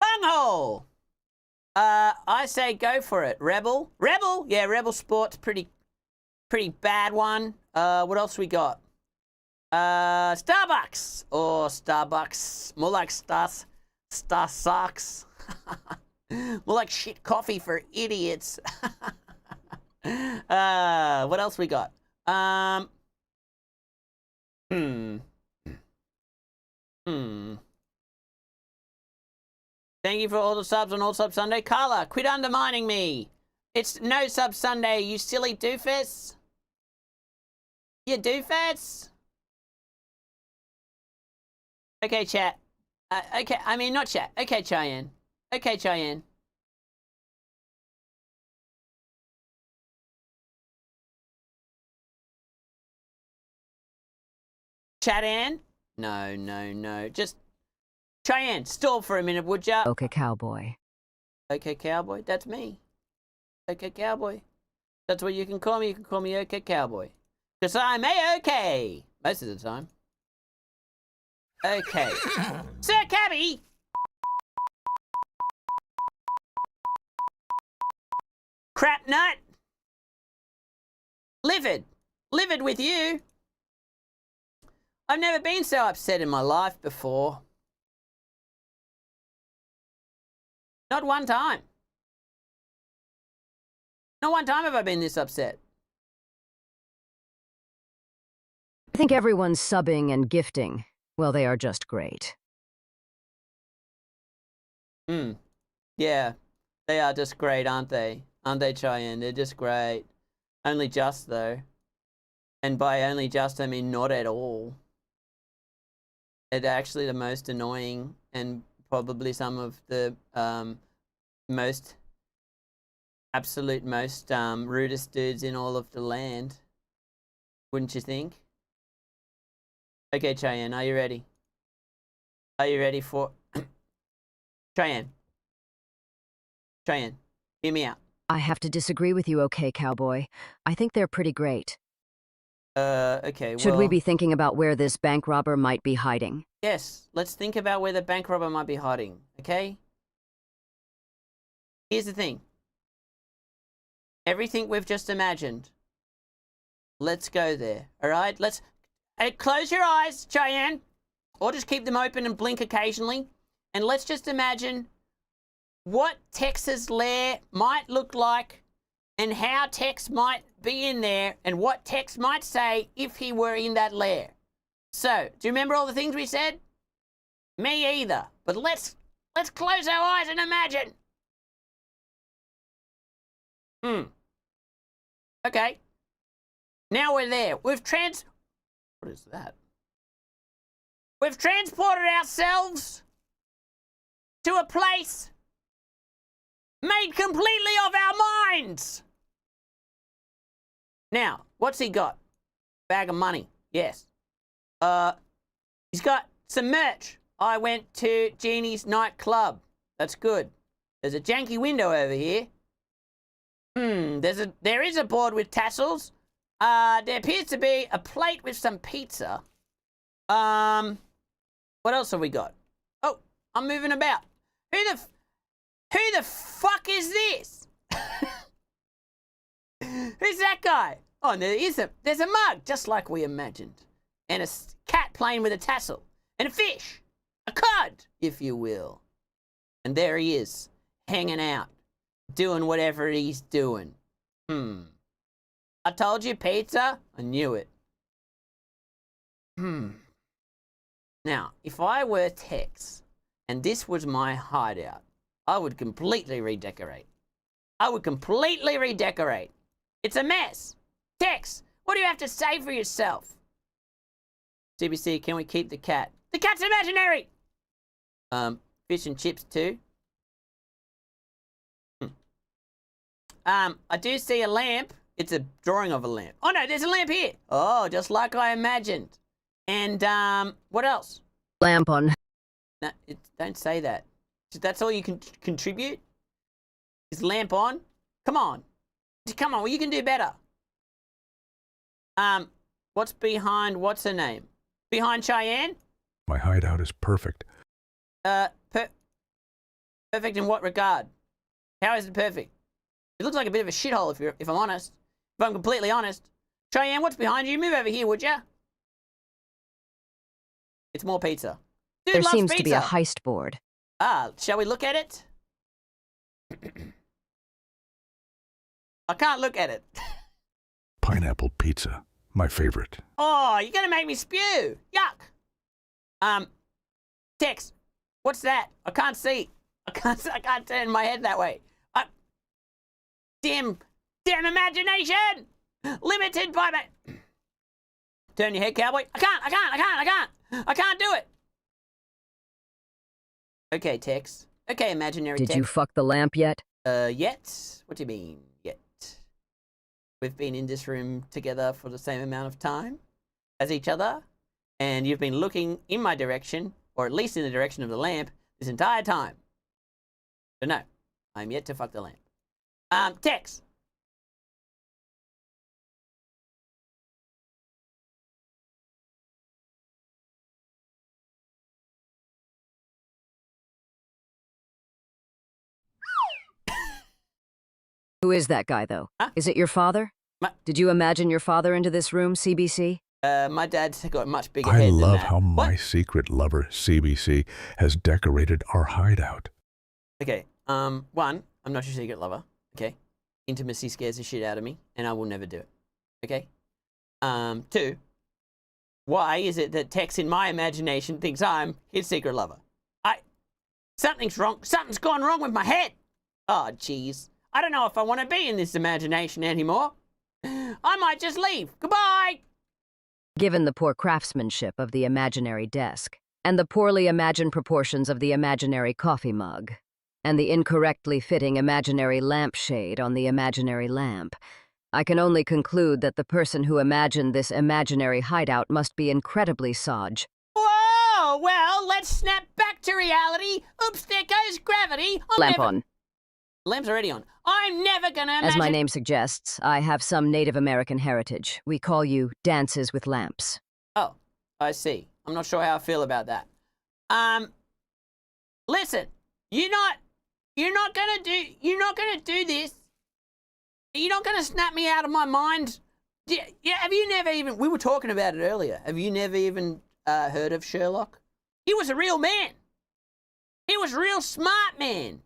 bunghole! I say go for it. Rebel? Rebel? Yeah, Rebel Sport's pretty bad one. What else we got? Starbucks! Or Starbucks. More like Star Sucks. More like shit coffee for idiots. What else we got? Thank you for all the subs on All Sub Sunday. Carla, quit undermining me. It's no sub Sunday, you silly doofus. You doofus. Okay, chat. Okay, I mean, not chat. Okay, Cheyenne. Okay, Cheyenne. Chat-Ann? No. Just Cheyenne, stall for a minute, would ya?
Okay, Cowboy.
Okay, Cowboy. That's me. Okay, Cowboy. That's what you can call me. You can call me Okay, Cowboy. Because I'm A-okay. Most of the time. Okay. Sir Cabby! Crap nut! Livid. Livid with you. I've never been so upset in my life before. Not one time. Not one time have I been this upset.
I think everyone's subbing and gifting. Well, they are just great.
Yeah. They are just great, aren't they? Aren't they, Cheyenne? They're just great. Only just, though. And by only just, I mean not at all. It's actually the most annoying and probably some of the most rudest dudes in all of the land. Wouldn't you think? Okay, Cheyenne, are you ready? Are you ready for... Cheyenne, hear me out.
I have to disagree with you, okay, Cowboy. I think they're pretty great.
Okay,
Should we be thinking about where this bank robber might be hiding?
Yes, let's think about where the bank robber might be hiding, okay? Here's the thing. Everything we've just imagined. Let's go there, alright? Let's... close your eyes, Cheyenne. Or just keep them open and blink occasionally. And let's just imagine what Tex's lair might look like and how Tex might be in there and what Tex might say if he were in that lair. So, do you remember all the things we said? Me either. But let's close our eyes and imagine. Okay. Now we're there. What is that? We've transported ourselves to a place made completely of our minds. Now, what's he got? Bag of money. Yes. He's got some merch. I went to Jeannie's nightclub. That's good. There's a janky window over here. There is a board with tassels. There appears to be a plate with some pizza. What else have we got? Oh, I'm moving about. Who the fuck is this? Who's that guy? Oh, there's a mug, just like we imagined. And a cat playing with a tassel. And a fish. A cod, if you will. And there he is, hanging out, doing whatever he's doing. I told you pizza? I knew it. Now, if I were Tex, and this was my hideout, I would completely redecorate. It's a mess. Tex, what do you have to say for yourself? CBC, can we keep the cat? The cat's imaginary! Fish and chips too? I do see a lamp. It's a drawing of a lamp. Oh no, there's a lamp here. Oh, just like I imagined. And, what else?
Lamp on.
No, don't say that. That's all you can contribute? Is lamp on? Come on. Come on, well, you can do better. What's behind, what's her name? Behind Cheyenne?
My hideout is perfect.
Perfect in what regard? How is it perfect? It looks like a bit of a shithole if I'm honest. If I'm completely honest. Cheyenne, what's behind you? Move over here, would ya? It's more pizza. Dude
There
loves
seems
pizza.
to be a heist board.
Shall we look at it? I can't look at it.
Pineapple pizza, my favorite.
Oh, you're gonna make me spew. Yuck. Tex, what's that? I can't see. I can't turn my head that way. Damn imagination! Limited by my... Turn your head, cowboy. I can't do it. Okay, Tex. Okay, imaginary Tex.
Did you fuck the lamp yet?
Yet? What do you mean, yet? We've been in this room together for the same amount of time as each other, and you've been looking in my direction, or at least in the direction of the lamp, this entire time. So no, I'm yet to fuck the lamp. Tex.
Who is that guy, though?
Huh?
Is it your father? Did you imagine your father into this room, CBC?
My dad's got a much bigger head
I
than
love
that.
how my secret lover, CBC, has decorated our hideout.
Okay, one, I'm not your secret lover, okay? Intimacy scares the shit out of me, and I will never do it, okay? Two, why is it that Tex in my imagination thinks I'm his secret lover? Something's wrong. Something's gone wrong with my head. Oh, jeez. I don't know if I want to be in this imagination anymore. I might just leave. Goodbye!
Given the poor craftsmanship of the imaginary desk, and the poorly imagined proportions of the imaginary coffee mug, and the incorrectly fitting imaginary lampshade on the imaginary lamp, I can only conclude that the person who imagined this imaginary hideout must be incredibly soj.
Whoa! Well, let's snap back to reality. Oops, there goes gravity.
Lamp on.
Lamp's already on. I'm never gonna imagine...
As my name suggests, I have some Native American heritage. We call you dances with lamps.
Oh, I see. I'm not sure how I feel about that. Listen, you're not gonna do this. You're not gonna snap me out of my mind. Yeah, have you never even, we were talking about it earlier. Have you never even heard of Sherlock? He was a real man. He was a real smart man.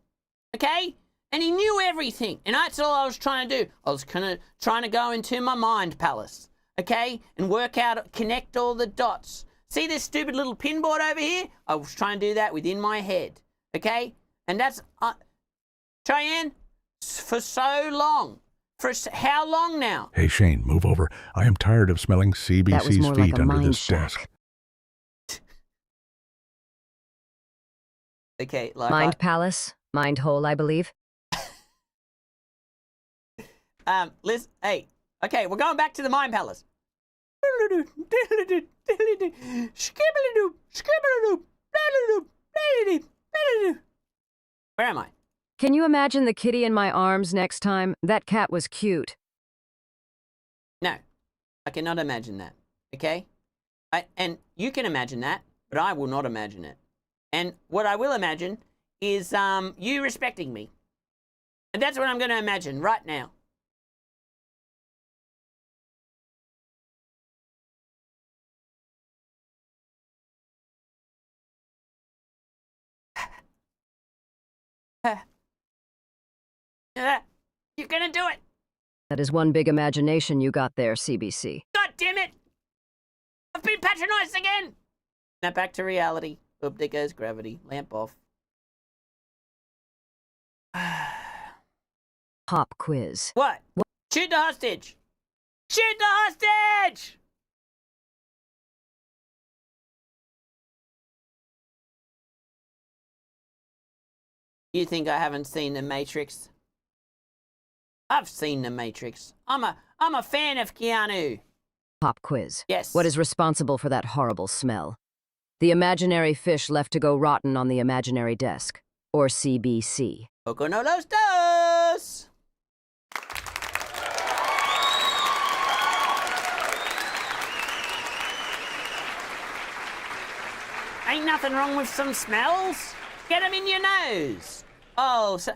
Okay? And he knew everything. And that's all I was trying to do. I was trying to go into my mind palace. Okay? And work out, connect all the dots. See this stupid little pinboard over here? I was trying to do that within my head. Okay? And that's... Cheyenne, for so long. For how long now?
Hey, Shane, move over. I am tired of smelling CBC's
more
feet
like a
under
mind
this
shack.
desk.
Okay, like
Mind palace? Mind hole, I believe.
Liz, hey, okay, we're going back to the Mind Palace. Where am I?
Can you imagine the kitty in my arms next time? That cat was cute.
No, I cannot imagine that, okay? And you can imagine that, but I will not imagine it. And what I will imagine is you respecting me. And that's what I'm going to imagine right now. You're gonna do it!
That is one big imagination you got there, CBC.
God damn it! I've been patronized again! Now back to reality. Oop, there goes gravity. Lamp off.
Pop quiz.
What? Shoot the hostage! Shoot the hostage! You think I haven't seen The Matrix? I've seen The Matrix. I'm a fan of Keanu.
Pop quiz.
Yes.
What is responsible for that horrible smell? The imaginary fish left to go rotten on the imaginary desk. Or CBC.
Poco no los dos! Ain't nothing wrong with some smells. Get them in your nose. Oh, so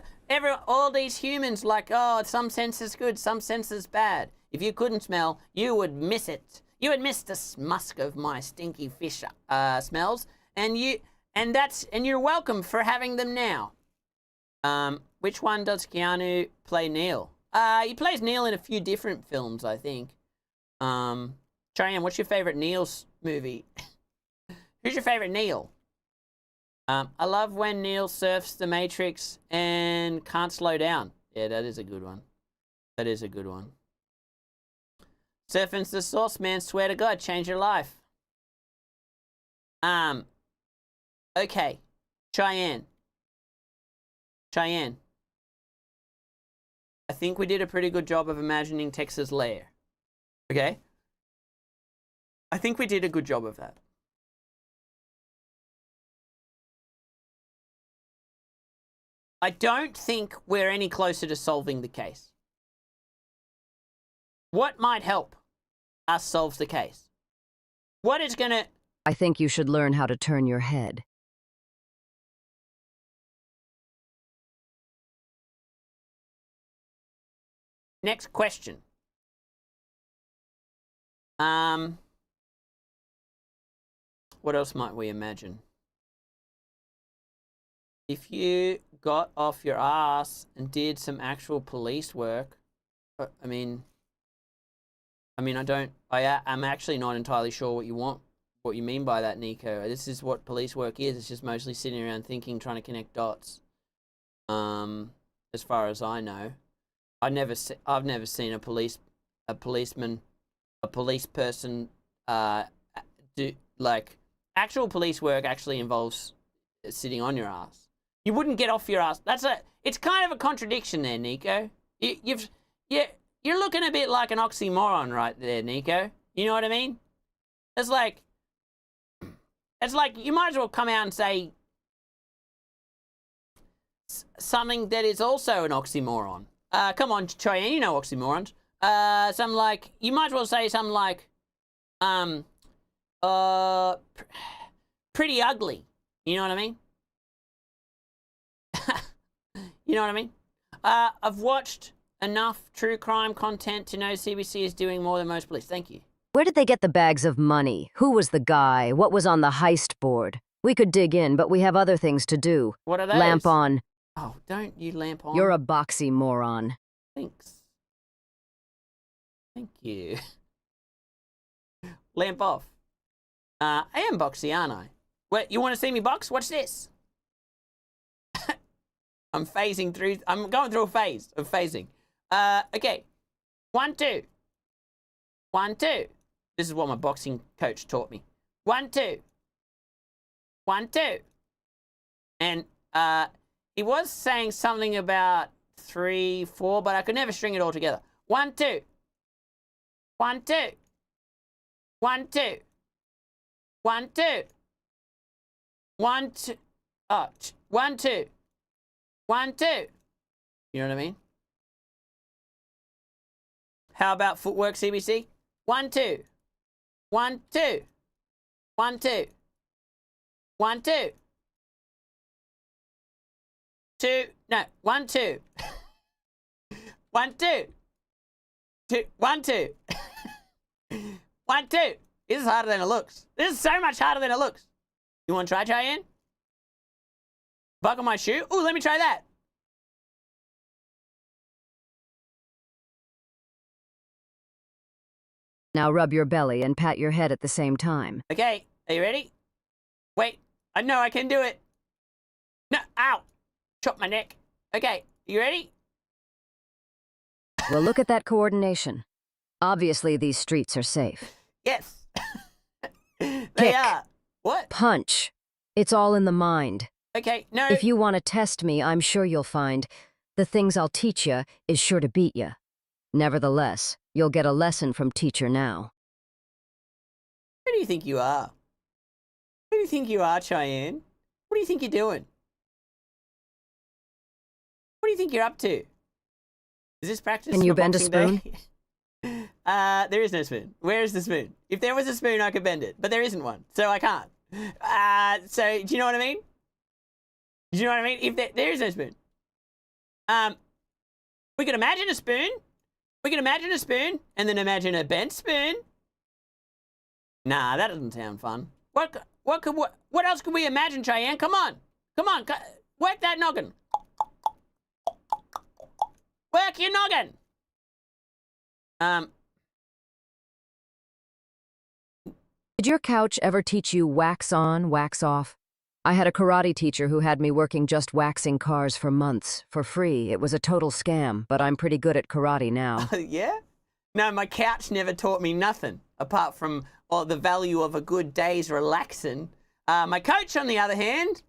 all these humans like, oh, some sense is good, some sense is bad. If you couldn't smell, you would miss it. You would miss the musk of my stinky fish smells, and you're welcome for having them now. Which one does Keanu play Neil? He plays Neil in a few different films, I think. Cheyenne, what's your favorite Neil's movie? Who's your favorite Neil? I love when Neil surfs the Matrix and can't slow down. Yeah, that is a good one. That is a good one. Surfing's the sauce, man. Swear to God, change your life. Okay. Cheyenne. I think we did a pretty good job of imagining Texas lair. Okay? I think we did a good job of that. I don't think we're any closer to solving the case. What might help us solve the case? What is gonna...
I think you should learn how to turn your head.
Next question. What else might we imagine? If you got off your ass and did some actual police work, I'm actually not entirely sure what you mean by that, Nico. This is what police work is. It's just mostly sitting around thinking, trying to connect dots. As far as I know, I've never seen a police person do, like, actual police work actually involves sitting on your ass. You wouldn't get off your ass. It's kind of a contradiction there, Nico. You're looking a bit like an oxymoron right there, Nico. You know what I mean? It's like you might as well come out and say something that is also an oxymoron. Come on, Cheyenne, you know oxymorons. You might as well say something like, pretty ugly. You know what I mean? You know what I mean? I've watched enough true crime content to know CBC is doing more than most police. Thank you.
Where did they get the bags of money? Who was the guy? What was on the heist board? We could dig in, but we have other things to do.
What are those?
Lamp on.
Oh, don't you lamp on.
You're a boxy moron.
Thanks. Thank you. Lamp off. I am boxy, aren't I? Wait, you want to see me box? Watch this. I'm going through a phase of phasing. Okay. 1, 2. 1, 2. This is what my boxing coach taught me. 1, 2. 1, 2. And he was saying something about 3, 4, but I could never string it all together. 1, 2. 1, 2. 1, 2. 1, 2. 1, 2. Oh, 1, 2. 1, 2. You know what I mean? How about footwork, CBC? 1, 2. 1, 2. 1, 2. 1, 2. 2. No, 1, 2. 1, 2. 2. 1, 2. 1, 2. This is harder than it looks. This is so much harder than it looks. You want to try, Cheyenne? Buckle my shoe? Ooh, let me try that.
Now rub your belly and pat your head at the same time.
Okay, are you ready? Wait, I know I can do it. No, ow! Chop my neck. Okay, you ready?
Well, look at that coordination. Obviously, these streets are safe.
Yes. They
Kick.
are. What?
Punch. It's all in the mind.
Okay, no.
If you want to test me, I'm sure you'll find the things I'll teach you is sure to beat you. Nevertheless, you'll get a lesson from teacher now.
Who do you think you are? Who do you think you are, Cheyenne? What do you think you're doing? What do you think you're up to? Is this practice?
Can you
for
bend a
Boxing
spoon?
Day? There is no spoon. Where is the spoon? If there was a spoon, I could bend it, but there isn't one, so I can't. So do you know what I mean? Do you know what I mean? If there is no spoon. We could imagine a spoon. We could imagine a spoon, and then imagine a bent spoon. Nah, that doesn't sound fun. What else could we imagine, Cheyenne? Come on, work that noggin. Work your noggin.
Did your couch ever teach you wax on, wax off? I had a karate teacher who had me working just waxing cars for months, for free. It was a total scam, but I'm pretty good at karate now.
Yeah? No, my couch never taught me nothing, apart from the value of a good day's relaxing. My coach, on the other hand...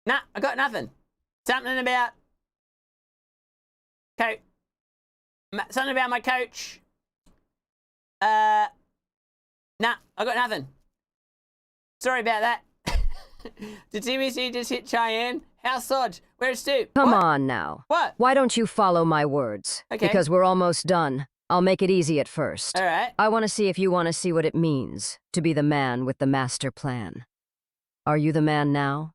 Nah, I got nothing. Something about... Something about my coach. Nah, I got nothing. Sorry about that. Did CBC just hit Cheyenne? How sod? Where's Stu?
Come on now.
What?
Why don't you follow my words?
Okay.
Because we're almost done. I'll make it easy at first.
All right.
I want to see if you want to see what it means to be the man with the master plan. Are you the man now?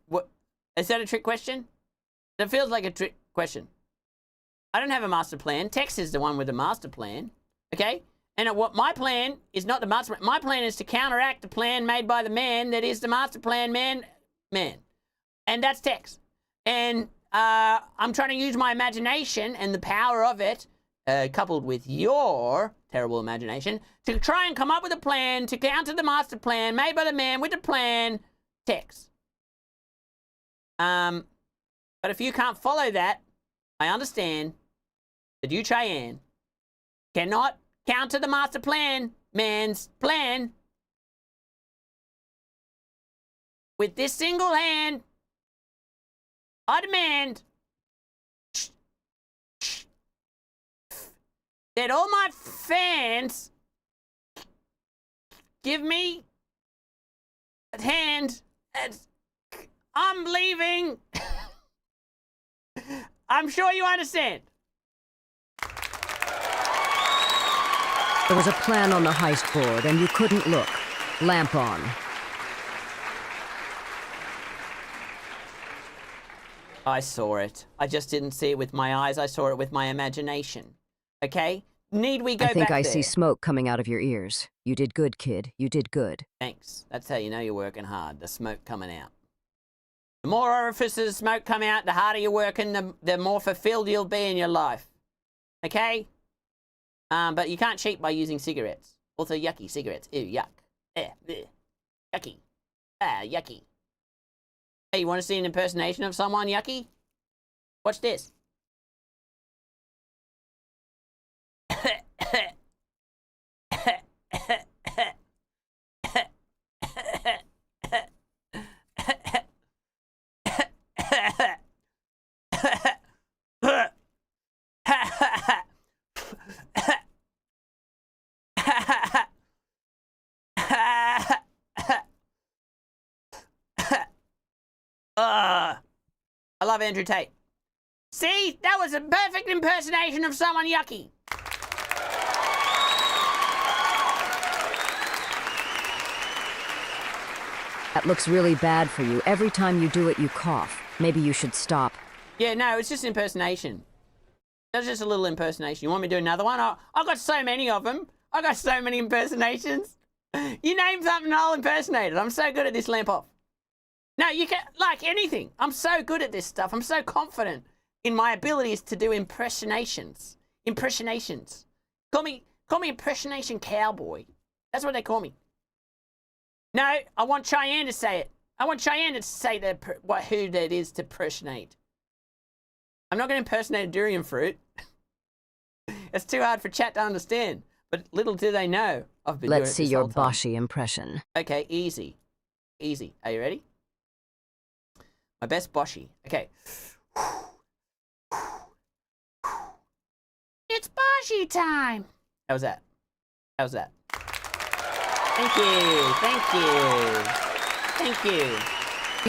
What? Is that a trick question? That feels like a trick question. I don't have a master plan. Tex is the one with the master plan. Okay? And what my plan is not the master plan. My plan is to counteract the plan made by the man that is the master plan man. And that's Tex. And I'm trying to use my imagination and the power of it, coupled with your terrible imagination, to try and come up with a plan to counter the master plan made by the man with the plan, Tex. But if you can't follow that, I understand that you, Cheyenne, cannot counter the master plan man's plan with this single hand. I demand that all my fans give me a hand as I'm leaving. I'm sure you understand.
There was a plan on the heist board, and you couldn't look. Lamp on.
I saw it. I just didn't see it with my eyes. I saw it with my imagination. Okay? Need we go back
I think
there?
I see smoke coming out of your ears. You did good, kid. You did good.
Thanks. That's how you know you're working hard. The smoke coming out. The more orifices of smoke come out, the harder you're working, the more fulfilled you'll be in your life. Okay? But you can't cheat by using cigarettes. Also, yucky cigarettes. Ew, yuck. Yucky. Yucky. Hey, you want to see an impersonation of someone yucky? Watch this. I love Andrew Tate. See? That was a perfect impersonation of someone yucky.
That looks really bad for you. Every time you do it, you cough. Maybe you should stop.
Yeah, no, it's just impersonation. That's just a little impersonation. You want me to do another one? I've got so many of them. I've got so many impersonations. You name something, I'll impersonate it. I'm so good at this lamp off. No, you can, like anything. I'm so good at this stuff. I'm so confident in my abilities to do impersonations. Impressionations. Call me impersonation cowboy. That's what they call me. No, I want Cheyenne to say it. I want Cheyenne to say who that is to impersonate. I'm not going to impersonate a durian fruit. It's too hard for chat to understand. But little do they know I've been doing it
Let's see
this
your
whole time.
Boshy impression.
Okay, easy. Easy. Are you ready? My best Boshy. Okay. It's Boshy time. How was that? How was that? Thank you. Thank you. Thank you.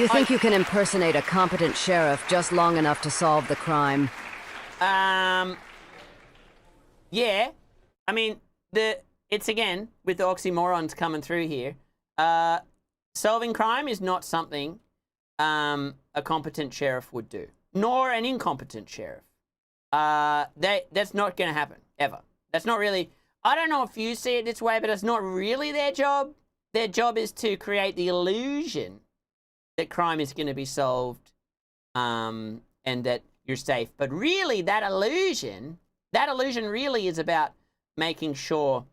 You think you can impersonate a competent sheriff just long enough to solve the crime?
Yeah. I mean, it's again, with the oxymorons coming through here. Solving crime is not something a competent sheriff would do, nor an incompetent sheriff. That's not going to happen, ever. That's not really... I don't know if you see it this way, but it's not really their job. Their job is to create the illusion that crime is going to be solved and that you're safe. But really, that illusion really is about making sure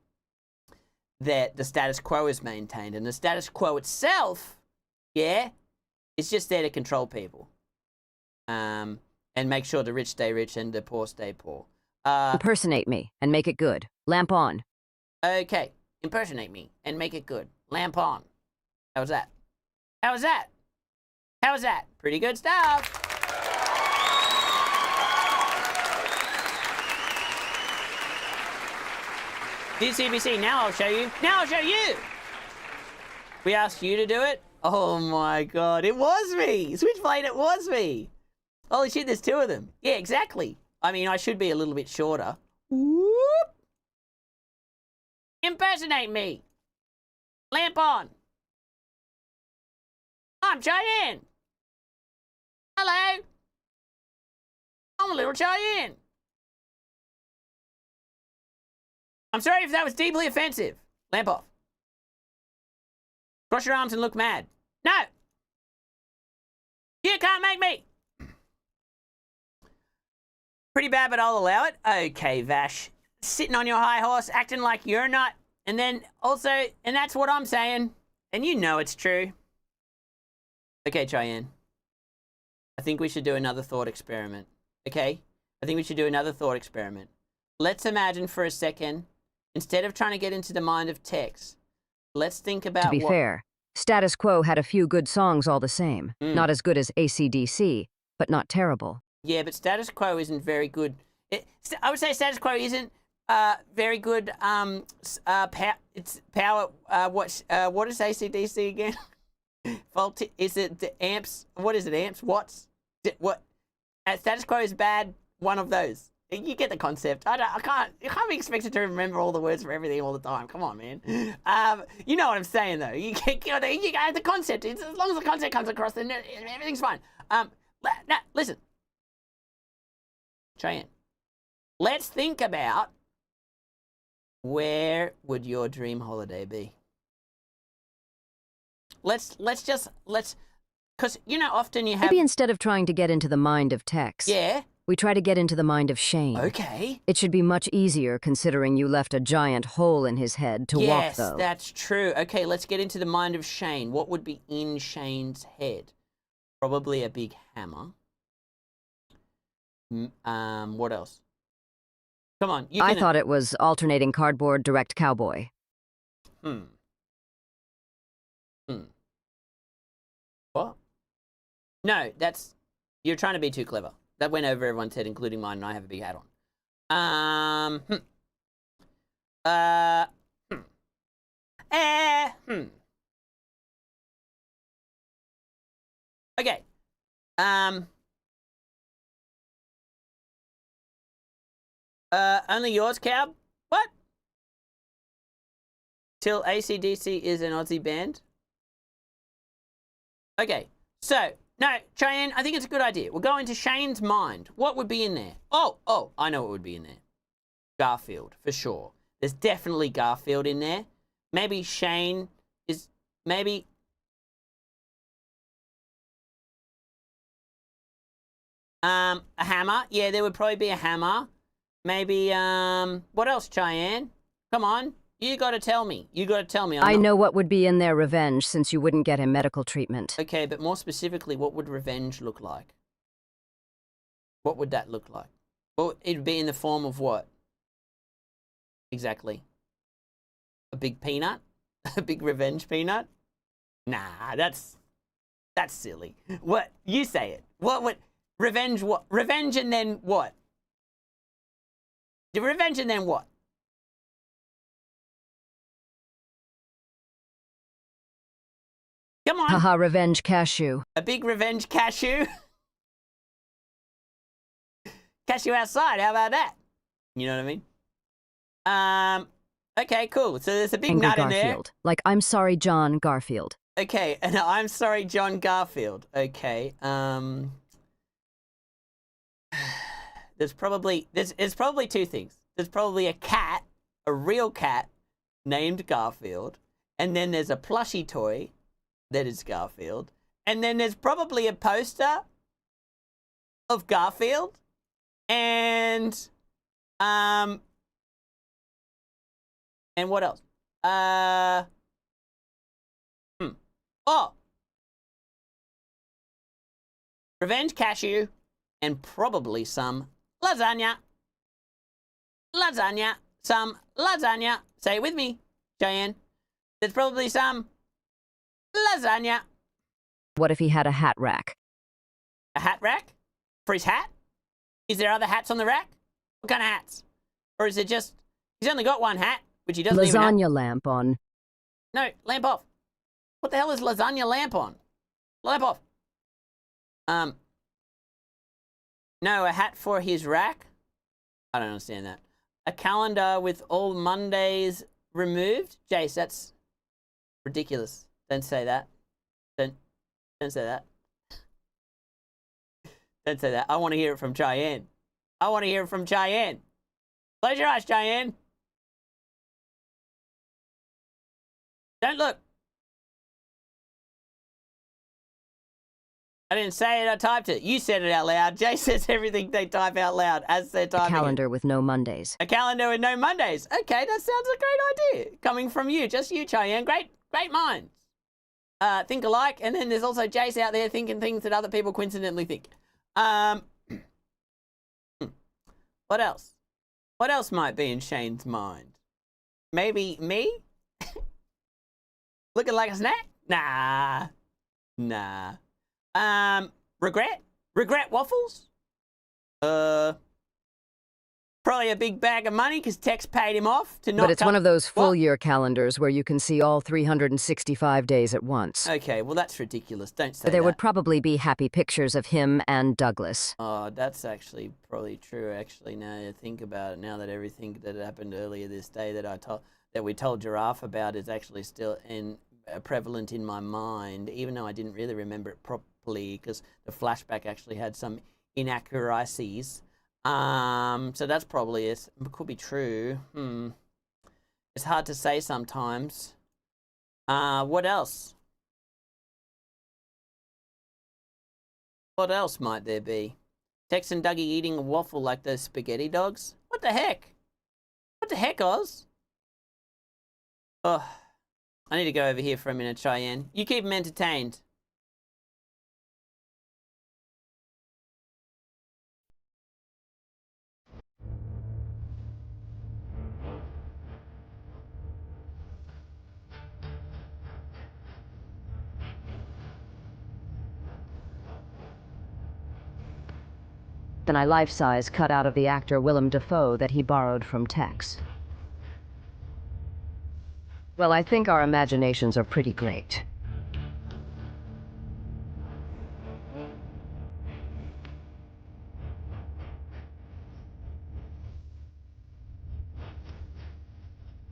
that the status quo is maintained. And the status quo itself, yeah, is just there to control people. And make sure the rich stay rich and the poor stay poor.
Impersonate me and make it good. Lamp on.
Okay, impersonate me and make it good. Lamp on. How was that? How was that? How was that? Pretty good stuff. DCBC, now I'll show you. Now I'll show you. We asked you to do it. Oh my God, it was me. Switchblade, it was me. Holy shit, there's two of them. Yeah, exactly. I mean, I should be a little bit shorter. Whoop. Impersonate me. Lamp on. I'm Cheyenne. Hello. I'm a little Cheyenne. I'm sorry if that was deeply offensive. Lamp off. Cross your arms and look mad. No. You can't make me. Pretty bad, but I'll allow it. Okay, Vash. Sitting on your high horse, acting like you're not. And then also, and that's what I'm saying. And you know it's true. Okay, Cheyenne. I think we should do another thought experiment. Okay? I think we should do another thought experiment. Let's imagine for a second, instead of trying to get into the mind of Tex, let's think about
To be fair, Status Quo had a few good songs all the same. Not as good as AC/DC, but not terrible.
Yeah, but Status Quo isn't very good. I would say Status Quo isn't very good. It's power. What is AC/DC again? Faulty. Is it the amps? What is it? Amps? Watts? What? Status Quo is bad. One of those. You get the concept. I can't be expected to remember all the words for everything all the time. Come on, man. You know what I'm saying, though. You get the concept. As long as the concept comes across, then everything's fine. Now, listen. Cheyenne, let's think about where would your dream holiday be? Let's, because, you know, often you have...
Maybe instead of trying to get into the mind of Tex,
yeah,
we try to get into the mind of Shane.
Okay.
It should be much easier considering you left a giant hole in his head to walk, though.
Yes, that's true. Okay, let's get into the mind of Shane. What would be in Shane's head? Probably a big hammer. What else? Come on,
I thought it was alternating cardboard direct cowboy.
What? No, you're trying to be too clever. That went over everyone's head, including mine, and I have a big hat on. Okay. Only yours, Cab? What? Till AC/DC is an Aussie band? Okay, so, no, Cheyenne, I think it's a good idea. We'll go into Shane's mind. What would be in there? Oh, I know what would be in there. Garfield, for sure. There's definitely Garfield in there. Maybe Shane is, maybe A hammer. Yeah, there would probably be a hammer. Maybe, what else, Cheyenne? Come on. You gotta tell me. You gotta tell me.
I know what would be in their revenge since you wouldn't get him medical treatment.
Okay, but more specifically, what would revenge look like? What would that look like? Well, it'd be in the form of what? Exactly. A big peanut? A big revenge peanut? Nah, that's silly. What? You say it. What would... Revenge what? Revenge and then what? The revenge and then what? Come on.
Haha, revenge cashew.
A big revenge cashew? Cashew outside, how about that? You know what I mean? Okay, cool. So there's a big nut in there.
Garfield. Like, I'm sorry, John Garfield.
Okay, and I'm sorry, John Garfield. Okay, there's probably two things. There's probably a cat, a real cat, named Garfield, and then there's a plushie toy that is Garfield, and then there's probably a poster of Garfield, and what else? Oh, revenge cashew, and probably some lasagna. Lasagna. Some lasagna. Say it with me, Cheyenne. There's probably some lasagna.
What if he had a hat rack?
A hat rack? For his hat? Is there other hats on the rack? What kind of hats? Or is it just... He's only got one hat, which he doesn't even have.
Lasagna lamp on.
No, lamp off. What the hell is lasagna lamp on? Lamp off. No, a hat for his rack? I don't understand that. A calendar with all Mondays removed? Jace, that's ridiculous. Don't say that. Don't say that. Don't say that. I want to hear it from Cheyenne. I want to hear it from Cheyenne. Close your eyes, Cheyenne. Don't look. I didn't say it, I typed it. You said it out loud. Jay says everything they type out loud as they're typing
A calendar with no Mondays.
A calendar with no Mondays. Okay, that sounds a great idea. Coming from you, just you, Cheyenne. Great minds. Think alike, and then there's also Jace out there thinking things that other people coincidentally think. What else? What else might be in Shane's mind? Maybe me? Looking like a snack? Nah. Regret waffles? Probably a big bag of money because Tex paid him off to not.
But it's one of those full year calendars where you can see all 365 days at once.
Okay, well that's ridiculous. Don't say that.
There would probably be happy pictures of him and Douglas.
Oh, that's actually probably true. Actually, now you think about it, now that everything that happened earlier this day that we told Giraffe about is actually still prevalent in my mind, even though I didn't really remember it properly because the flashback actually had some inaccuracies. So that's probably it. It could be true. It's hard to say sometimes. What else? What else might there be? Tex and Dougie eating a waffle like those spaghetti dogs? What the heck? What the heck, Oz? Oh, I need to go over here for a minute, Cheyenne. You keep them entertained.
Then I life-size cut out of the actor Willem Dafoe that he borrowed from Tex. Well, I think our imaginations are pretty great.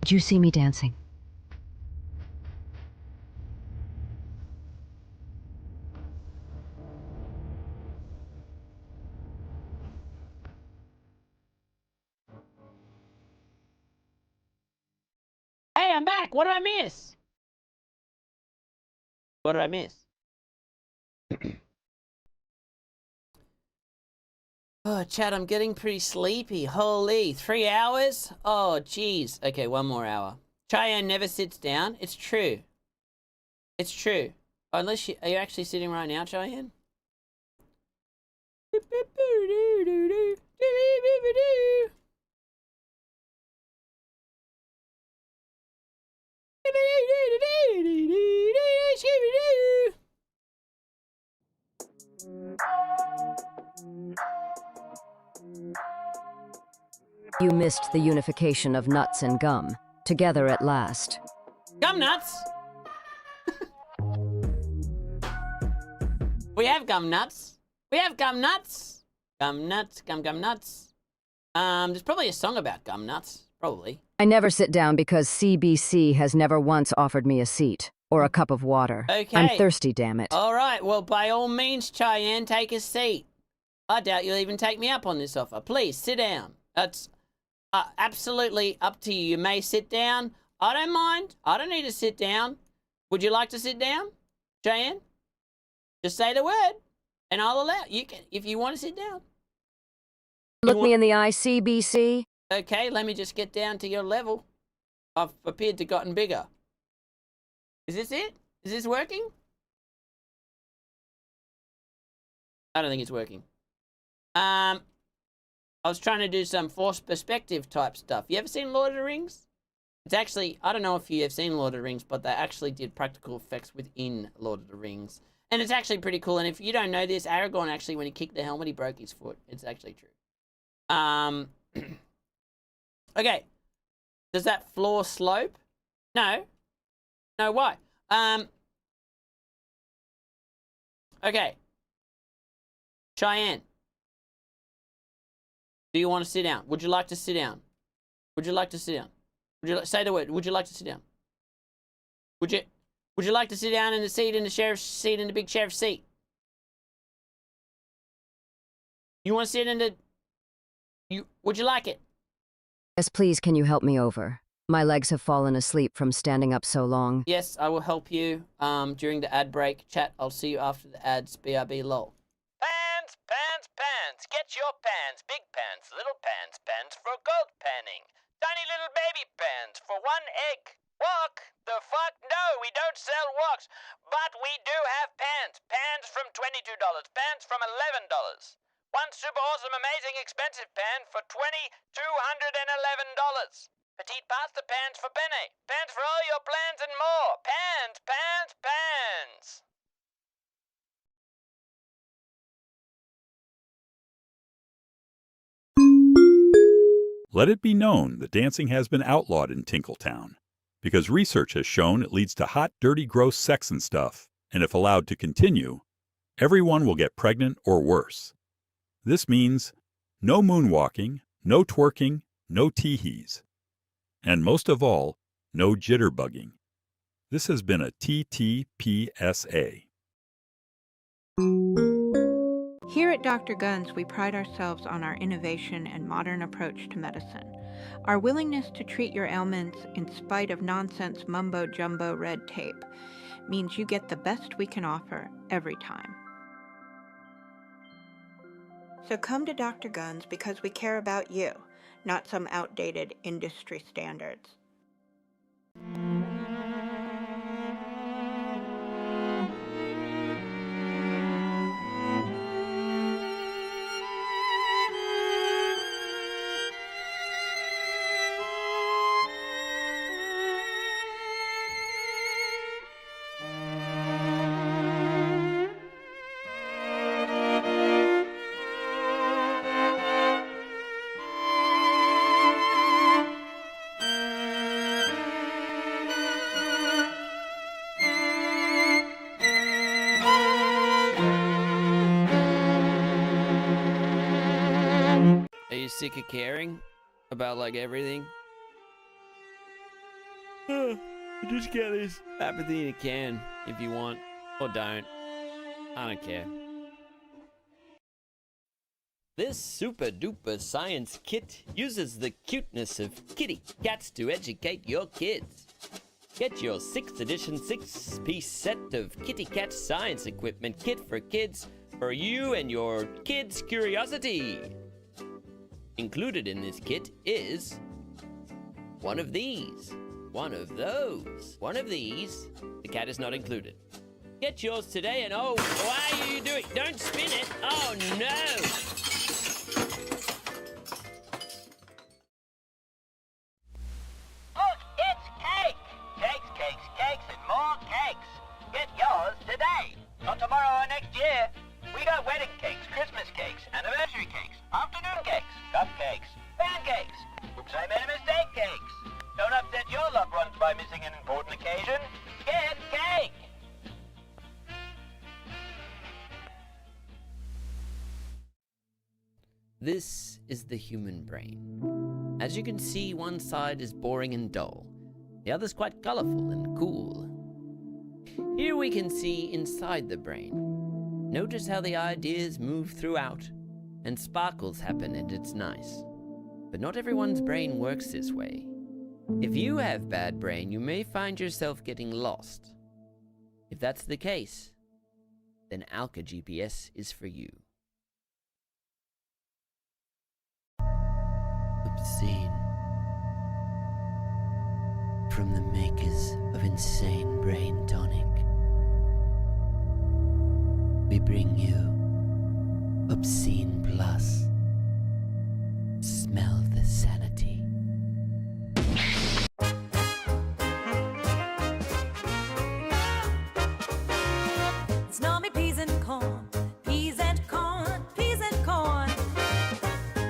Did you see me dancing?
Hey, I'm back. What did I miss? What did I miss? Oh, Chad, I'm getting pretty sleepy. Holy, 3 hours? Oh, jeez. Okay, 1 more hour. Cheyenne never sits down. It's true. It's true. Unless are you actually sitting right now, Cheyenne?
You missed the unification of nuts and gum, together at last.
Gum nuts? We have gum nuts. We have gum nuts. Gum nuts, gum nuts. There's probably a song about gum nuts. Probably.
I never sit down because CBC has never once offered me a seat or a cup of water.
Okay.
I'm thirsty, damn it.
All right, well, by all means, Cheyenne, take a seat. I doubt you'll even take me up on this offer. Please, sit down. That's absolutely up to you. You may sit down. I don't mind. I don't need to sit down. Would you like to sit down, Cheyenne? Just say the word, and I'll allow you. Can, if you want to sit down.
Look me in the eye, CBC.
Okay, let me just get down to your level. I've appeared to gotten bigger. Is this it? Is this working? I don't think it's working. I was trying to do some forced perspective type stuff. You ever seen Lord of the Rings? It's actually, I don't know if you have seen Lord of the Rings, but they actually did practical effects within Lord of the Rings. And it's actually pretty cool. And if you don't know this, Aragorn actually, when he kicked the helmet, he broke his foot. It's actually true. Okay. Does that floor slope? No. No, why? Okay. Cheyenne. Do you want to sit down? Would you like to sit down? Would you like to sit down? Would you say the word? Would you like to sit down? Would you like to sit down in the seat in the sheriff's seat in the big sheriff's seat? You want to sit in the would you like it?
Yes, please, can you help me over? My legs have fallen asleep from standing up so long.
Yes, I will help you during the ad break. Chat, I'll see you after the ads. BRB lol.
Pans, pans, pans. Get your pans. Big pans, little pans. Pans for gold panning. Tiny little baby pans for 1 egg. Wok? The fuck? No, we don't sell woks. But we do have pans. Pans from $22. Pans from $11. One super awesome, amazing, expensive pan for $2,211. Petite pasta pans for penne. Pans for all your plans and more. Pans, pans, pans.
Let it be known that dancing has been outlawed in Tinkletown, because research has shown it leads to hot, dirty, gross sex and stuff, and if allowed to continue, everyone will get pregnant or worse. This means no moonwalking, no twerking, no tee-hees. And most of all, no jitterbugging. This has been a TTPSA.
Here at Dr. Guns, we pride ourselves on our innovation and modern approach to medicine. Our willingness to treat your ailments in spite of nonsense mumbo-jumbo red tape means you get the best we can offer every time. So come to Dr. Guns because we care about you, not some outdated industry standards.
Sick of caring about like everything? Just get this apathy in a can if you want, or don't. I don't care. This super duper science kit uses the cuteness of kitty cats to educate your kids. Get your 6th edition 6-piece set of kitty cat science equipment kit for kids for you and your kid's curiosity. Included in this kit is one of these, one of those, one of these. The cat is not included. Get yours today and oh, why are you doing? Don't spin it. Oh no.
Look, it's cake! Cakes, cakes, cakes, and more cakes. Get yours today. Not tomorrow or next year. We got wedding cakes, Christmas cakes, anniversary cakes, afternoon cakes, cupcakes, pancakes. Oops, I made a mistake cakes. Don't upset your loved ones by missing an important occasion. Get cake!
This is the human brain. As you can see, one side is boring and dull. The other's quite colorful and cool. Here we can see inside the brain. Notice how the ideas move throughout, and sparkles happen, and it's nice. But not everyone's brain works this way. If you have bad brain, you may find yourself getting lost. If that's the case, then Alka GPS is for you.
Obscene. From the makers of Insane Brain Tonic, we bring you Obscene Plus. Smell the sanity.
Snowy peas and corn, peas and corn, peas and corn.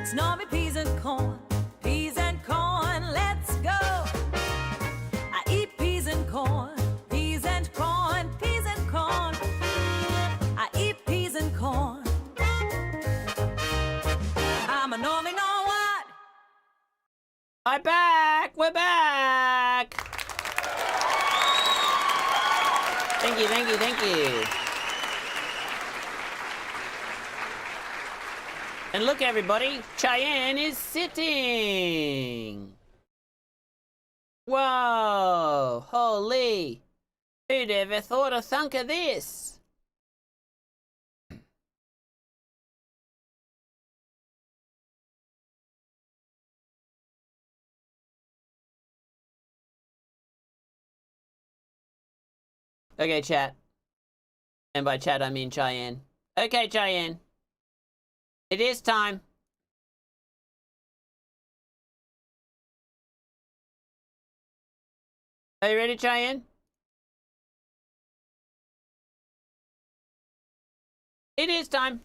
Snowy peas and corn, peas and corn, let's go. I eat peas and corn, peas and corn, peas and corn. I eat peas and corn. I'm a normie, know what?
I'm back! We're back! Thank you, thank you, thank you. And look, everybody, Cheyenne is sitting. Whoa, holy. Who'd ever thought or thunk of this? Okay, chat. And by chat, I mean Cheyenne. Okay, Cheyenne. It is time. Are you ready, Cheyenne? It is time.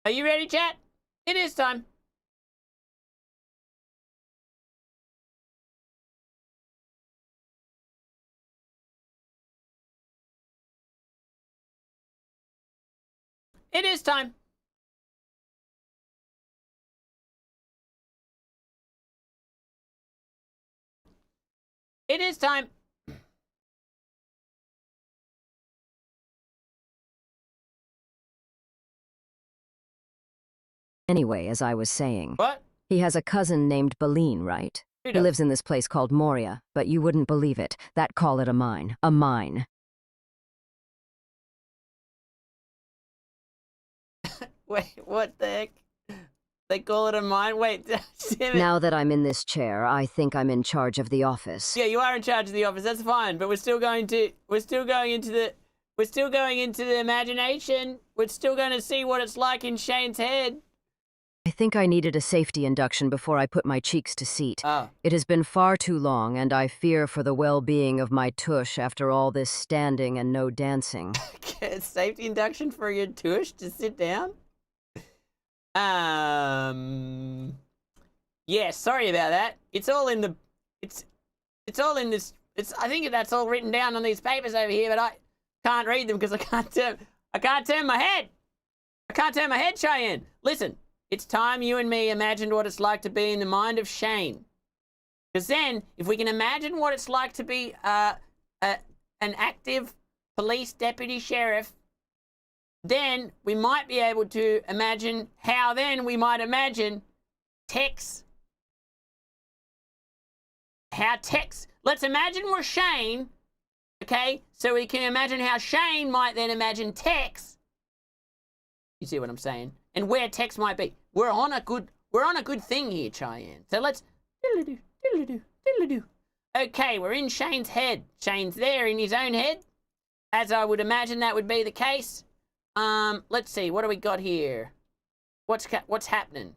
Are you ready, chat? It is time. It is time. It is time.
Anyway, as I was saying.
What?
He has a cousin named Baleen, right?
Who
He
does?
lives in this place called Moria, but you wouldn't believe it. That call it a mine. A mine.
Wait, what the heck? They call it a mine? Wait, damn it.
Now that I'm in this chair, I think I'm in charge of the office.
Yeah, you are in charge of the office. That's fine, but we're still going into the imagination. We're still going to see what it's like in Shane's head.
I think I needed a safety induction before I put my cheeks to seat.
Oh.
It has been far too long, and I fear for the well-being of my tush after all this standing and no dancing.
Safety induction for your tush to sit down? Yeah, sorry about that. It's all in the, it's all in this, I think that's all written down on these papers over here, but I can't read them because I can't turn my head. I can't turn my head, Cheyenne. Listen, it's time you and me imagined what it's like to be in the mind of Shane. Because then, if we can imagine what it's like to be an active police deputy sheriff, then we might be able to imagine how then we might imagine Tex. How Tex. Let's imagine we're Shane Okay? So we can imagine how Shane might then imagine Tex. You see what I'm saying? And where Tex might be. We're on a good thing here, Cheyenne. So let's diddle-a-doo, diddle-a-doo, diddle-a-doo. Okay, we're in Shane's head. Shane's there in his own head. As I would imagine that would be the case. Let's see, what do we got here? What's happening?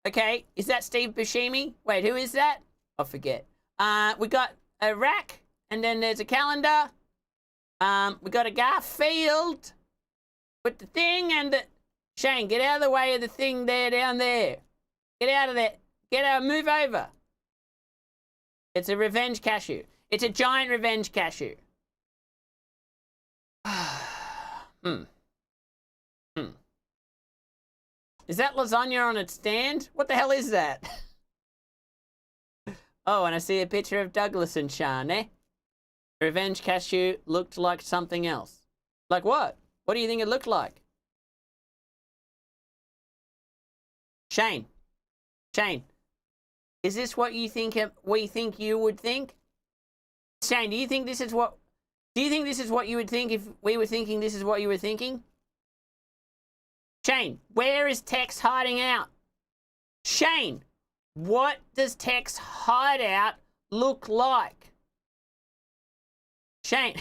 Okay, is that Steve Buscemi? Wait, who is that? I forget. We got a rack, and then there's a calendar. We got a Garfield with the thing and the... Shane, get out of the way of the thing there, down there. Get out of there. Move over. It's a revenge cashew. It's a giant revenge cashew. Is that lasagna on its stand? What the hell is that? Oh, and I see a picture of Douglas and Sean, eh? Revenge cashew looked like something else. Like what? What do you think it looked like? Shane, is this what you think we think you would think? Shane, do you think this is what you would think if we were thinking this is what you were thinking? Shane, where is Tex hiding out? Shane, what does Tex hideout look like? Shane,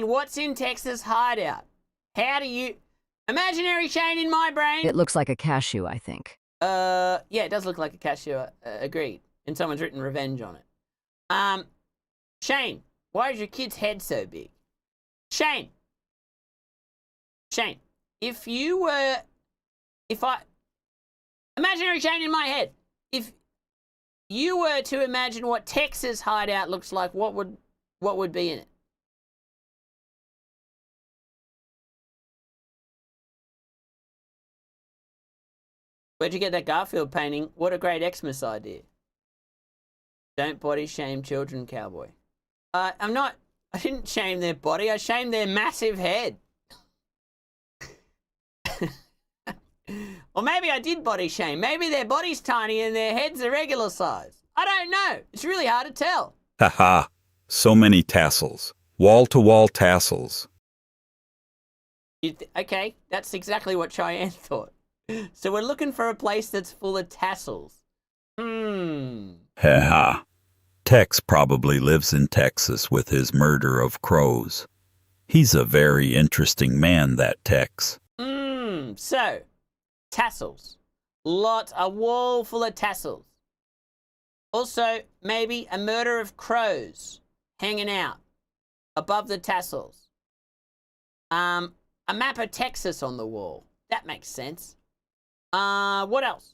what's in Tex's hideout? How do you... Imaginary Shane in my brain.
It looks like a cashew, I think.
Yeah, it does look like a cashew. Agreed. And someone's written revenge on it. Shane, why is your kid's head so big? Shane, imaginary Shane in my head. If you were to imagine what Tex's hideout looks like, what would be in it? Where'd you get that Garfield painting? What a great Xmas idea. Don't body shame children, Cowboy. I didn't shame their body, I shamed their massive head. Or maybe I did body shame. Maybe their body's tiny and their head's a regular size. I don't know. It's really hard to tell.
Haha. So many tassels. Wall-to-wall tassels.
Okay, that's exactly what Cheyenne thought. So we're looking for a place that's full of tassels.
Haha. Tex probably lives in Texas with his murder of crows. He's a very interesting man, that Tex.
So, tassels. A wall full of tassels. Also, maybe a murder of crows hanging out above the tassels. A map of Texas on the wall. That makes sense. What else?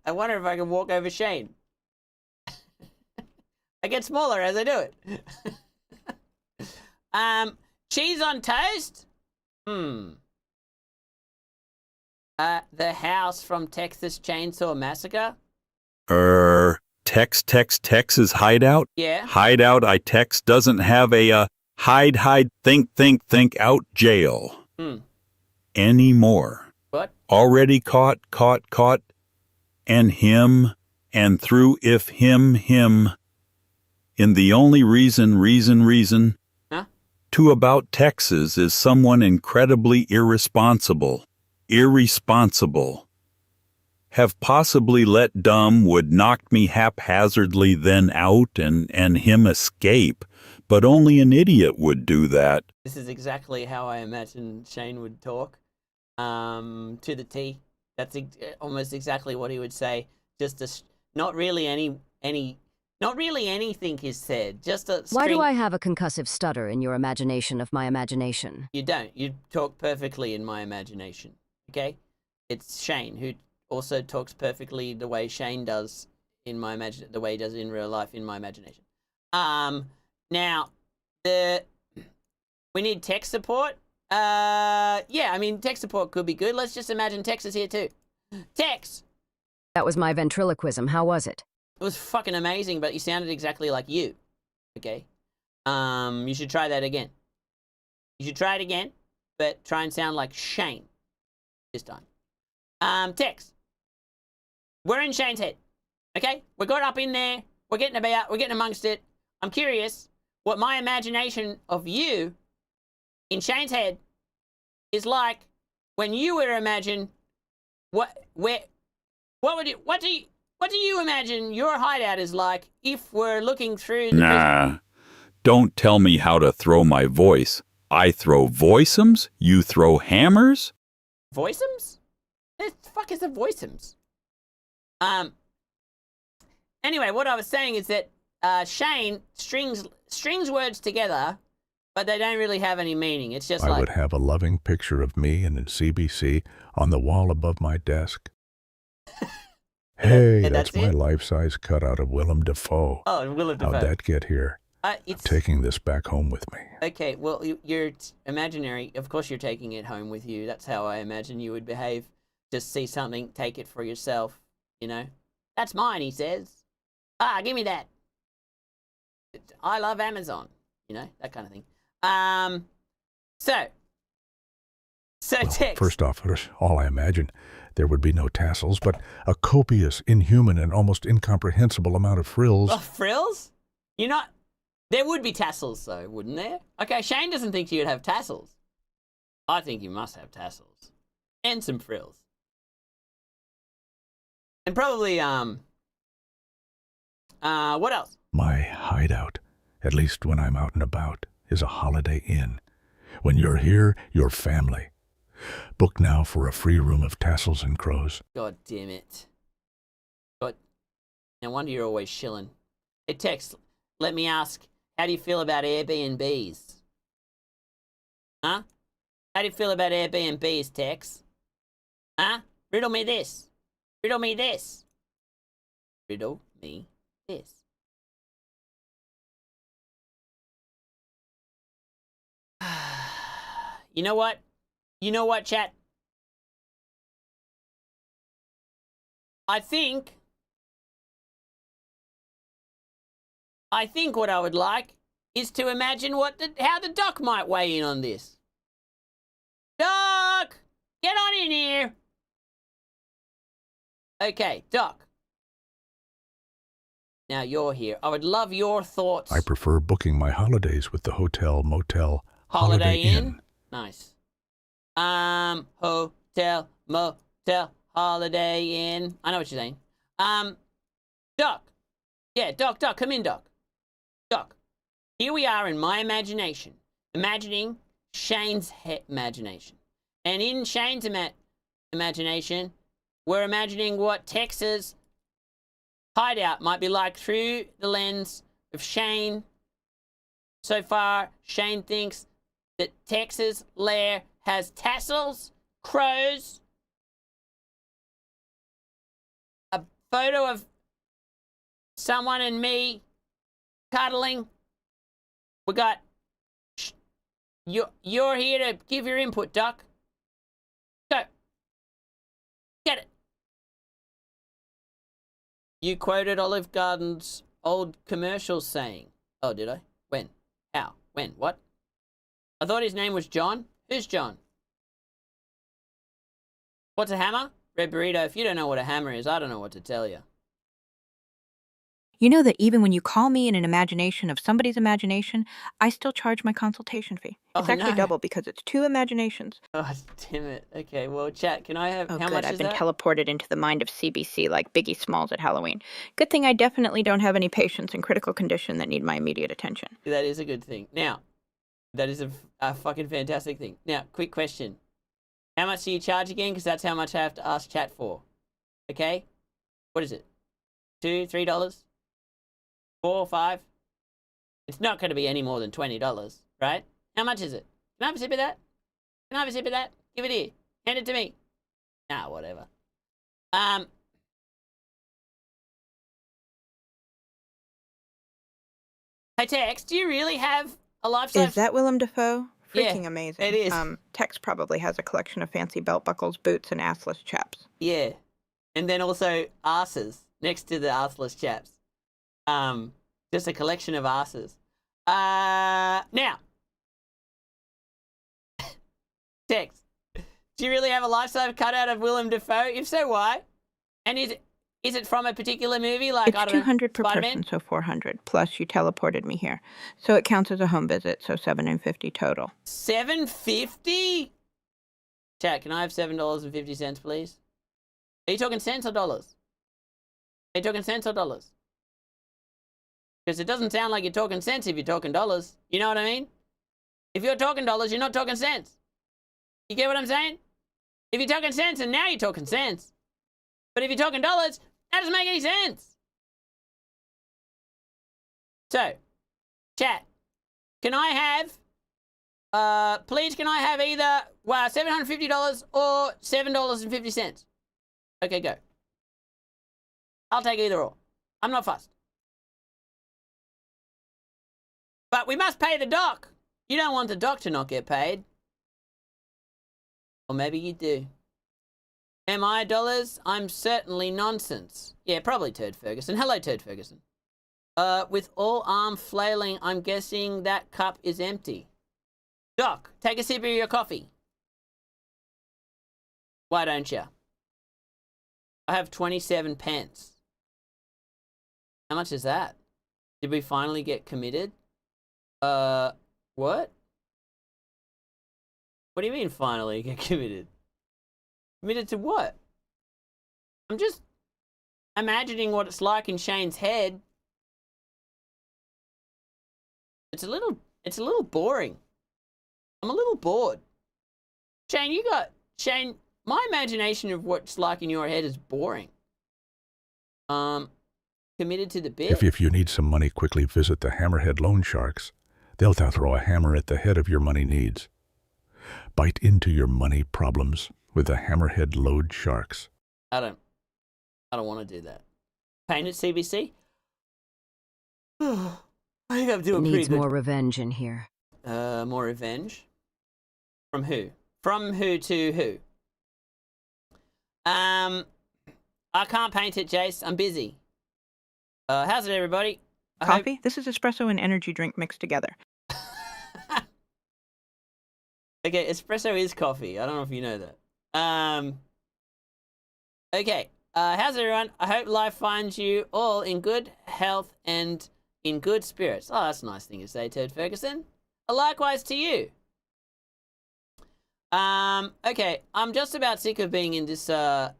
I wonder if I can walk over Shane. I get smaller as I do it. Cheese on toast? The house from Texas Chainsaw Massacre?
Tex's hideout?
Yeah.
Hideout Tex doesn't have a, hide, think out jail. Anymore.
What?
Already caught, and him, and through if him, in the only reason,
huh?
To about Texas is someone incredibly irresponsible, have possibly let dumb would knock me haphazardly then out and him escape, but only an idiot would do that.
This is exactly how I imagine Shane would talk, to the T. That's almost exactly what he would say. Not really anything is said. Just a string.
Why do I have a concussive stutter in your imagination of my imagination?
You don't. You talk perfectly in my imagination. Okay? It's Shane who also talks perfectly the way Shane does in my the way he does in real life in my imagination. Now, we need tech support. Yeah, I mean, tech support could be good. Let's just imagine Tex is here too. Tex!
That was my ventriloquism. How was it?
It was fucking amazing, but you sounded exactly like you. Okay? You should try that again. You should try it again, but try and sound like Shane this time. Tex. We're in Shane's head. Okay? We got up in there. We're getting about. We're getting amongst it. I'm curious what my imagination of you in Shane's head is like when you were to imagine what do you imagine your hideout is like if we're looking through the
Nah. Don't tell me how to throw my voice. I throw voiceums, you throw hammers?
Voiceums? The fuck is a voiceums? Anyway, what I was saying is that Shane strings words together, but they don't really have any meaning. It's just
I
like...
would have a loving picture of me and in CBC on the wall above my desk. Hey, that's my life-size cutout of Willem Dafoe.
Oh, Willem Dafoe.
How'd that get here? I'm taking this back home with me.
Okay, well, you're imaginary. Of course you're taking it home with you. That's how I imagine you would behave. Just see something, take it for yourself, you know? That's mine, he says. Give me that. I love Amazon, you know, that kind of thing. So Tex.
First off, all I imagine, there would be no tassels, but a copious, inhuman, and almost incomprehensible amount of frills.
Oh, frills? You're not... There would be tassels, though, wouldn't there? Okay, Shane doesn't think you'd have tassels. I think you must have tassels. And some frills. And probably, what else?
My hideout, at least when I'm out and about, is a Holiday Inn. When you're here, you're family. Book now for a free room of tassels and crows.
God damn it. God. No wonder you're always shilling. Hey, Tex, let me ask, how do you feel about Airbnbs? Huh? How do you feel about Airbnbs, Tex? Huh? Riddle me this. Riddle me this. Riddle me this. You know what? You know what, chat? I think what I would like is to imagine how the doc might weigh in on this. Doc! Get on in here! Okay, Doc. Now you're here. I would love your thoughts.
I prefer booking my holidays with the hotel, motel,
Holiday Inn. Nice. Hotel, motel, Holiday Inn. I know what you're saying. Doc. Yeah, Doc, come in, Doc. Doc, here we are in my imagination, imagining Shane's imagination. And in Shane's imagination, we're imagining what Tex's hideout might be like through the lens of Shane. So far, Shane thinks that Tex's lair has tassels, crows, a photo of someone and me cuddling. We got... You're here to give your input, Doc. Go. Get it. You quoted Olive Garden's old commercial saying. Oh, did I? When? How? When? What? I thought his name was John. Who's John? What's a hammer? Red Burrito, if you don't know what a hammer is, I don't know what to tell you.
You know that even when you call me in an imagination of somebody's imagination, I still charge my consultation fee. It's actually double because it's 2 imaginations.
Oh, damn it. Okay, well, chat, can I have...
Oh,
how
good.
much
I've
is
been
that?
teleported into the mind of CBC like Biggie Smalls at Halloween. Good thing I definitely don't have any patients in critical condition that need my immediate attention.
That is a good thing. Now, that is a fucking fantastic thing. Now, quick question. How much do you charge again? Because that's how much I have to ask chat for. Okay? What is it? $2, $3? 4, 5? It's not going to be any more than $20, right? How much is it? Can I have a sip of that? Can I have a sip of that? Give it here. Hand it to me. Nah, whatever. Hey, Tex, do you really have a life-size...
Is that Willem Dafoe? Freaking
Yeah,
amazing.
it is.
Tex probably has a collection of fancy belt buckles, boots, and assless chaps.
Yeah. And then also asses next to the arseless chaps. Just a collection of asses. Now. Text. Do you really have a life-size cutout of Willem Dafoe? If so, why? And is it from a particular movie? Like,
It's
I don't know,
200 per
Spider-Man?
person, so 400. Plus, you teleported me here. So it counts as a home visit, so $7.50 total.
$7.50? Chat, can I have $7.50, please? Are you talking cents or dollars? Are you talking cents or dollars? Because it doesn't sound like you're talking cents if you're talking dollars. You know what I mean? If you're talking dollars, you're not talking cents. You get what I'm saying? If you're talking cents, and now you're talking cents. But if you're talking dollars, that doesn't make any sense. So, chat, can I have, please can I have either, $750 or $7.50? Okay, go. I'll take either or. I'm not fussed. But we must pay the doc. You don't want the doc to not get paid. Or maybe you do. Am I dollars? I'm certainly nonsense. Yeah, probably Turd Ferguson. Hello, Turd Ferguson. With all arm flailing, I'm guessing that cup is empty. Doc, take a sip of your coffee. Why don't you? I have 27 pence. How much is that? Did we finally get committed? What? What do you mean finally get committed? Committed to what? I'm just imagining what it's like in Shane's head. It's a little boring. I'm a little bored. Shane, my imagination of what's like in your head is boring. Committed to the bit.
If you need some money, quickly visit the Hammerhead Loan Sharks. They'll throw a hammer at the head of your money needs. Bite into your money problems with the Hammerhead Loan Sharks.
I don't want to do that. Paint at CBC? I think I'm doing pretty good.
Needs more revenge in here.
More revenge? From who? From who to who? I can't paint it, Jace. I'm busy. How's it, everybody?
Coffee? This is espresso and energy drink mixed together.
Okay, espresso is coffee. I don't know if you know that. Okay. How's everyone? I hope life finds you all in good health and in good spirits. Oh, that's a nice thing to say, Ted Ferguson. Likewise to you. Okay. I'm just about sick of being in this head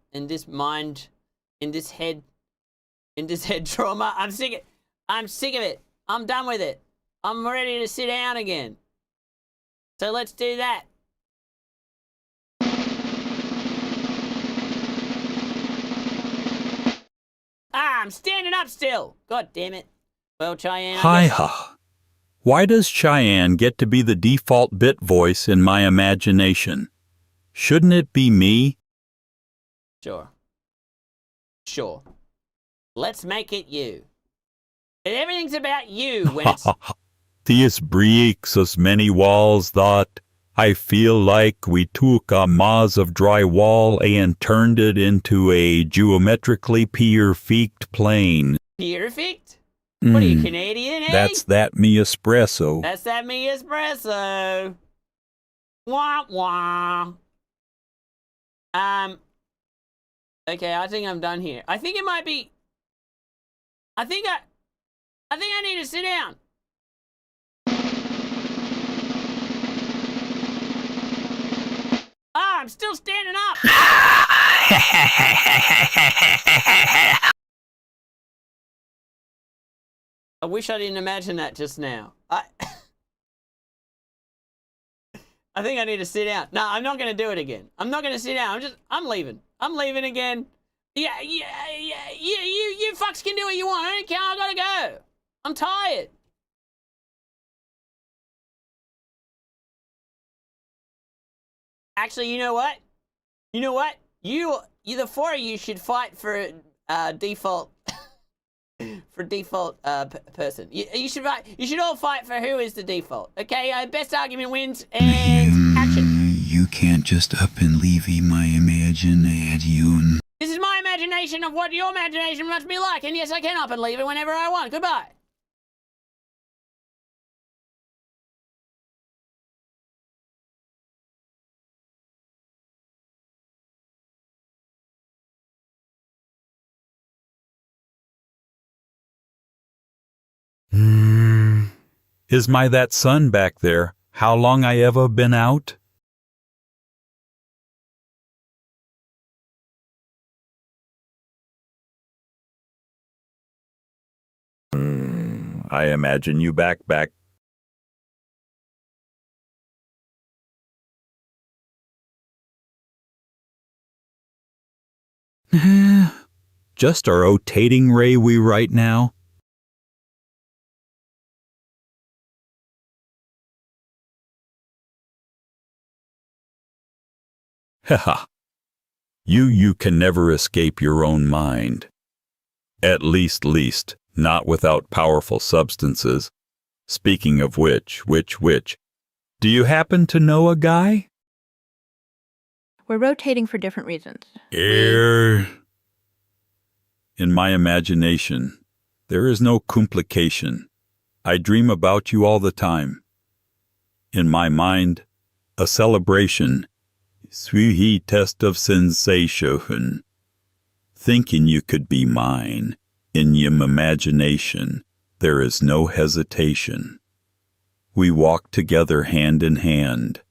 trauma. I'm sick of it. I'm done with it. I'm ready to sit down again. So let's do that. I'm standing up still. God damn it. Well, Cheyenne.
Hi-ha. Why does Cheyenne get to be the default bit voice in my imagination? Shouldn't it be me?
Sure. Let's make it you. Everything's about you when it's...
These bricks as many walls that I feel like we took a mass of drywall and turned it into a geometrically perfect plane.
Perfect? What are you, Canadian, eh?
That's that me espresso.
That's that me espresso. Wah, wah. Okay, I think I'm done here. I think it might be... I think I need to sit down. I'm still standing up. I wish I didn't imagine that just now. I think I need to sit down. No, I'm not going to do it again. I'm not going to sit down. I'm leaving. I'm leaving again. Yeah. You fucks can do what you want. I don't care. I gotta go. I'm tired. Actually, you know what? You the four of you should fight for default for default person. You should fight. You should all fight for who is the default. Okay, best argument wins and action.
You can't just up and leave my imagination.
This is my imagination of what your imagination must be like, and yes, I can up and leave it whenever I want. Goodbye.
Is my that son back there? How long I ever been out? I imagine you back. Just a rotating ray we right now. Haha. You can never escape your own mind. At least, not without powerful substances. Speaking of which, do you happen to know a guy?
We're rotating for different reasons.
In my imagination, there is no complication. I dream about you all the time. In my mind, a celebration, sweet test of sensation. Thinking you could be mine, in your imagination, there is no hesitation. We walk together hand in hand.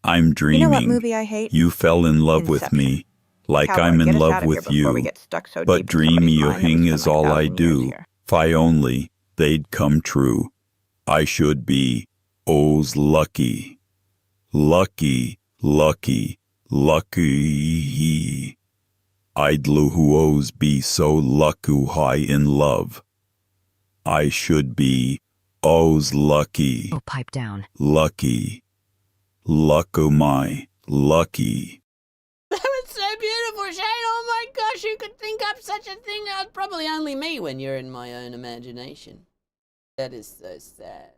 I'm dreaming.
You know what movie I hate?
You fell in love with me, like
Cowboy,
I'm
get
in
us
love
out of
with
here before we
you.
get stuck so
But
deep in somebody's
dreamy
mind that we
thing
spend
is
like
all I
1,000 years
do.
here.
If I only they'd come true, I should be oh's lucky. Lucky. I'd who's be so lucky high in love. I should be oh's lucky.
Oh, pipe down.
Lucky. My lucky.
That was so beautiful, Shane. Oh my gosh, you could think up such a thing. That's probably only me when you're in my own imagination. That is so sad.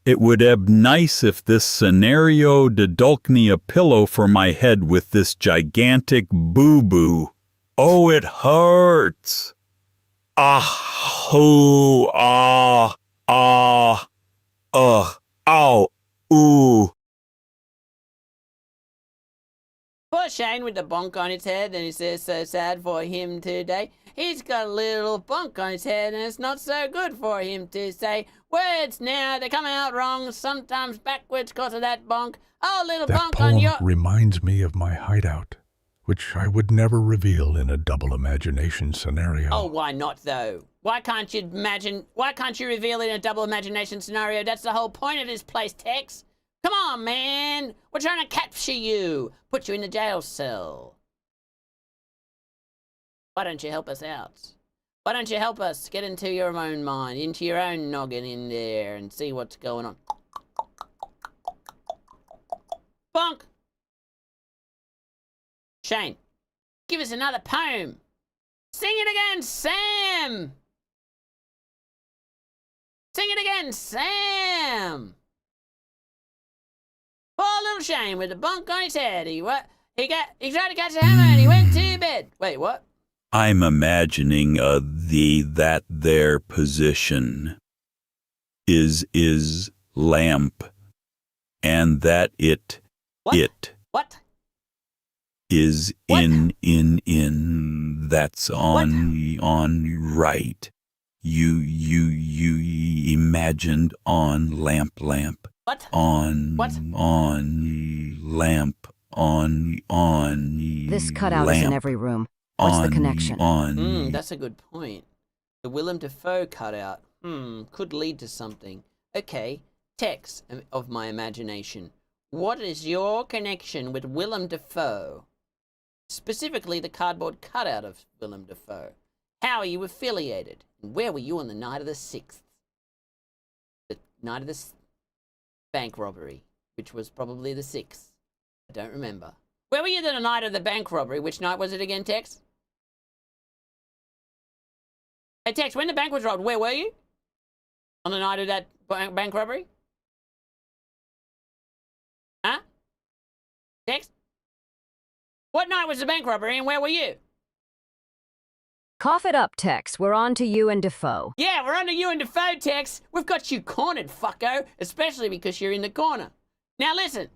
It would eb nice if this scenario did dulk me a pillow for my head with this gigantic boo-boo. Oh, it hurts. Ow, ooh.
Poor Shane with the bonk on his head, and he says so sad for him today. He's got a little bonk on his head, and it's not so good for him to say words now. They come out wrong, sometimes backwards because of that bonk. Oh, little
That
bonk
poem
on your...
reminds me of my hideout, which I would never reveal in a double imagination scenario.
Oh, why not, though? Why can't you reveal it in a double imagination scenario? That's the whole point of this place, Tex. Come on, man. We're trying to capture you. Put you in the jail cell. Why don't you help us out? Why don't you help us get into your own mind, into your own noggin in there and see what's going on? Bonk! Shane, give us another poem. Sing it again, Sam! Sing it again, Sam! Poor little Shane with the bonk on his head. He tried to catch a hammer and he went to bed. Wait, what?
I'm imagining that there position is lamp, and that it
What?
is
What?
in that's on right. You imagined on lamp
What?
on
What?
on lamp on
This cutout
lamp.
is in every room. What's the connection?
That's a good point. The Willem Dafoe cutout, could lead to something. Okay, Tex of my imagination. What is your connection with Willem Dafoe? Specifically the cardboard cutout of Willem Dafoe. How are you affiliated? And where were you on the night of the 6th? The night of the bank robbery, which was probably the 6th. I don't remember. Where were you the night of the bank robbery? Which night was it again, Tex? Hey, Tex, when the bank was robbed, where were you? On the night of that bank robbery? Huh? Tex? What night was the bank robbery and where were you?
Cough it up, Tex. We're on to you and Defoe.
Yeah, we're on to you and Defoe, Tex. We've got you cornered, fucko. Especially because you're in the corner. Now listen.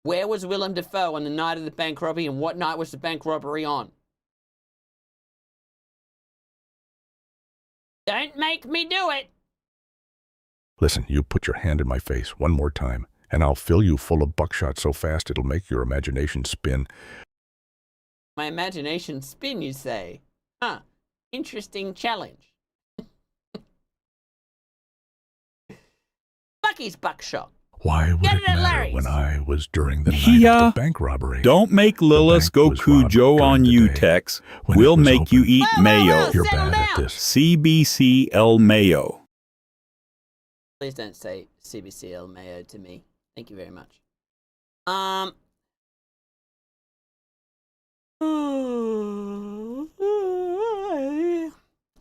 Where was Willem Dafoe on the night of the bank robbery and what night was the bank robbery on? Don't make me do it.
Listen, you put your hand in my face one more time, and I'll fill you full of buckshot so fast it'll make your imagination spin.
My imagination spin, you say? Huh. Interesting challenge. Lucky's buckshot.
Why would
Get
it
it at
matter
Larry's.
when I was during the night of the bank robbery?
Don't make Lilith
bank
go
was robbed
Cujo
during
on
the
you,
day
Tex.
when it
We'll
was
make you
open.
eat mayo.
You're bad at this.
CBCL Mayo.
Please don't say CBCL Mayo to me. Thank you very much.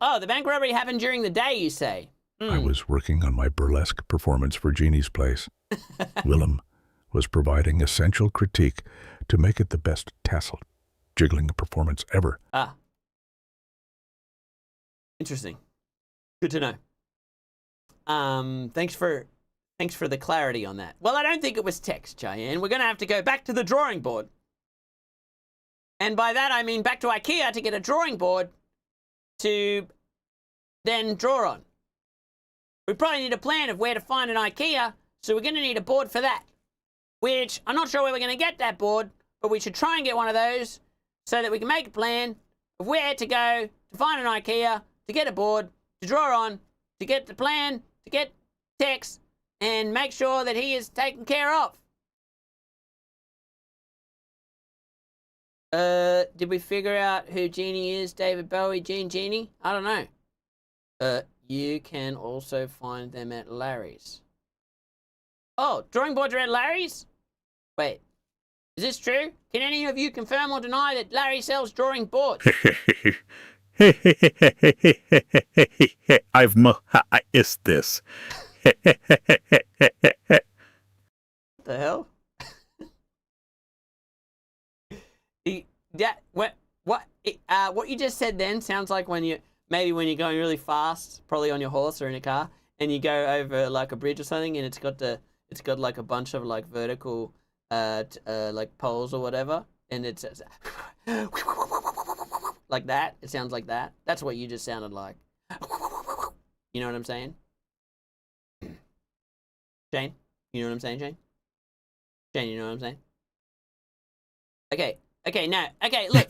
Oh, the bank robbery happened during the day, you say?
I was working on my burlesque performance for Jeannie's place. Willem was providing essential critique to make it the best tasseled, jiggling performance ever.
Ah. Interesting. Good to know. Thanks for the clarity on that. Well, I don't think it was text, Cheyenne. We're going to have to go back to the drawing board. And by that, I mean back to IKEA to get a drawing board to then draw on. We probably need a plan of where to find an IKEA, so we're going to need a board for that. Which, I'm not sure where we're going to get that board, but we should try and get one of those so that we can make a plan of where to go to find an IKEA, to get a board, to draw on, to get the plan, to get Tex, and make sure that he is taken care of. Did we figure out who Genie is? David Bowie, Genie? I don't know. You can also find them at Larry's. Oh, drawing boards are at Larry's? Wait, is this true? Can any of you confirm or deny that Larry sells drawing boards?
Is this?
What the hell? What you just said then sounds like when you're going really fast, probably on your horse or in a car, and you go over like a bridge or something, and it's got like a bunch of like vertical like poles or whatever, and it's like that. It sounds like that. That's what you just sounded like. You know what I'm saying? Shane? You know what I'm saying, Shane? Shane, you know what I'm saying? Okay, no. Okay, look.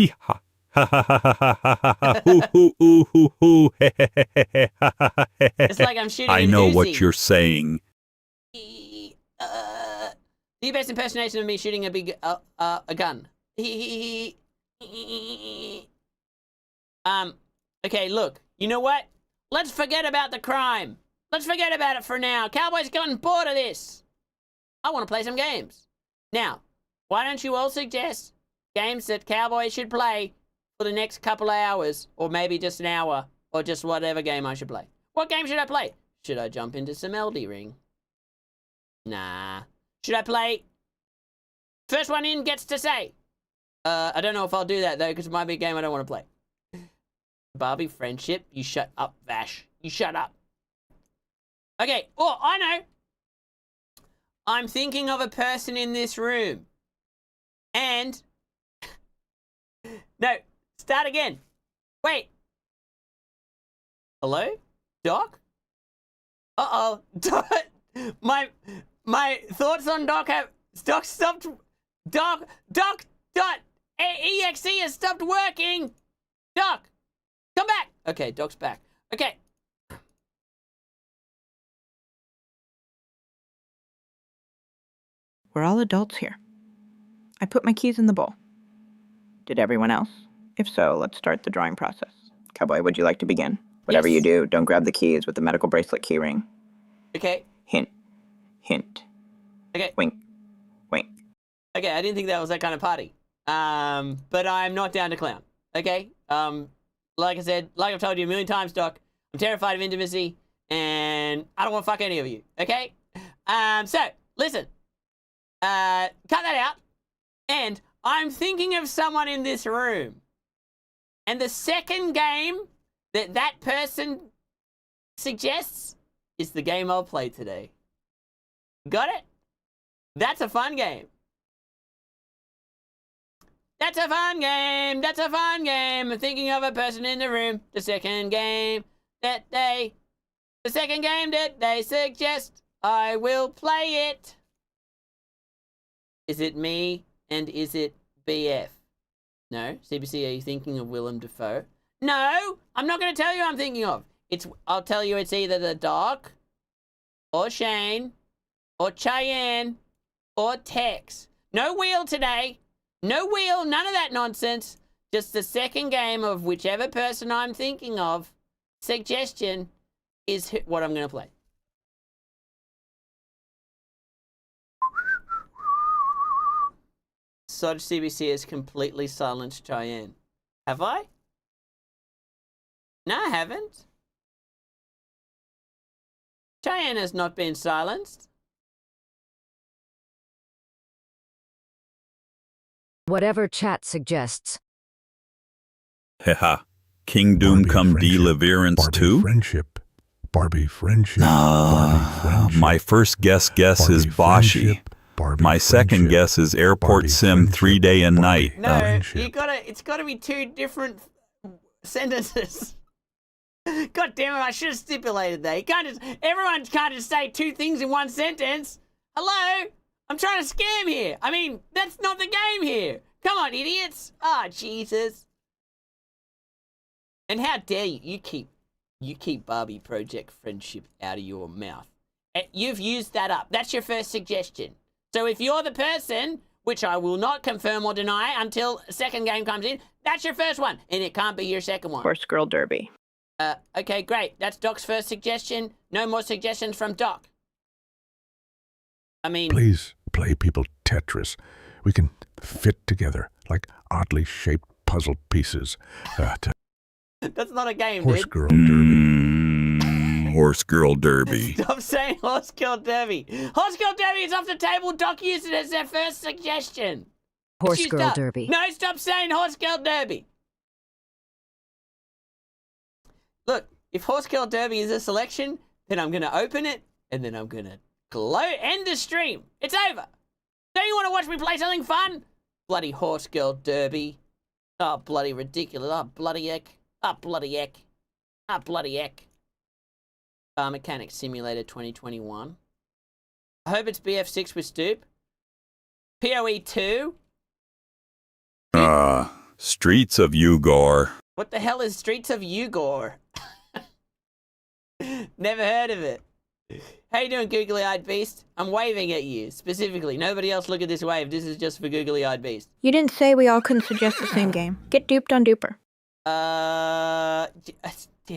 It's like I'm shooting
I
an
know
Uzi.
what you're saying.
The best impersonation of me shooting a big a gun. Okay, look. You know what? Let's forget about the crime. Let's forget about it for now. Cowboy's gotten bored of this. I want to play some games. Now, why don't you all suggest games that Cowboy should play for the next couple of hours, or maybe just an hour, or just whatever game I should play? What game should I play? Should I jump into some Elden Ring? Nah. Should I play first one in gets to say? I don't know if I'll do that though, because it might be a game I don't want to play. Barbie friendship? You shut up, Vash. You shut up. Okay, oh, I know. I'm thinking of a person in this room. And... No, start again. Wait. Hello? Doc? Uh-oh. My thoughts on Doc have... Doc stopped... Doc.exe has stopped working. Doc, come back. Okay, Doc's back. Okay.
We're all adults here. I put my keys in the bowl. Did everyone else? If so, let's start the drawing process. Cowboy, would you like to begin? Whatever
Yes.
you do, don't grab the keys with the medical bracelet keyring.
Okay.
Hint. Hint.
Okay.
Wink. Wink.
Okay, I didn't think that was that kind of party. But I'm not down to clown. Okay? Like I said, like I've told you a million times, Doc, I'm terrified of intimacy, and I don't want to fuck any of you. Okay? So, listen. Cut that out. And I'm thinking of someone in this room. And the second game that person suggests is the game I'll play today. Got it? That's a fun game. That's a fun game. That's a fun game. I'm thinking of a person in the room. The second game. that they... The second game that they suggest, I will play it. Is it me and is it BF? No. CBC, are you thinking of Willem Dafoe? No! I'm not going to tell you who I'm thinking of. I'll tell you it's either the Doc, or Shane, or Cheyenne, or Tex. No wheel today. No wheel, none of that nonsense. Just the second game of whichever person I'm thinking of. Suggestion is what I'm going to play. Sod CBC has completely silenced Cheyenne. Have I? No, I haven't. Cheyenne has not been silenced.
Whatever chat suggests.
Haha. King Doom come deliverance too?
Barbie friendship.
My first guess is Boshi. My second guess is Airport Sim 3 day and night.
No, it's gotta be two different sentences. God damn it, I should have stipulated that. Everyone can't just say two things in one sentence. Hello? I'm trying to scam here. I mean, that's not the game here. Come on, idiots. Ah, Jesus. And how dare you keep Barbie Project friendship out of your mouth. You've used that up. That's your first suggestion. So if you're the person, which I will not confirm or deny until a second game comes in, that's your first one. And it can't be your second one.
Horse Girl Derby.
Okay, great. That's Doc's first suggestion. No more suggestions from Doc. I mean...
Please play people Tetris. We can fit together like oddly shaped puzzle pieces.
That's not a game,
Horse
dude.
Girl Derby.
Horse Girl Derby.
Stop saying Horse Girl Derby. Horse Girl Derby is off the table. Doc used it as their first suggestion.
Horse Girl Derby.
No, stop saying Horse Girl Derby. Look, if Horse Girl Derby is a selection, then I'm going to open it, and then I'm going to end the stream. It's over. Don't you want to watch me play something fun? Bloody Horse Girl Derby. Oh, bloody ridiculous. Oh, bloody heck. Oh, bloody heck. Oh, bloody heck. Car Mechanic Simulator 2021. I hope it's BF6 with Stoop. PoE 2.
Streets of Ugor.
What the hell is Streets of Ugor? Never heard of it. How you doing, googly-eyed beast? I'm waving at you, specifically. Nobody else look at this wave. This is just for googly-eyed beast.
You didn't say we all couldn't suggest the same game. Get duped on Duper.
Damn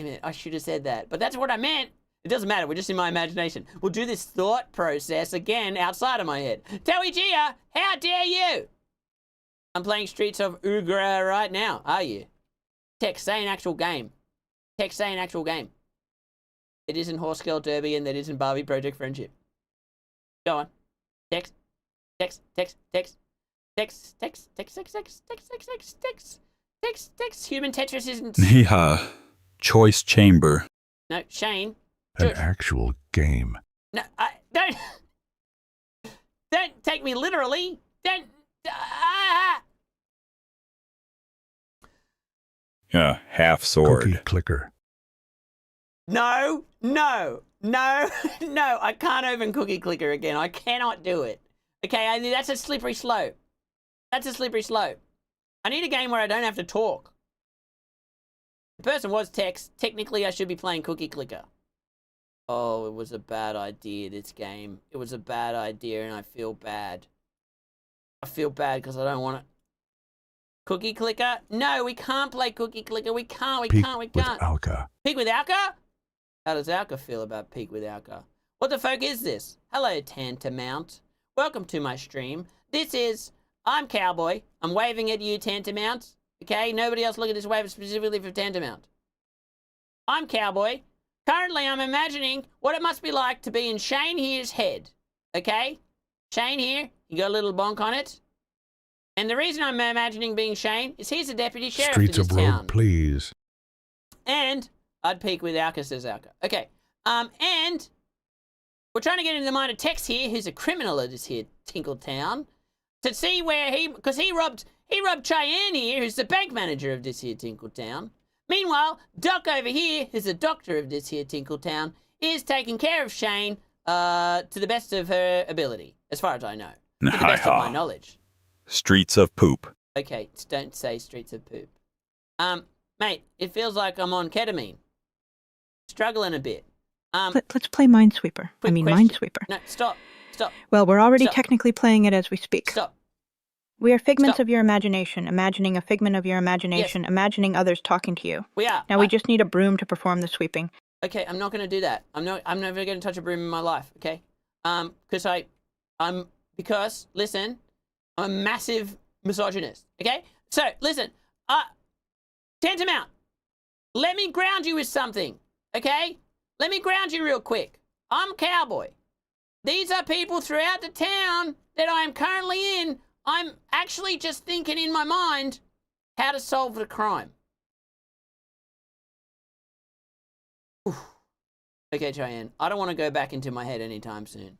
it. I should have said that. But that's what I meant. It doesn't matter. We're just in my imagination. We'll do this thought process again outside of my head. Toei Gia, how dare you? I'm playing Streets of Ugra right now. Are you? Text, say an actual game. Text, say an actual game. It isn't Horse Girl Derby and that isn't Barbie Project Friendship. Go on. Text. Text. Text. Text. Text. Text. Text. Text. Text. Text. Text. Text. Text. Text. Text. Human Tetris isn't.
Yeah. Choice Chamber.
No, Shane.
An actual game.
No, don't. Don't take me literally. Don't.
Yeah, half sword.
Cookie clicker.
No, no, no, no. I can't open Cookie Clicker again. I cannot do it. Okay, that's a slippery slope. That's a slippery slope. I need a game where I don't have to talk. The person was text. Technically, I should be playing Cookie Clicker. Oh, it was a bad idea, this game. It was a bad idea, and I feel bad. I feel bad because I don't want to... Cookie Clicker? No, we can't play Cookie Clicker. We can't. We can't.
With Alka.
Peek with Alka? How does Alka feel about Peek with Alka? What the fuck is this? Hello, Tantamount. Welcome to my stream. I'm Cowboy. I'm waving at you, Tantamount. Okay? Nobody else look at this wave specifically for Tantamount. I'm Cowboy. Currently, I'm imagining what it must be like to be in Shane here's head. Okay? Shane here, you got a little bonk on it. And the reason I'm imagining being Shane is he's the deputy sheriff
Streets
of this
of Road,
town.
please.
And I'd peek with Alka, says Alka. Okay. And we're trying to get into the mind of Tex here, who's a criminal at this here Tinkletown, to see where because he robbed Cheyenne here, who's the bank manager of this here Tinkletown. Meanwhile, Doc over here, who's the doctor of this here Tinkletown, is taking care of Shane to the best of her ability, as far as I know. To the best of my knowledge.
Streets of poop.
Okay, don't say streets of poop. Mate, it feels like I'm on ketamine. Struggling a bit.
Let's play Minesweeper. Minesweeper.
No, stop.
Well, we're already technically playing it as we speak.
Stop.
We are figments of your imagination, imagining a figment of your imagination, imagining others talking to you.
We are.
Now we just need a broom to perform the sweeping.
Okay, I'm not going to do that. I'm never going to touch a broom in my life. Okay, because listen, I'm a massive misogynist. Okay, so listen, Tantamount, let me ground you with something. Okay, let me ground you real quick. I'm Cowboy. These are people throughout the town that I am currently in. I'm actually just thinking in my mind how to solve the crime. Oof. Okay, Cheyenne, I don't want to go back into my head anytime soon.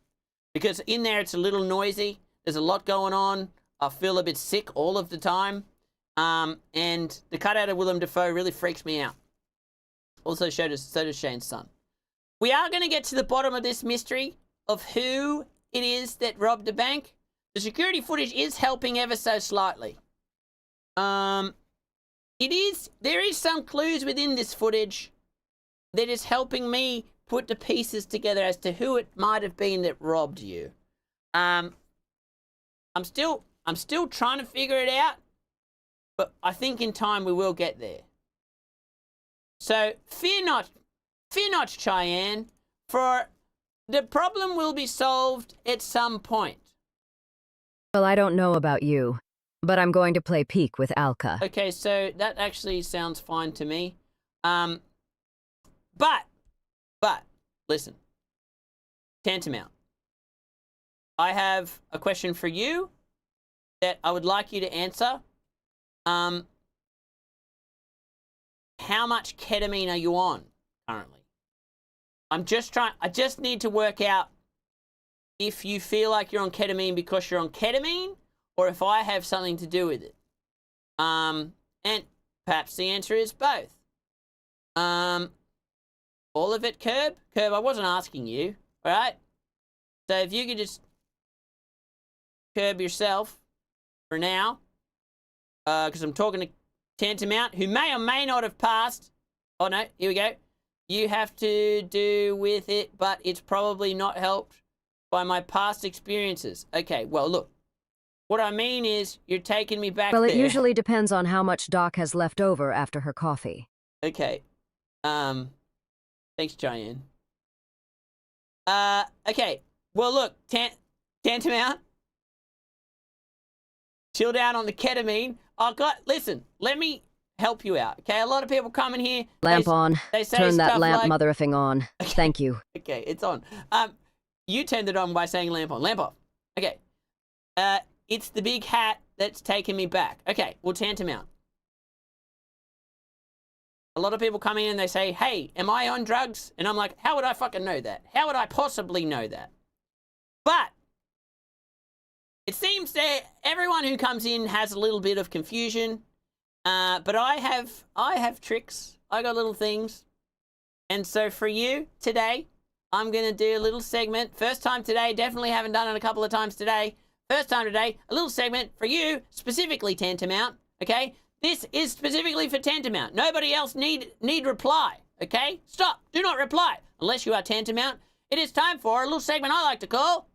Because in there it's a little noisy. There's a lot going on. I feel a bit sick all of the time. And the cutout of Willem Dafoe really freaks me out. Also, so does Shane's son. We are going to get to the bottom of this mystery of who it is that robbed the bank. The security footage is helping ever so slightly. There is some clues within this footage that is helping me put the pieces together as to who it might have been that robbed you. I'm still trying to figure it out, but I think in time we will get there. So fear not, Cheyenne, for the problem will be solved at some point.
Well, I don't know about you, but I'm going to play peek with Alka.
Okay, so that actually sounds fine to me. But, listen. Tantamount. I have a question for you that I would like you to answer. How much ketamine are you on currently? I just need to work out if you feel like you're on ketamine because you're on ketamine, or if I have something to do with it. And perhaps the answer is both. All of it, Curb? Curb, I wasn't asking you, all right? So if you could just curb yourself for now, because I'm talking to Tantamount, who may or may not have passed. Oh, no, here we go. You have to do with it, but it's probably not helped by my past experiences. Okay, well, look. What I mean is, you're taking me back there.
Well, it usually depends on how much Doc has left over after her coffee.
Okay. Thanks, Cheyenne. Okay. Well, look, Tantamount. Chill down on the ketamine. Listen, let me help you out, okay? A lot of people come in here.
Lamp on.
They say
Turn that
stuff
lamp
like,
mother-effing on. Thank you.
Okay, it's on. You turned it on by saying lamp on. Lamp off. Okay. It's the big hat that's taking me back. Okay, well, Tantamount. A lot of people come in and they say, hey, am I on drugs? And I'm like, how would I fucking know that? How would I possibly know that? But it seems that everyone who comes in has a little bit of confusion. But I have tricks. I got little things. And so for you today, I'm going to do a little segment. First time today, definitely haven't done it a couple of times today. First time today, a little segment for you, specifically Tantamount, okay? This is specifically for Tantamount. Nobody else need reply, okay? Stop. Do not reply unless you are Tantamount. It is time for a little segment I like to call...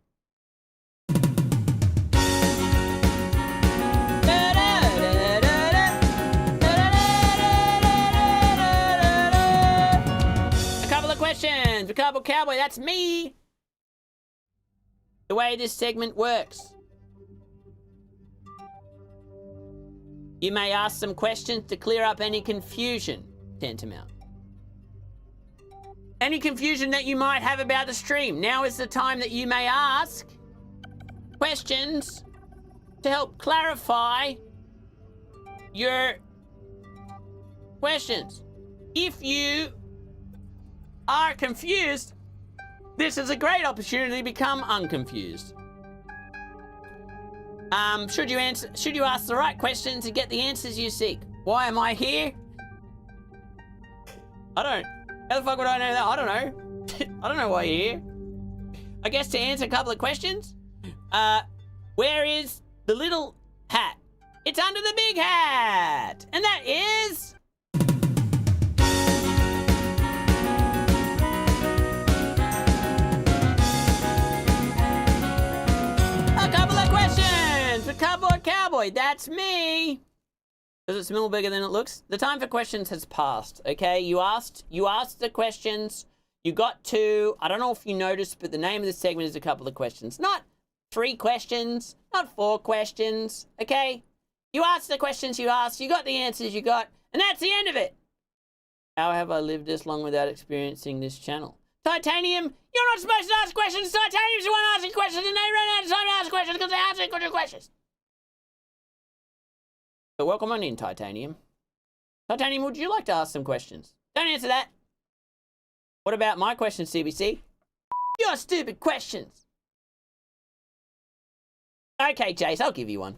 A couple of questions. A couple Cowboy, that's me. The way this segment works. You may ask some questions to clear up any confusion, Tantamount. Any confusion that you might have about the stream. Now is the time that you may ask questions to help clarify your questions. If you are confused, this is a great opportunity to become unconfused. Should you ask the right questions and get the answers you seek? Why am I here? I don't. How the fuck would I know that? I don't know. I don't know why you're here. I guess to answer a couple of questions. Where is the little hat? It's under the big hat. And that is... a couple of questions for Cardboard Cowboy. That's me. Does it smell bigger than it looks? The time for questions has passed, okay? You asked the questions. You got to, I don't know if you noticed, but the name of the segment is a couple of questions. Not 3 questions, not 4 questions, okay? You asked the questions you asked, you got the answers you got, and that's the end of it. How have I lived this long without experiencing this channel? Titanium, you're not supposed to ask questions. Titanium's the one asking questions, and they run out of time to ask questions because they ask good questions. But welcome on in, Titanium. Titanium, would you like to ask some questions? Don't answer that. What about my questions, CBC? Your stupid questions. Okay, Jace, I'll give you one.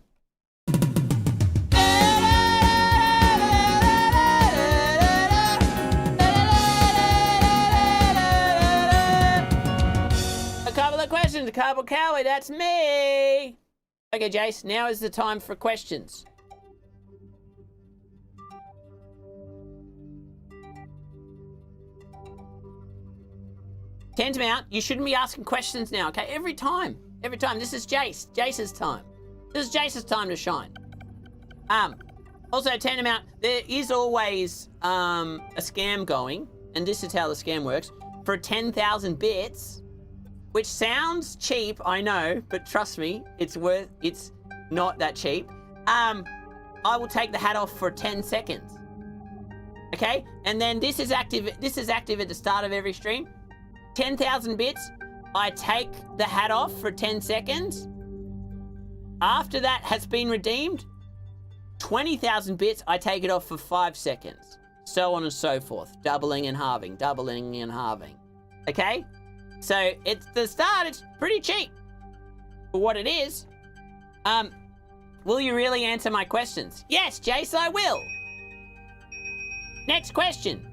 A couple of questions, a Cowboy Cowboy, that's me. Okay, Jace, now is the time for questions. Tantamount, you shouldn't be asking questions now, okay? Every time. This is Jace. Jace's time. This is Jace's time to shine. Also, Tantamount, there is always a scam going, and this is how the scam works. For 10,000 bits, which sounds cheap, I know, but trust me, it's not that cheap. I will take the hat off for 10 seconds. Okay? And then this is active at the start of every stream. 10,000 bits, I take the hat off for 10 seconds. After that has been redeemed, 20,000 bits, I take it off for 5 seconds. So on and so forth. Doubling and halving, doubling and halving. Okay? So, it's the start, it's pretty cheap. For what it is. Will you really answer my questions? Yes, Jace, I will. Next question.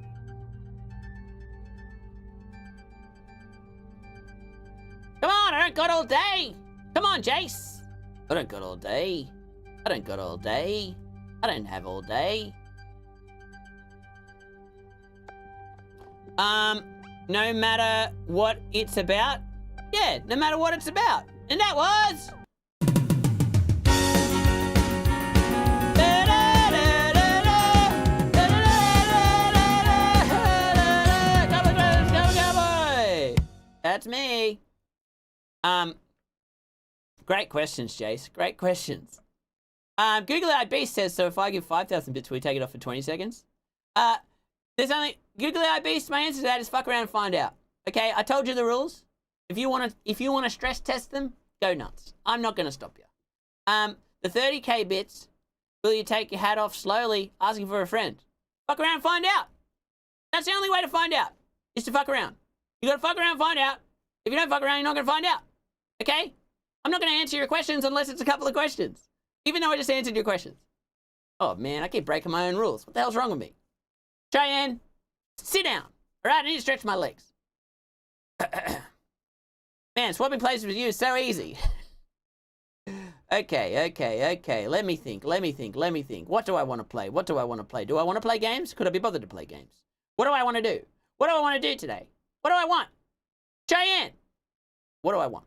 Come on, I don't got all day. Come on, Jace. I don't got all day. I don't got all day. I don't have all day. No matter what it's about? Yeah, no matter what it's about. And that was... That's me. Great questions, Jace. Great questions. Googly-eyed Beast says, so if I give 5,000 bits, we take it off for 20 seconds? There's only... Googly-eyed Beast, my answer to that is fuck around and find out. Okay, I told you the rules. If you want to stress test them, go nuts. I'm not going to stop you. The 30k bits, will you take your hat off slowly, asking for a friend? Fuck around and find out. That's the only way to find out, is to fuck around. You gotta fuck around and find out. If you don't fuck around, you're not gonna find out. Okay? I'm not gonna answer your questions unless it's a couple of questions. Even though I just answered your questions. Oh man, I keep breaking my own rules. What the hell's wrong with me? Cheyenne, sit down. Alright, I need to stretch my legs. Man, swapping places with you is so easy. Okay. Let me think. What do I want to play? Do I want to play games? Could I be bothered to play games? What do I want to do? What do I want to do today? What do I want? Cheyenne! What do I want?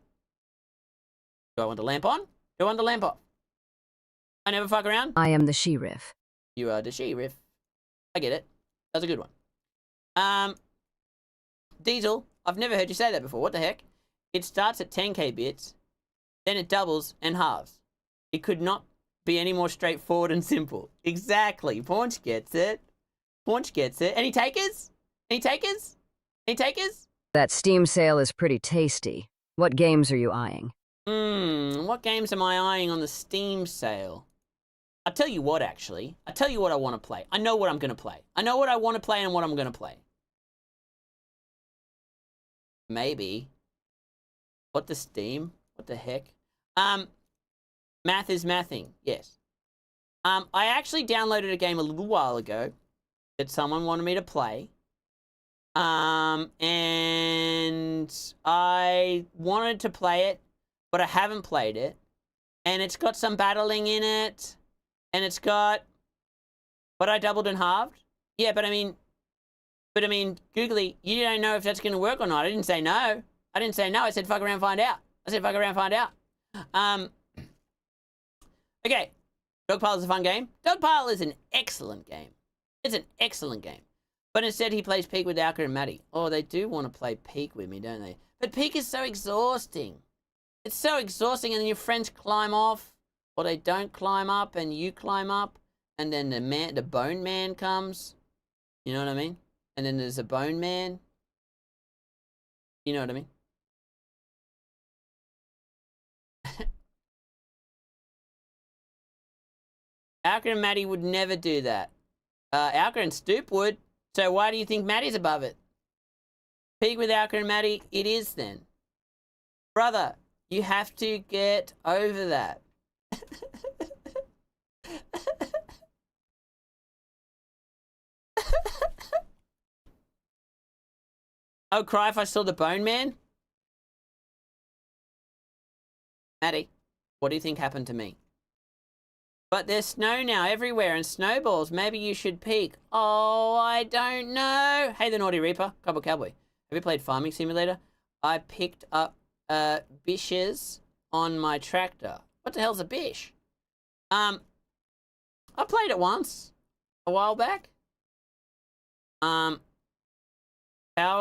Do I want the lamp on? Do I want the lamp off? I never fuck around?
I am the sheriff.
You are the sheriff. I get it. That's a good one. Diesel, I've never heard you say that before. What the heck? It starts at 10k bits, then it doubles and halves. It could not be any more straightforward and simple. Exactly. Paunch gets it. Any takers?
That Steam sale is pretty tasty. What games are you eyeing?
What games am I eyeing on the Steam sale? I'll tell you what, actually. I'll tell you what I want to play. I know what I'm going to play. I know what I want to play and what I'm going to play. Maybe. What the Steam? What the heck? Math is mathing. Yes. I actually downloaded a game a little while ago that someone wanted me to play. And I wanted to play it, but I haven't played it. And it's got some battling in it. And it's got... But I doubled and halved? Yeah, but I mean, Googly, you don't know if that's going to work or not. I didn't say no. I didn't say no. I said fuck around, find out. I said fuck around, find out. Okay. Dogpile is a fun game. Dogpile is an excellent game. It's an excellent game. But instead he plays Peak with Alka and Maddie. Oh, they do want to play Peak with me, don't they? But Peak is so exhausting. It's so exhausting, and then your friends climb off, or they don't climb up, and you climb up, and then the bone man comes. You know what I mean? And then there's a bone man. You know what I mean? Alka and Maddie would never do that. Alka and Stoop would. So why do you think Maddie's above it? Peak with Alka and Maddie, it is then. Brother, you have to get over that. Oh, cry if I saw the bone man? Maddie, what do you think happened to me? But there's snow now everywhere and snowballs. Maybe you should peek. Oh, I don't know. Hey, the Naughty Reaper. Cowboy. Have you played Farming Simulator? I picked up bishes on my tractor. What the hell's a bish? I played it once. A while back. How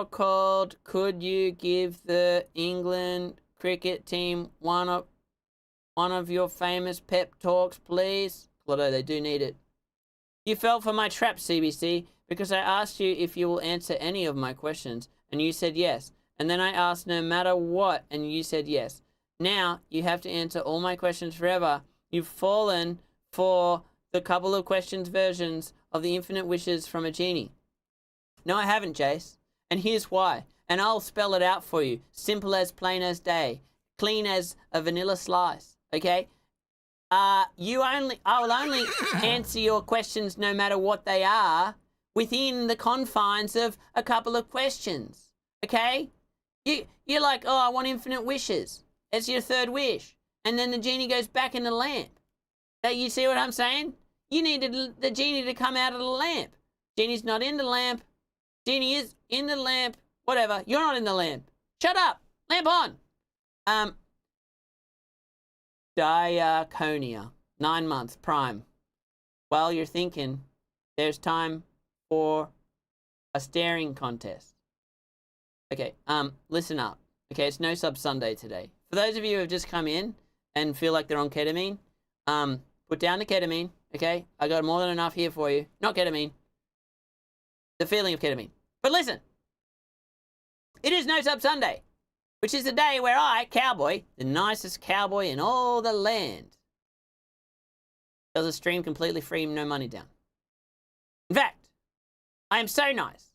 called could you give the England cricket team one of your famous pep talks, please? Although they do need it. You fell for my trap, CBC, because I asked you if you will answer any of my questions, and you said yes. And then I asked no matter what, and you said yes. Now, you have to answer all my questions forever. You've fallen for the couple of questions versions of the infinite wishes from a genie. No, I haven't, Jace. And here's why. And I'll spell it out for you. Simple as plain as day. Clean as a vanilla slice. Okay? I will only answer your questions no matter what they are within the confines of a couple of questions. Okay? You're like, oh, I want infinite wishes. It's your third wish. And then the genie goes back in the lamp. You see what I'm saying? You need the genie to come out of the lamp. Genie's not in the lamp. Genie is in the lamp. Whatever. You're not in the lamp. Shut up. Lamp on. Diaconia. 9 months. Prime. While you're thinking, there's time for a staring contest. Okay, listen up. Okay, it's No Sub Sunday today. For those of you who have just come in and feel like they're on ketamine, put down the ketamine, okay? I got more than enough here for you. Not ketamine. The feeling of ketamine. But listen. It is No Sub Sunday, which is the day where I, Cowboy, the nicest cowboy in all the land, does a stream completely free, no money down. In fact, I am so nice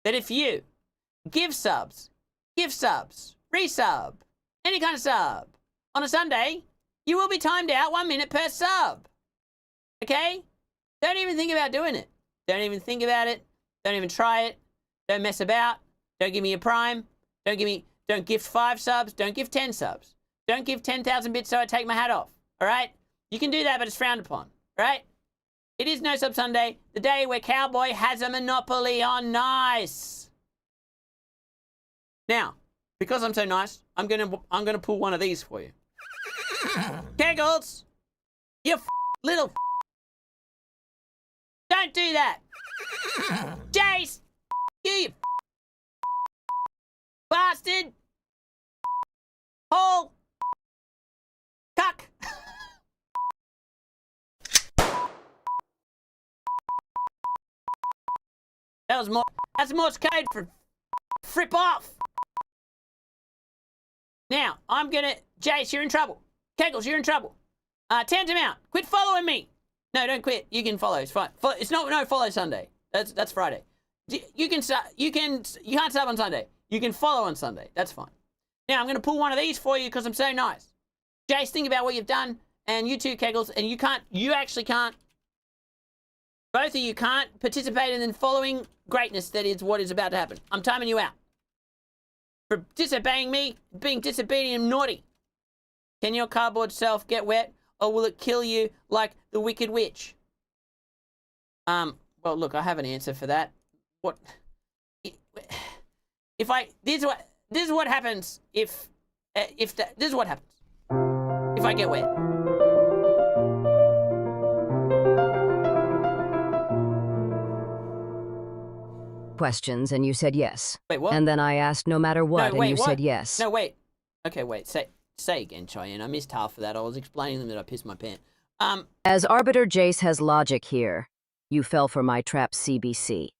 that if you give subs, resub, any kind of sub, on a Sunday, you will be timed out 1 minute per sub. Okay? Don't even think about doing it. Don't even think about it. Don't even try it. Don't mess about. Don't give me a prime. Don't gift 5 subs. Don't give 10 subs. Don't give 10,000 bits so I take my hat off. All right? You can do that, but it's frowned upon. All right? It is No Sub Sunday, the day where Cowboy has a monopoly on nice. Now, because I'm so nice, I'm gonna pull one of these for you. Kegels, you little don't do that. Jace, you bastard. Hole. Cuck. That's Morse code for frip off. Now, Jace, you're in trouble. Kegels, you're in trouble. Tantamount, quit following me. No, don't quit. You can follow. It's fine. It's no follow Sunday. That's Friday. You can't sub on Sunday. You can follow on Sunday. That's fine. Now, I'm going to pull one of these for you because I'm so nice. Jace, think about what you've done. And you too, Kegels. And you actually can't Both of you can't participate in the following greatness that is what is about to happen. I'm timing you out. For disobeying me, being disobedient and naughty. Can your cardboard self get wet, or will it kill you like the Wicked Witch? Well, look, I have an answer for that. What? If I... This is what happens if this is what happens if I get wet.
Questions, and you said yes.
Wait, what?
And then I asked no matter what,
No, wait,
and you
what?
said yes.
No, wait. Okay, wait. Say again, Cheyenne. I missed half of that. I was explaining them that I pissed my pants.
As Arbiter Jace has logic here, you fell for my trap, CBC.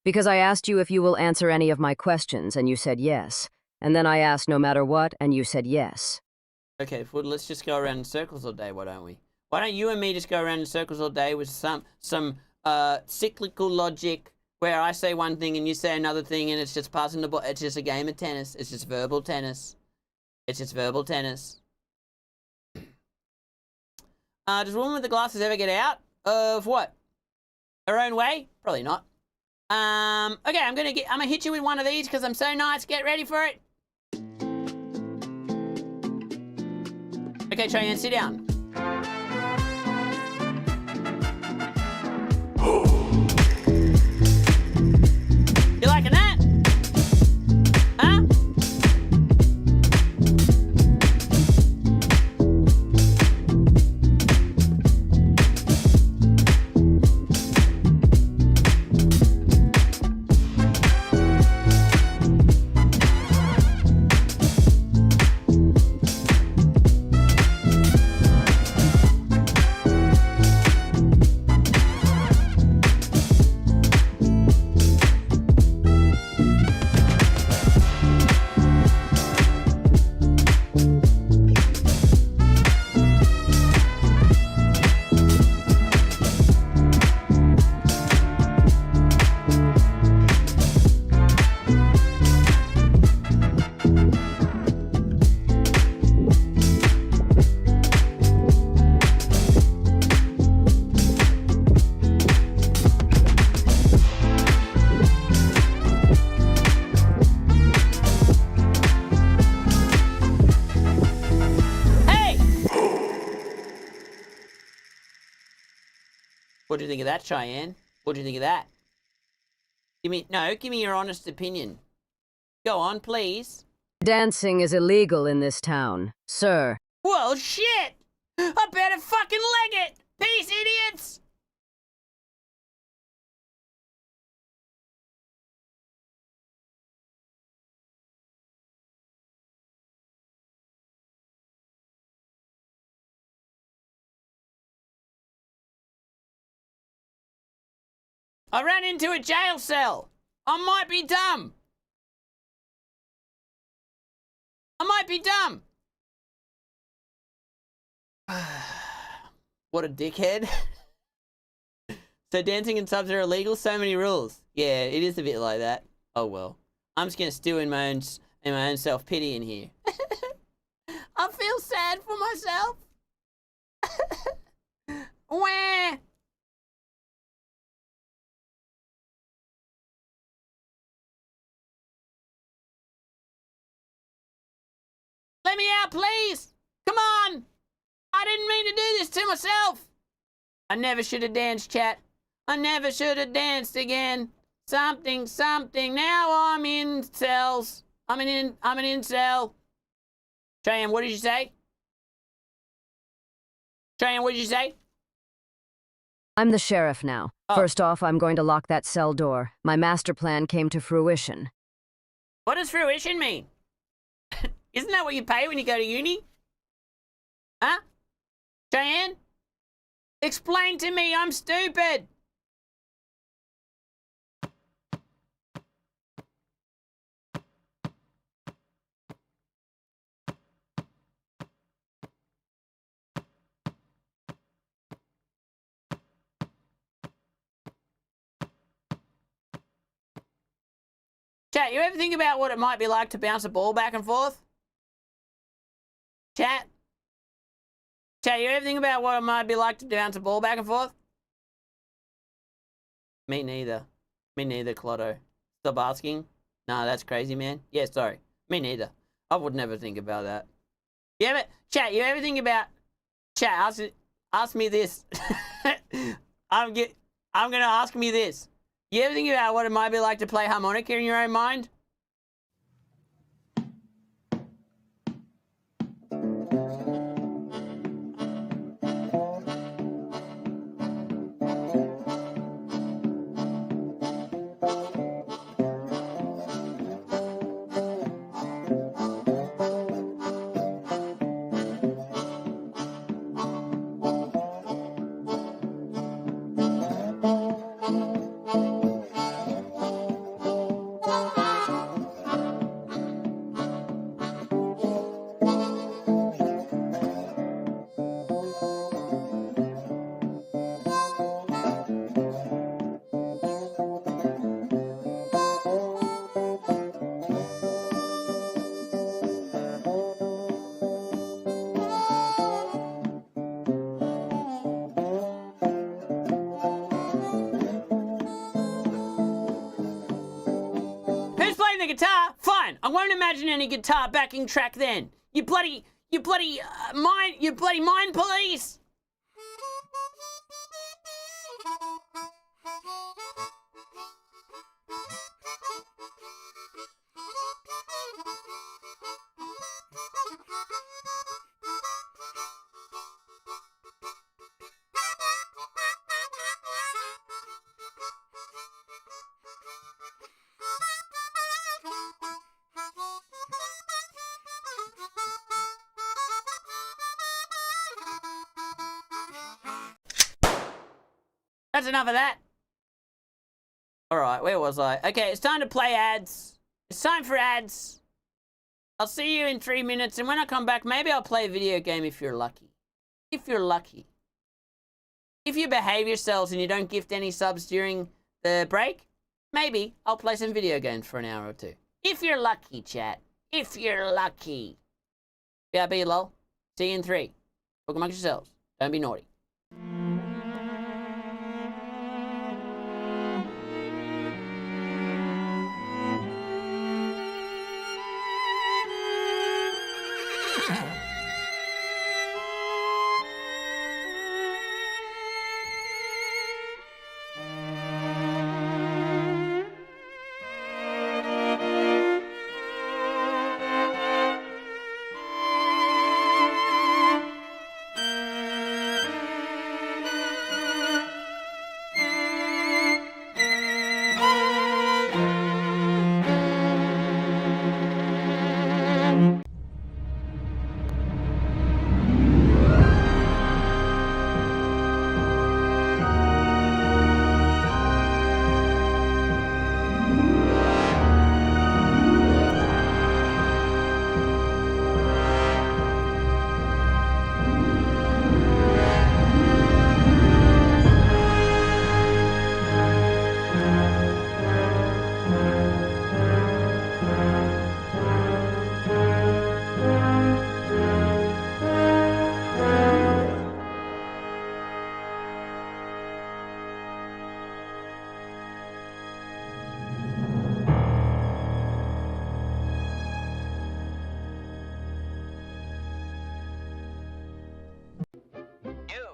Because I asked you if you will answer any of my questions, and you said yes. And then I asked no matter what, and you said yes.
Okay, well, let's just go around in circles all day, why don't we? Why don't you and me just go around in circles all day with some cyclical logic where I say one thing and you say another thing, and it's just passing the ball. It's just a game of tennis. It's just verbal tennis. It's just verbal tennis. Does a woman with the glasses ever get out of what? Her own way? Probably not. Okay, I'm gonna hit you with one of these because I'm so nice. Get ready for it. Okay, Cheyenne, sit down. You liking that? Huh? What do you think of that, Cheyenne? What do you think of that? Give me your honest opinion. Go on, please.
Dancing is illegal in this town, sir.
Well, shit! I better fucking leg it! Peace, idiots! I ran into a jail cell. I might be dumb. I might be dumb. What a dickhead. So dancing and subs are illegal? So many rules. Yeah, it is a bit like that. Oh well. I'm just gonna stew in my own self-pity in here. I feel sad for myself. Wah. Let me out, please! Come on! I didn't mean to do this to myself! I never should have danced, chat. I never should have danced again. Something. Now I'm in cells. I'm an incel. Cheyenne, what did you say? Cheyenne, what did you say?
I'm the sheriff now.
Oh.
First off, I'm going to lock that cell door. My master plan came to fruition.
What does fruition mean? Isn't that what you pay when you go to uni? Huh? Cheyenne? Explain to me, I'm stupid! Chat, you ever think about what it might be like to bounce a ball back and forth? Chat? Chat, you ever think about what it might be like to bounce a ball back and forth? Me neither. Me neither, Clotto. Stop asking. Nah, that's crazy, man. Yeah, sorry. Me neither. I would never think about that. You ever, chat, you ever think about, chat, ask me this. I'm gonna ask me this. You ever think about what it might be like to play harmonica in your own mind? Guitar? Fine. I won't imagine any guitar backing track then. You bloody mind police! That's enough of that. Alright, where was I? Okay, it's time to play ads. It's time for ads. I'll see you in 3 minutes, and when I come back, maybe I'll play a video game if you're lucky. If you're lucky. If you behave yourselves and you don't gift any subs during the break, maybe I'll play some video games for an hour or two. If you're lucky, chat. If you're lucky. BRB, lol. See you in 3. Talk amongst yourselves. Don't be naughty.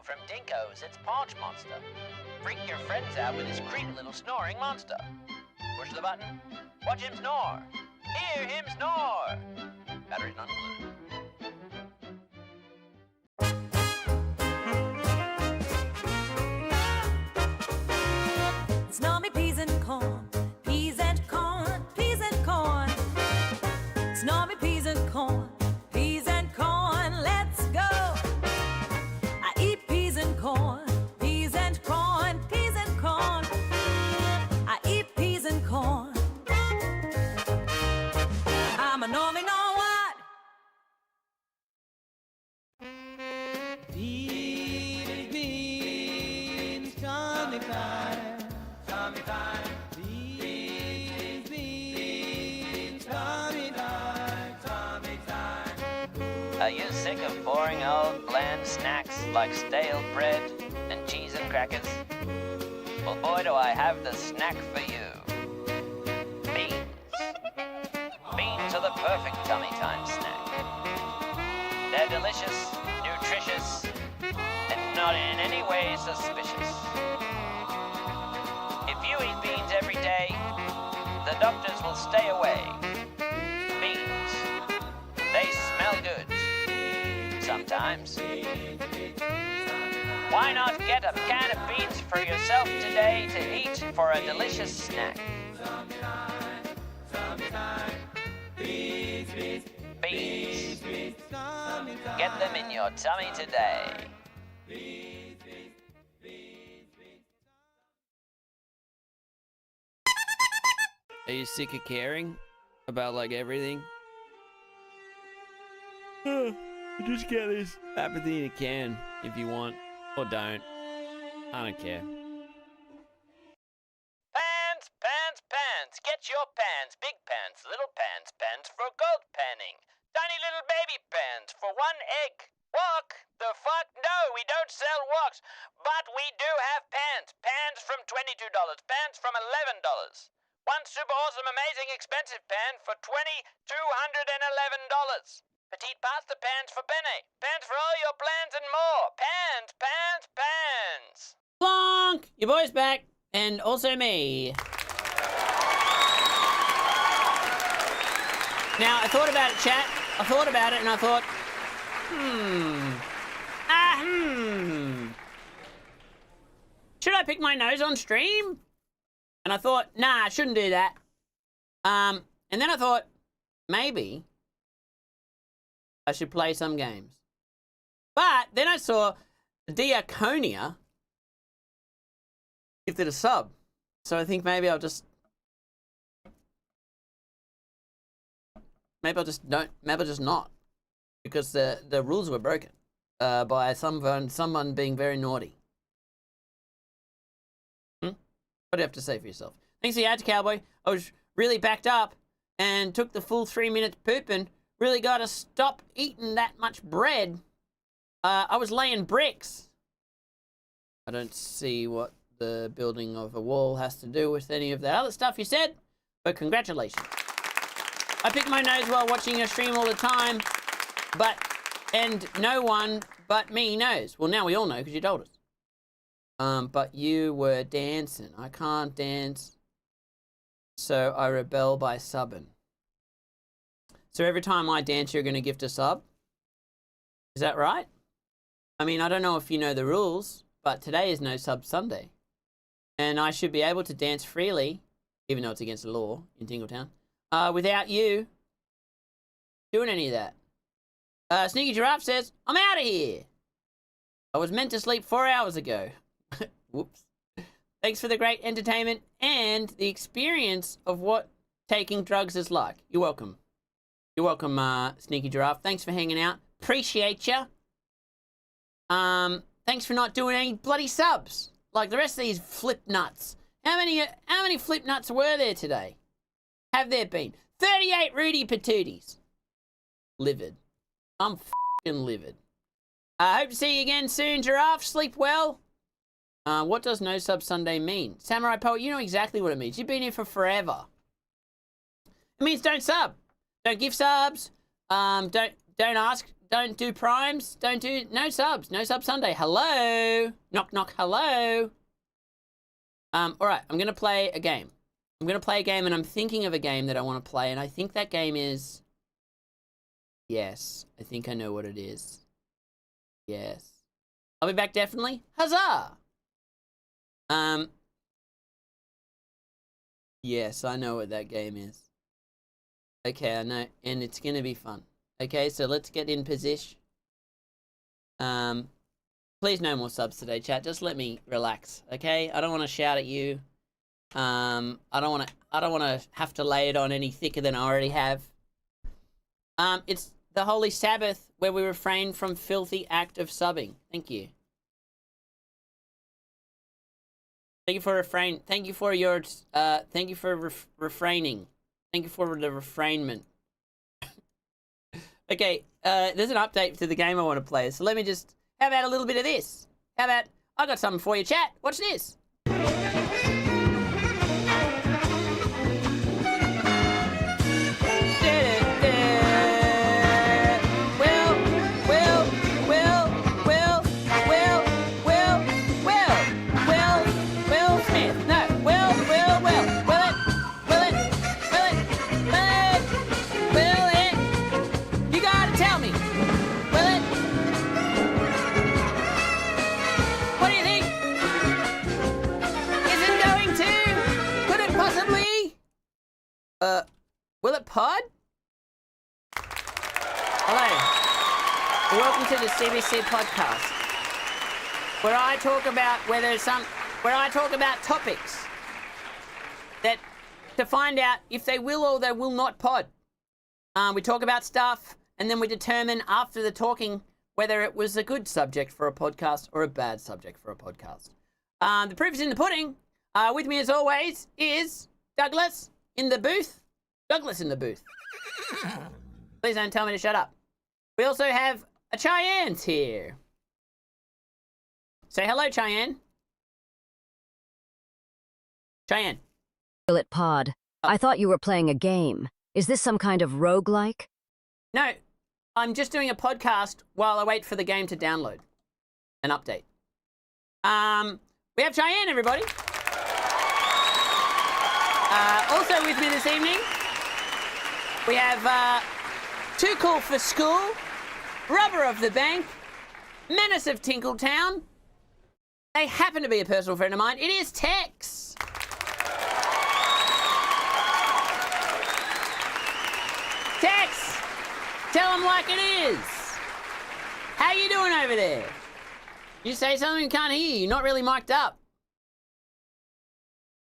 From Dinko's, it's Paunch Monster. Freak your friends out with this creepy little snoring monster. Push the button, watch him snore. Hear him snore. Battery's not included.
Snore me peas and corn, peas and corn, peas and corn. Snore me peas and corn, peas and corn, let's go. I eat peas and corn, peas and corn, peas and corn. I eat peas and corn. I'm a normie, know what?
Beans, beans, Tommy pie, Tommy pie. Beans, beans, Tommy pie, Tommy pie.
Are you sick of boring old bland snacks like stale bread and cheese and crackers? Well, boy, do I have the snack for you. Beans. Beans are the perfect tummy time snack. They're delicious, nutritious, and not in any way suspicious. If you eat beans every day, the doctors will stay away. Beans. They smell good. Sometimes. Why not get a can of beans for yourself today to eat for a delicious snack? Beans. Get them in your tummy today.
Are you sick of caring about like everything? Just get this apathy in a can if you want, or don't. I don't care.
Pans, pans, pans. Get your pans. Big pans, little pans. Pans for gold panning. Tiny little baby pans for 1 egg. Wok? The fuck? No, we don't sell woks. But we do have pans. Pans from $22. Pans from $11. One super awesome, amazing, expensive pan for $2,211. Petite pasta pans for penne. Pans for all your plans and more. Pans, pans, pans.
Plonk! Your boy's back, and also me. Now, I thought about it, chat. I thought about it, and I thought, should I pick my nose on stream? And I thought, nah, I shouldn't do that. And then I thought, maybe I should play some games. But then I saw Diaconia gifted a sub. So I think maybe I'll just not. Because the rules were broken by someone being very naughty. What do you have to say for yourself? Thanks for the ad to Cowboy. I was really backed up and took the full 3 minutes pooping. Really got to stop eating that much bread. I was laying bricks. I don't see what the building of a wall has to do with any of that other stuff you said, but congratulations. I pick my nose while watching your stream all the time, and no one but me knows. Well, now we all know because you told us. But you were dancing. I can't dance, so I rebel by subbing. So every time I dance, you're going to gift a sub? Is that right? I mean, I don't know if you know the rules, but today is No Sub Sunday. And I should be able to dance freely, even though it's against the law in Tingletown, without you doing any of that. Sneaky Giraffe says, I'm out of here. I was meant to sleep 4 hours ago. Whoops. Thanks for the great entertainment and the experience of what taking drugs is like. You're welcome. You're welcome, Sneaky Giraffe. Thanks for hanging out. Appreciate ya. Thanks for not doing any bloody subs like the rest of these flip nuts. How many flip nuts were there today? Have there been? 38 Rudy Patooties. Livid. I'm f***ing livid. Hope to see you again soon, Giraffe. Sleep well. What does No Sub Sunday mean? Samurai Poet, you know exactly what it means. You've been here for forever. It means don't sub. Don't give subs. Don't ask. Don't do primes. Don't do no subs. No Sub Sunday. Hello. Knock knock. Hello. All right. I'm gonna play a game. And I'm thinking of a game that I want to play, and I think that game is. Yes, I think I know what it is. Yes, I'll be back definitely. Huzzah! Yes, I know what that game is. Okay, I know, and it's gonna be fun. Okay, so let's get in position. Please no more subs today, chat. Just let me relax, okay? I don't want to shout at you. I don't want to have to lay it on any thicker than I already have. It's the Holy Sabbath where we refrain from filthy act of subbing. Thank you. Thank you for refrain. Thank you for your. Thank you for refraining. Thank you for the refrainment. Okay, there's an update to the game I want to play. So let me just. How about a little bit of this? How about I got something for you, chat? Watch this. Will it pod? Hello. Welcome to the CBC podcast, where I talk about topics that to find out if they will or they will not pod. We talk about stuff, and then we determine after the talking whether it was a good subject for a podcast or a bad subject for a podcast. The proof is in the pudding. With me, as always, is Douglas in the booth. Douglas in the booth. Please don't tell me to shut up. We also have a Cheyenne's here. Say hello, Cheyenne. Cheyenne.
Will it pod? I thought you were playing a game. Is this some kind of roguelike?
No, I'm just doing a podcast while I wait for the game to download an update. We have Cheyenne, everybody. Also with me this evening, we have Too Cool for School, Rubber of the Bank, Menace of Tinkletown. They happen to be a personal friend of mine. It is Tex. Tex, tell them like it is. How you doing over there? You say something, can't hear you. You're not really mic'd up.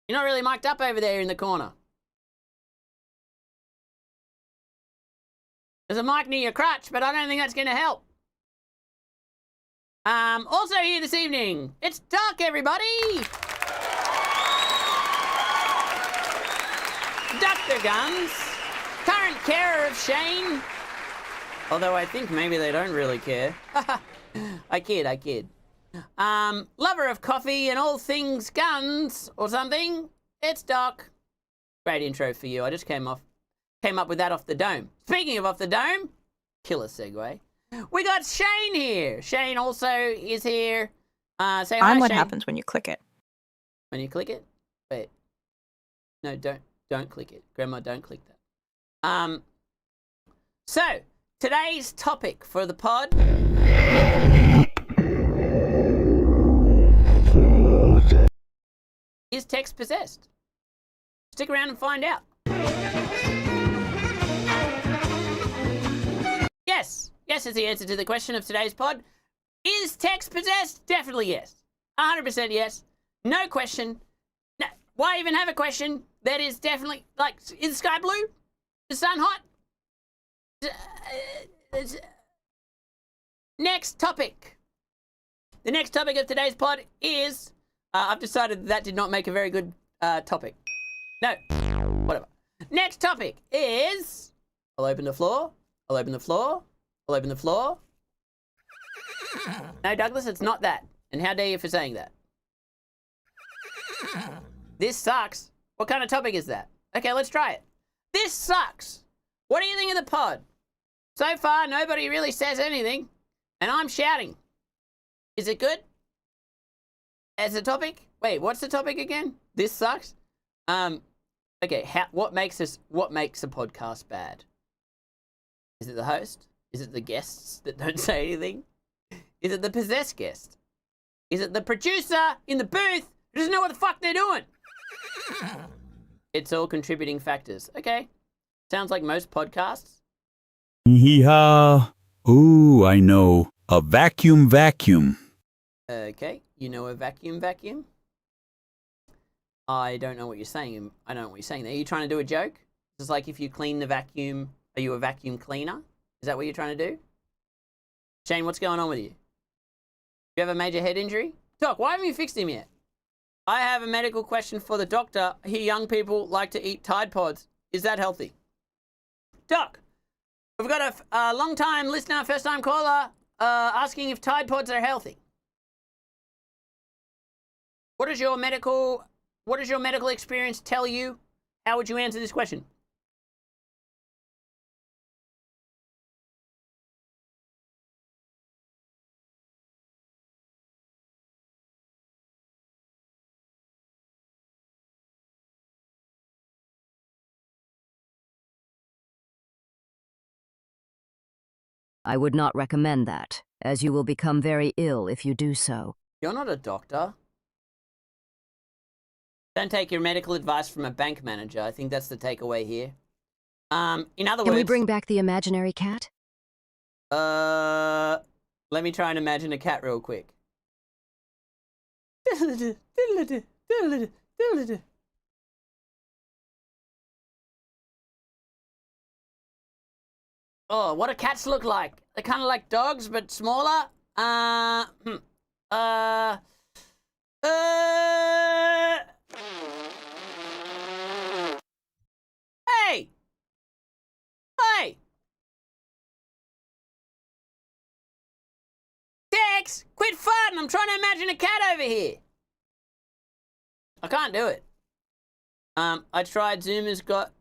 You're not really mic'd up over there in the corner. There's a mic near your crotch, but I don't think that's going to help. Also here this evening, it's Doc, everybody. Dr. Guns, current carer of Shane. Although I think maybe they don't really care. I kid. Lover of coffee and all things guns or something. It's Doc. Great intro for you. I just came up with that off the dome. Speaking of off the dome, killer segue. We got Shane here. Shane also is here. Say hi,
I'm what
Shane.
happens when you click it.
When you click it? Wait. No, don't click it. Grandma, don't click that. So, today's topic for the pod is Tex possessed? Stick around and find out. Yes is the answer to the question of today's pod. Is Tex possessed? Definitely yes. 100% yes. No question. No, why even have a question? That is definitely, like, is the sky blue? Is the sun hot? Next topic. The next topic of today's pod is, I've decided that did not make a very good topic. No, whatever. Next topic is, I'll open the floor. No, Douglas, it's not that. And how dare you for saying that? This sucks. What kind of topic is that? Okay, let's try it. This sucks. What do you think of the pod? So far, nobody really says anything, and I'm shouting. Is it good? As a topic? Wait, what's the topic again? This sucks? Okay, what makes a podcast bad? Is it the host? Is it the guests that don't say anything? Is it the possessed guest? Is it the producer in the booth who doesn't know what the fuck they're doing? It's all contributing factors. Okay. Sounds like most podcasts.
Hee-haw. Ooh, I know. A vacuum.
Okay. You know a vacuum? I don't know what you're saying. I don't know what you're saying there. Are you trying to do a joke? It's like if you clean the vacuum, are you a vacuum cleaner? Is that what you're trying to do? Shane, what's going on with you? You have a major head injury? Doc, why haven't you fixed him yet? I have a medical question for the doctor. I hear young people like to eat Tide Pods. Is that healthy? Doc, we've got a long-time listener, first-time caller, asking if Tide Pods are healthy. What does your medical experience tell you? How would you answer this question?
I would not recommend that, as you will become very ill if you do so.
You're not a doctor. Don't take your medical advice from a bank manager. I think that's the takeaway here. In other words...
Can we bring back the imaginary cat?
Let me try and imagine a cat real quick. Oh, what do cats look like? They're kind of like dogs, but smaller. Hey! Hey! Tex, quit farting. I'm trying to imagine a cat over here. I can't do it. I tried. Zoom has got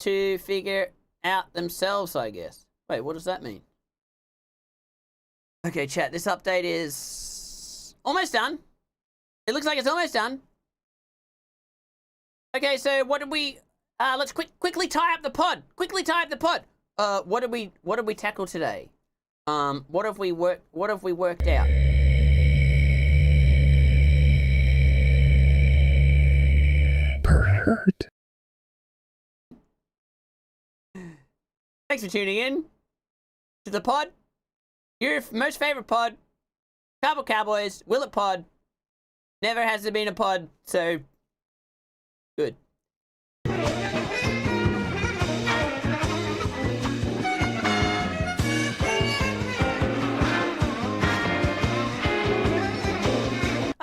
to figure out themselves, I guess. Wait, what does that mean? Okay, chat, this update is almost done. It looks like it's almost done. Okay, so what did we... let's quickly tie up the pod. Quickly tie up the pod. What did we tackle today? What have we worked out?
Hurt.
Thanks for tuning in to the pod. Your most favorite pod. Cowboys. Will it pod? Never has there been a pod, so good. I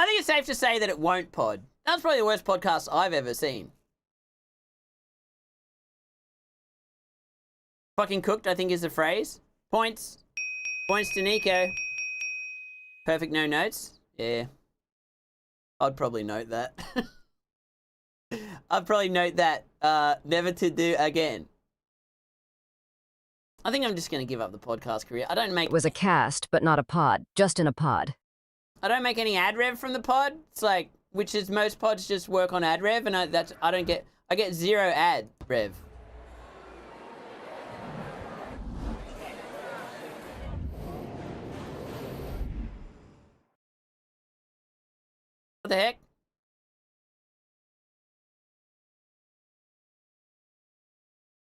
think it's safe to say that it won't pod. That's probably the worst podcast I've ever seen. Fucking cooked, I think is the phrase. Points. Points to Nico. Perfect no notes. Yeah. I'd probably note that. I'd probably note that. Never to do again. I think I'm just going to give up the podcast career. I don't make...
It was a cast, but not a pod. Just in a pod.
I don't make any ad rev from the pod. It's like, which is most pods just work on ad rev, and I get zero ad rev. What the heck?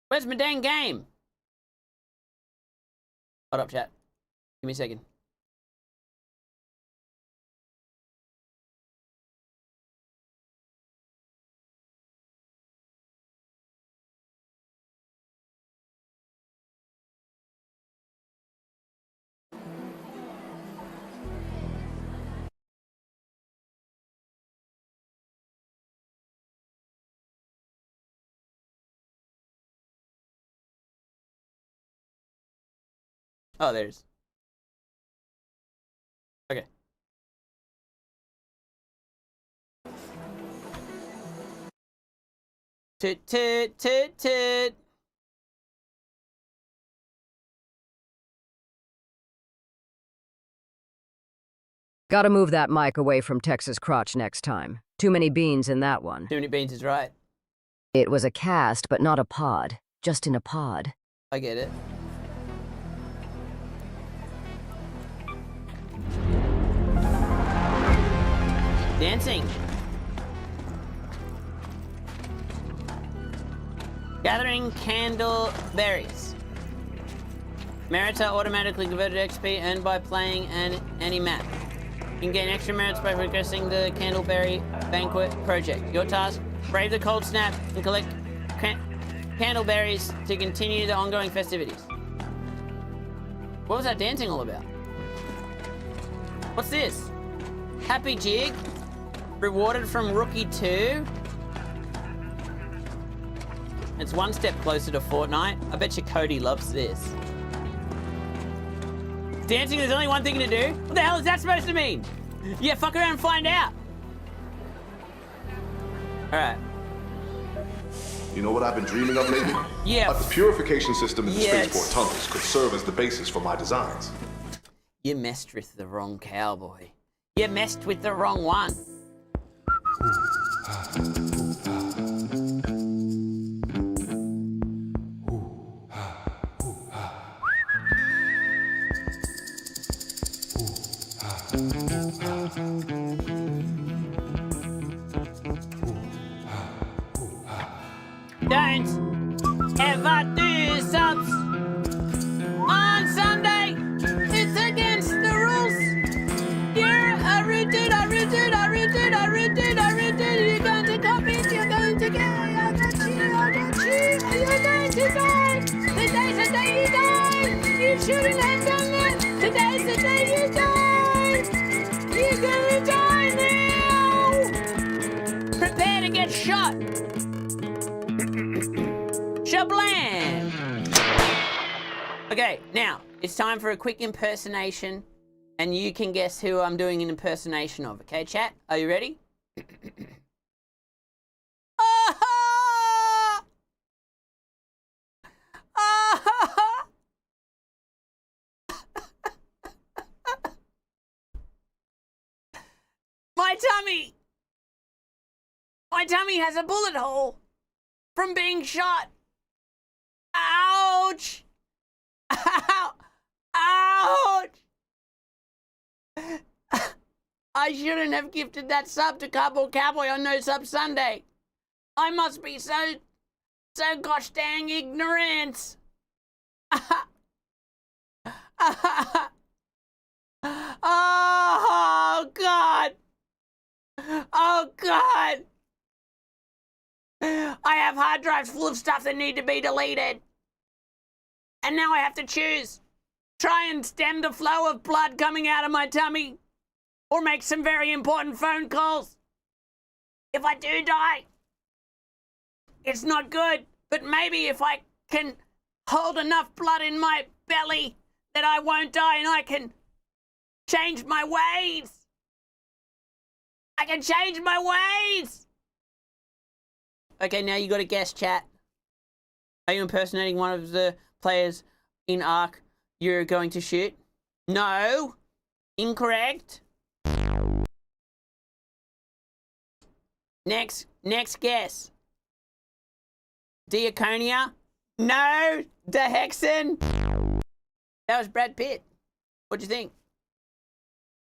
Where's my dang game? Hold up, chat. Give me a second. Oh, there's. Okay. Toot, toot, toot, toot.
Gotta move that mic away from Tex's crotch next time. Too many beans in that one.
Too many beans is right.
It was a cast, but not a pod. Just in a pod.
I get it. Dancing. Gathering candle berries. Merits are automatically converted to XP earned by playing any map. You can gain extra merits by progressing the Candleberry Banquet project. Your task, brave the cold snap and collect candleberries to continue the ongoing festivities. What was that dancing all about? What's this? Happy Jig? Rewarded from Rookie 2? It's one step closer to Fortnite. I bet you Cody loves this. Dancing, there's only one thing to do? What the hell is that supposed to mean? Yeah, fuck around and find out. Alright.
You know what I've been dreaming of lately?
Yeah.
The purification system in the
Yes.
spaceport tunnels could serve as the basis for my designs.
You messed with the wrong cowboy. You messed with the wrong one. Don't ever do subs on Sunday. It's against the rules. You're a rude dude, a rude dude, a rude dude, a rude dude, a rude dude. You're going to copy it, you're going to get it. I got you, I got you. You're going to die. Today's the day you die. You shouldn't have done that. Today's the day you die. You're gonna die now. Prepare to get shot. Shablam! Okay, now, it's time for a quick impersonation, and you can guess who I'm doing an impersonation of, okay, chat? Are you ready? My tummy has a bullet hole from being shot. Ouch! Ow! Ouch! I shouldn't have gifted that sub to Cowboy on No Sub Sunday. I must be so gosh dang ignorant. Oh, God. Oh, God. I have hard drives full of stuff that need to be deleted. And now I have to choose. Try and stem the flow of blood coming out of my tummy. Or make some very important phone calls. If I do die, it's not good. But maybe if I can hold enough blood in my belly that I won't die and I can change my ways. I can change my ways. Okay, now you got to guess, chat. Are you impersonating one of the players in Ark you're going to shoot? No. Incorrect. Next guess. Diaconia? No. Dehexen? That was Brad Pitt. What'd you think?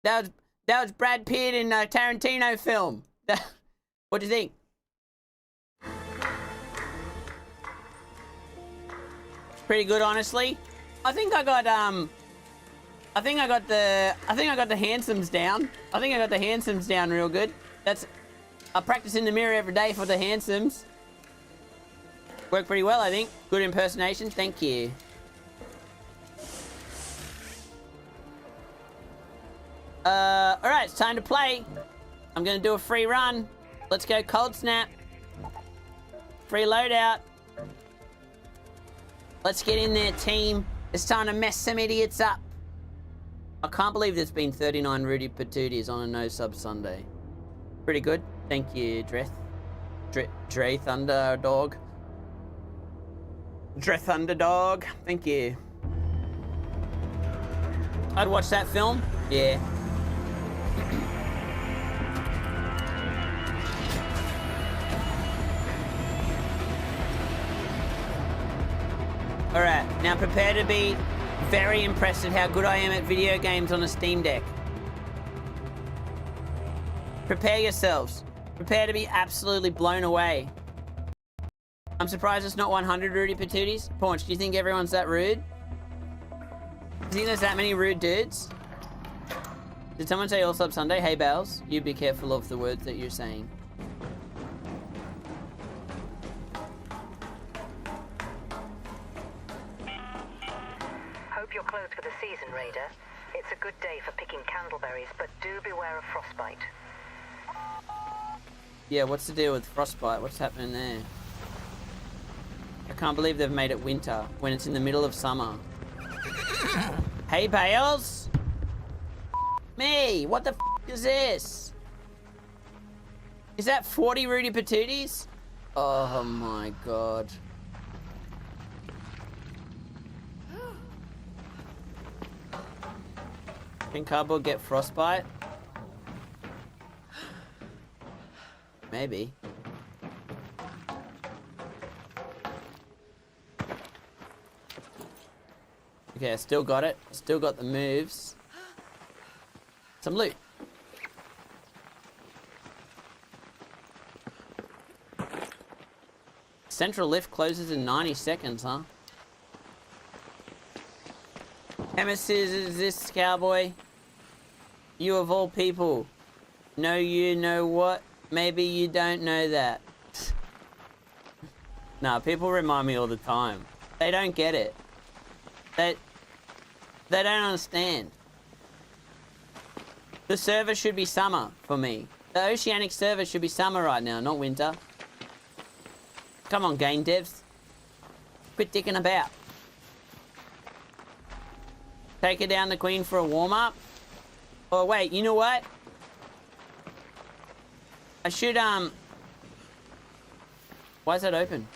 That was Brad Pitt in a Tarantino film. What'd you think? Pretty good, honestly. I think I got the handsomes down. I think I got the handsomes down real good. I practice in the mirror every day for the handsomes. Worked pretty well, I think. Good impersonation. Thank you. Alright, it's time to play. I'm gonna do a free run. Let's go cold snap. Free loadout. Let's get in there, team. It's time to mess some idiots up. I can't believe there's been 39 Rudy Patooties on a No Sub Sunday. Pretty good. Thank you, Dre Thunderdog. Dre Thunderdog. Thank you. I'd watch that film. Yeah. Alright, now prepare to be very impressed at how good I am at video games on a Steam Deck. Prepare yourselves. Prepare to be absolutely blown away. I'm surprised it's not 100 Rudy Patooties. Paunch, do you think everyone's that rude? Do you think there's that many rude dudes? Did someone say All Sub Sunday? Hey, Bells, you be careful of the words that you're saying.
Hope you're closed for the season, Raider. It's a good day for picking candleberries, but do beware of frostbite.
Yeah, what's the deal with frostbite? What's happening there? I can't believe they've made it winter when it's in the middle of summer. Hey, Bales! Me! What the f is this? Is that 40 Rudy Patooties? Oh my god. Can cardboard get frostbite? Maybe. Okay, I still got it. Still got the moves. Some loot. Central lift closes in 90 seconds, huh? Nemesis is this, Cowboy? You of all people. Know you know what? Maybe you don't know that. Nah, people remind me all the time. They don't get it. They don't understand. The server should be summer for me. The Oceanic server should be summer right now, not winter. Come on, game devs. Quit dicking about. Take her down the Queen for a warm-up. Oh, wait, you know what? I should, why is that open?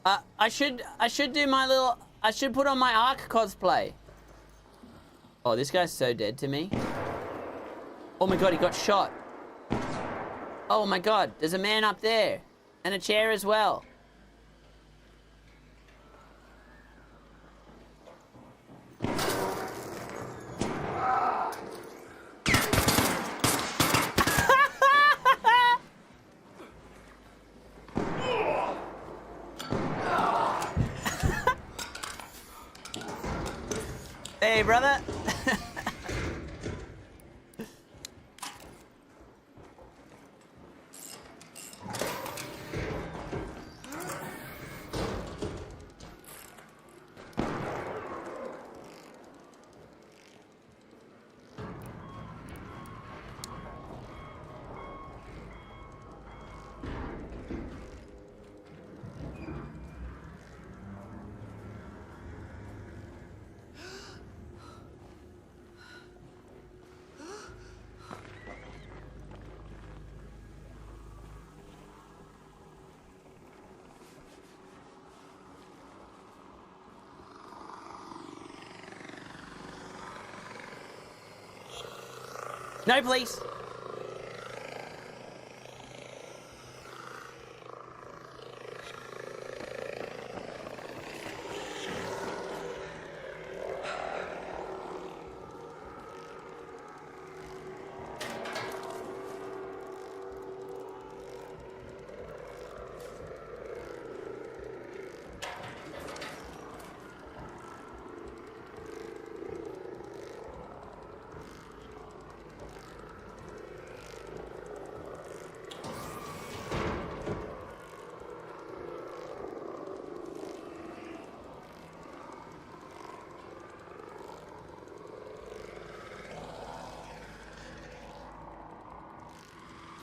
I should do my little... I should put on my Ark cosplay. Oh, this guy's so dead to me. Oh my god, he got shot. Oh my god, there's a man up there. And a chair as well. Hey, brother. No, please.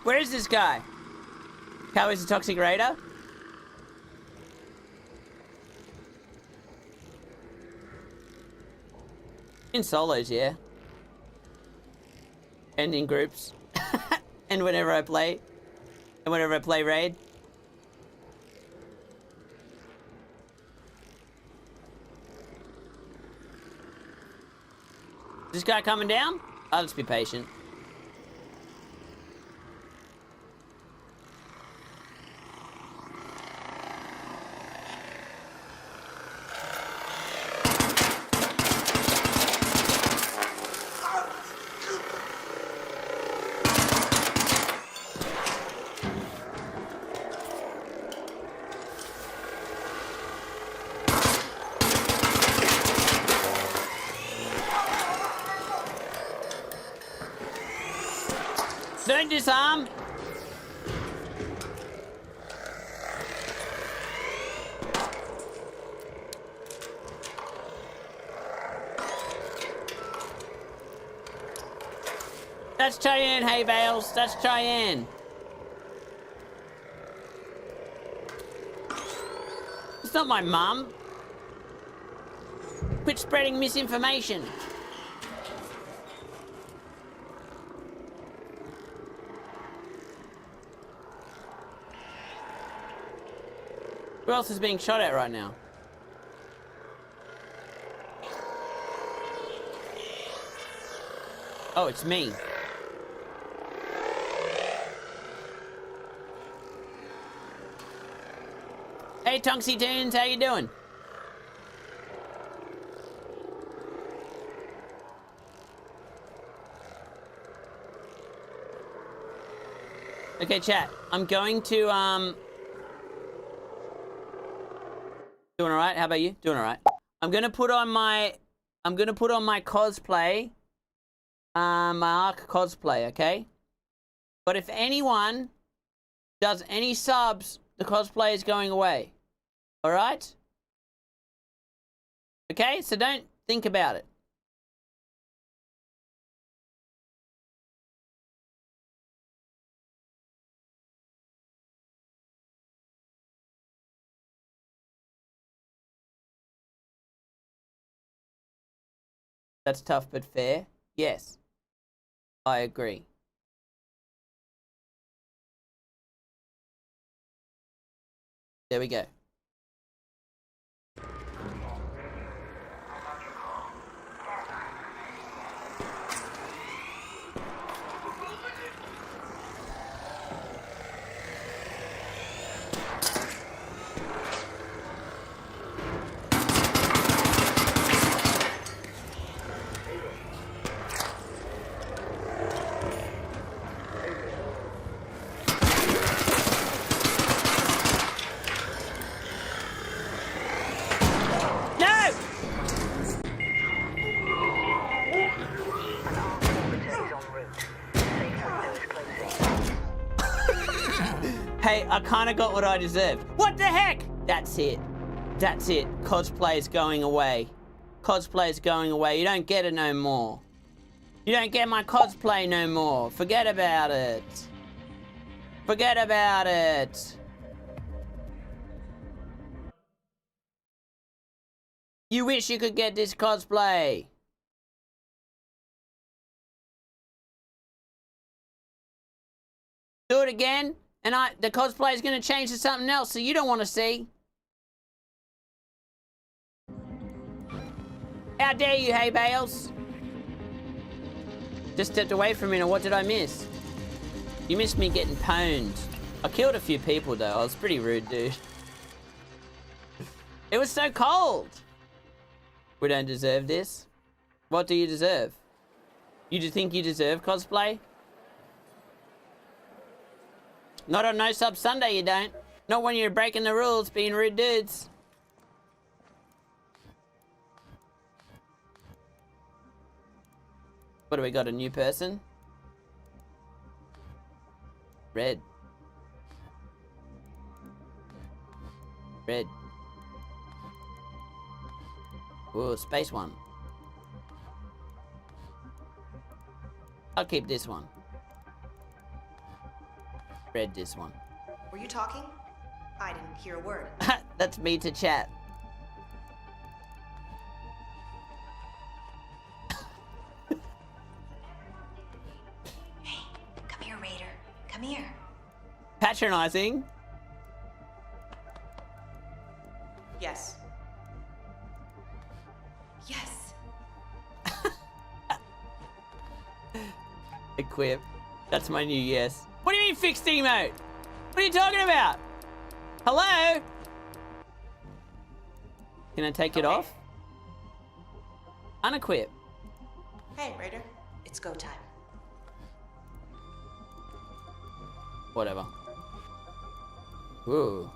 Where is this guy? Cowboy's a toxic raider? In solos, yeah. And in groups. And whenever I play. And whenever I play raid. Is this guy coming down? I'll just be patient. Don't disarm. That's Cheyenne, hey Bales. That's Cheyenne. It's not my mum. Quit spreading misinformation. Who else is being shot at right now? Oh, it's me. Hey, Tonksy Tunes, how you doing? Okay, chat. I'm going to, doing alright? How about you? Doing alright. I'm gonna put on my cosplay. My Ark cosplay, okay? But if anyone does any subs, the cosplay is going away. Alright? Okay? So don't think about it. That's tough but fair. Yes. I agree. There we go. Hey, I kind of got what I deserved. What the heck? That's it. That's it. Cosplay's going away. Cosplay's going away. You don't get it no more. You don't get my cosplay no more. Forget about it. Forget about it. You wish you could get this cosplay. Do it again, and the cosplay is going to change to something else, so you don't want to see. How dare you, hay bales? Just stepped away from me, and what did I miss? You missed me getting pwned. I killed a few people, though. I was pretty rude, dude. It was so cold. We don't deserve this. What do you deserve? You just think you deserve cosplay? Not on No Sub Sunday, you don't. Not when you're breaking the rules, being rude dudes. What do we got, a new person? Red. Red. Ooh, space one. I'll keep this one. Red this one.
Were you talking? I didn't hear a word.
That's me to chat.
Hey, come here, Raider. Come here.
Patronizing.
Yes. Yes.
Equip. That's my new yes. What do you mean fixed emote? What are you talking about? Hello? Can I take it off? Unequip.
Hey, Raider. It's go time.
Whatever. Ooh.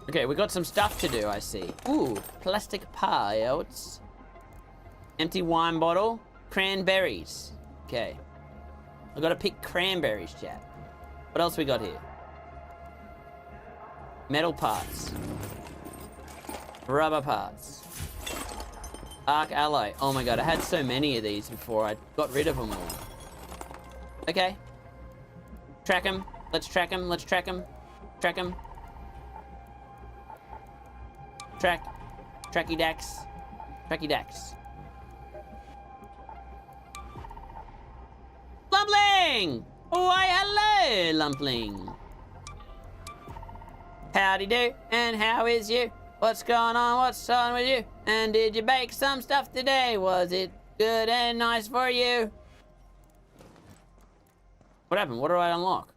Okay, we got some stuff to do, I see. Ooh, plastic piles. Empty wine bottle. Cranberries. Okay. I gotta pick cranberries, chat. What else we got here? Metal parts. Rubber parts. Arc Alloy. Oh my god, I had so many of these before I got rid of them all. Okay. Track him. Let's track him. Let's track him. Track him. Track. Tracky Dax. Tracky Dax. Lumpling! Why, hello, Lumpling. Howdy do, and how is you? What's going on? What's on with you? And did you bake some stuff today? Was it good and nice for you? What happened? What do I unlock?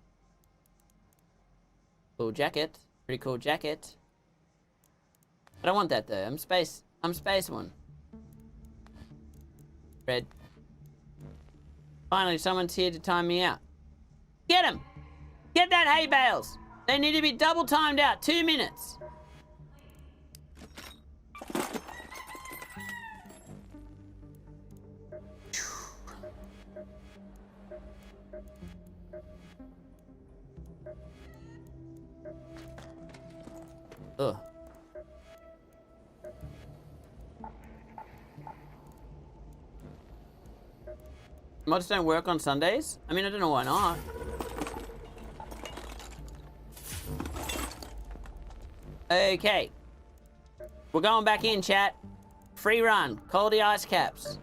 Cool jacket. Pretty cool jacket. I don't want that though. I'm space one. Red. Finally, someone's here to time me out. Get him! Get that hay bales! They need to be double timed out. 2 minutes. Ugh. Mods don't work on Sundays? I mean, I don't know why not. Okay. We're going back in, chat. Free run. Quality ice caps.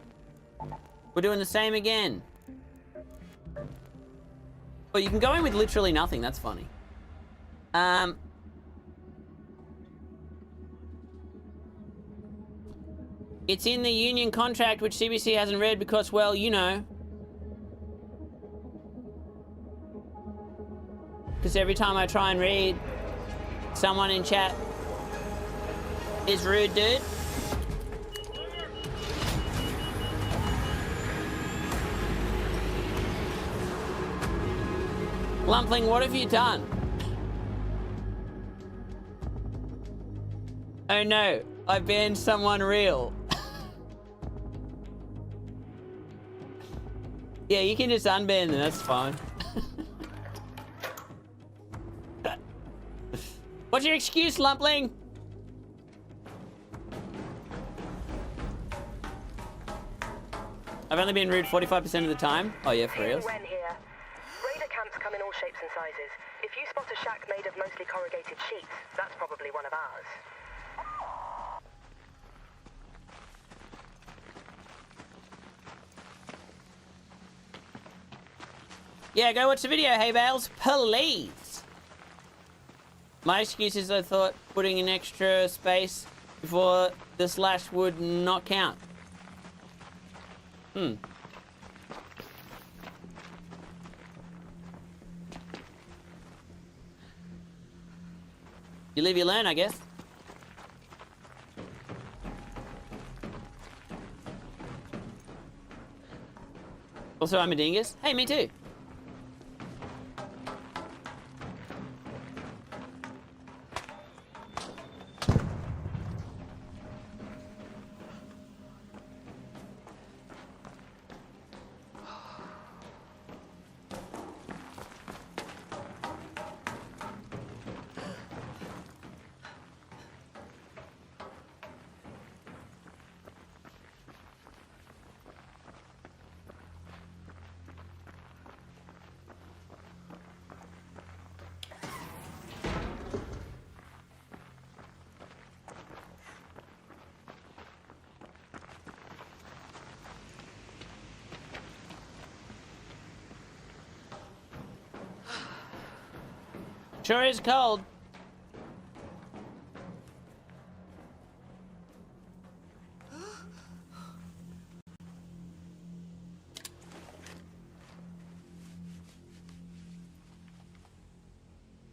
We're doing the same again. Well, you can go in with literally nothing. That's funny. It's in the union contract, which CBC hasn't read because, well, you know. Because every time I try and read, someone in chat is rude, dude. Lumpling, what have you done? Oh no, I banned someone real. Yeah, you can just unban them, that's fine. What's your excuse, Lumpling? I've only been rude 45% of the time. Oh yeah, for real.
Wen here. Raider camps come in all shapes and sizes. If you spot a shack made of mostly corrugated sheets, that's probably one of ours.
Yeah, go watch the video, hey Bales, please. My excuse is I thought putting an extra space before the slash would not count. You live, you learn, I guess. Also, I'm a dingus. Hey, me too. Sure is cold.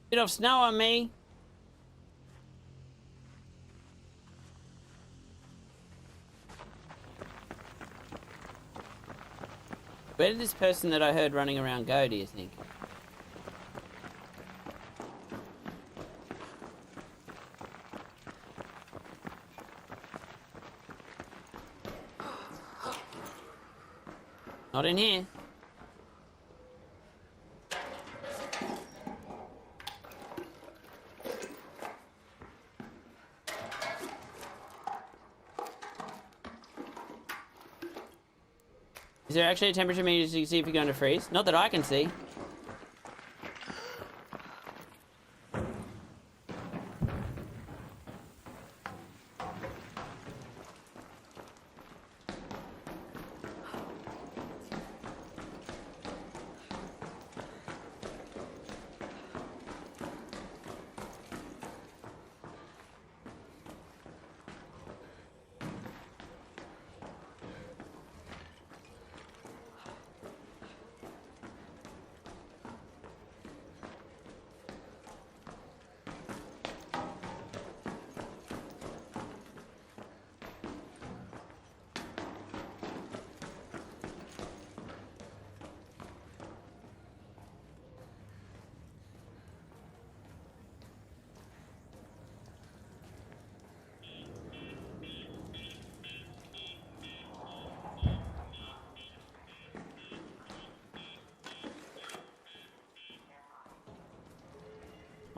Bit of snow on me. Where did this person that I heard running around go, do you think? Not in here. Is there actually a temperature meter so you can see if you're going to freeze? Not that I can see.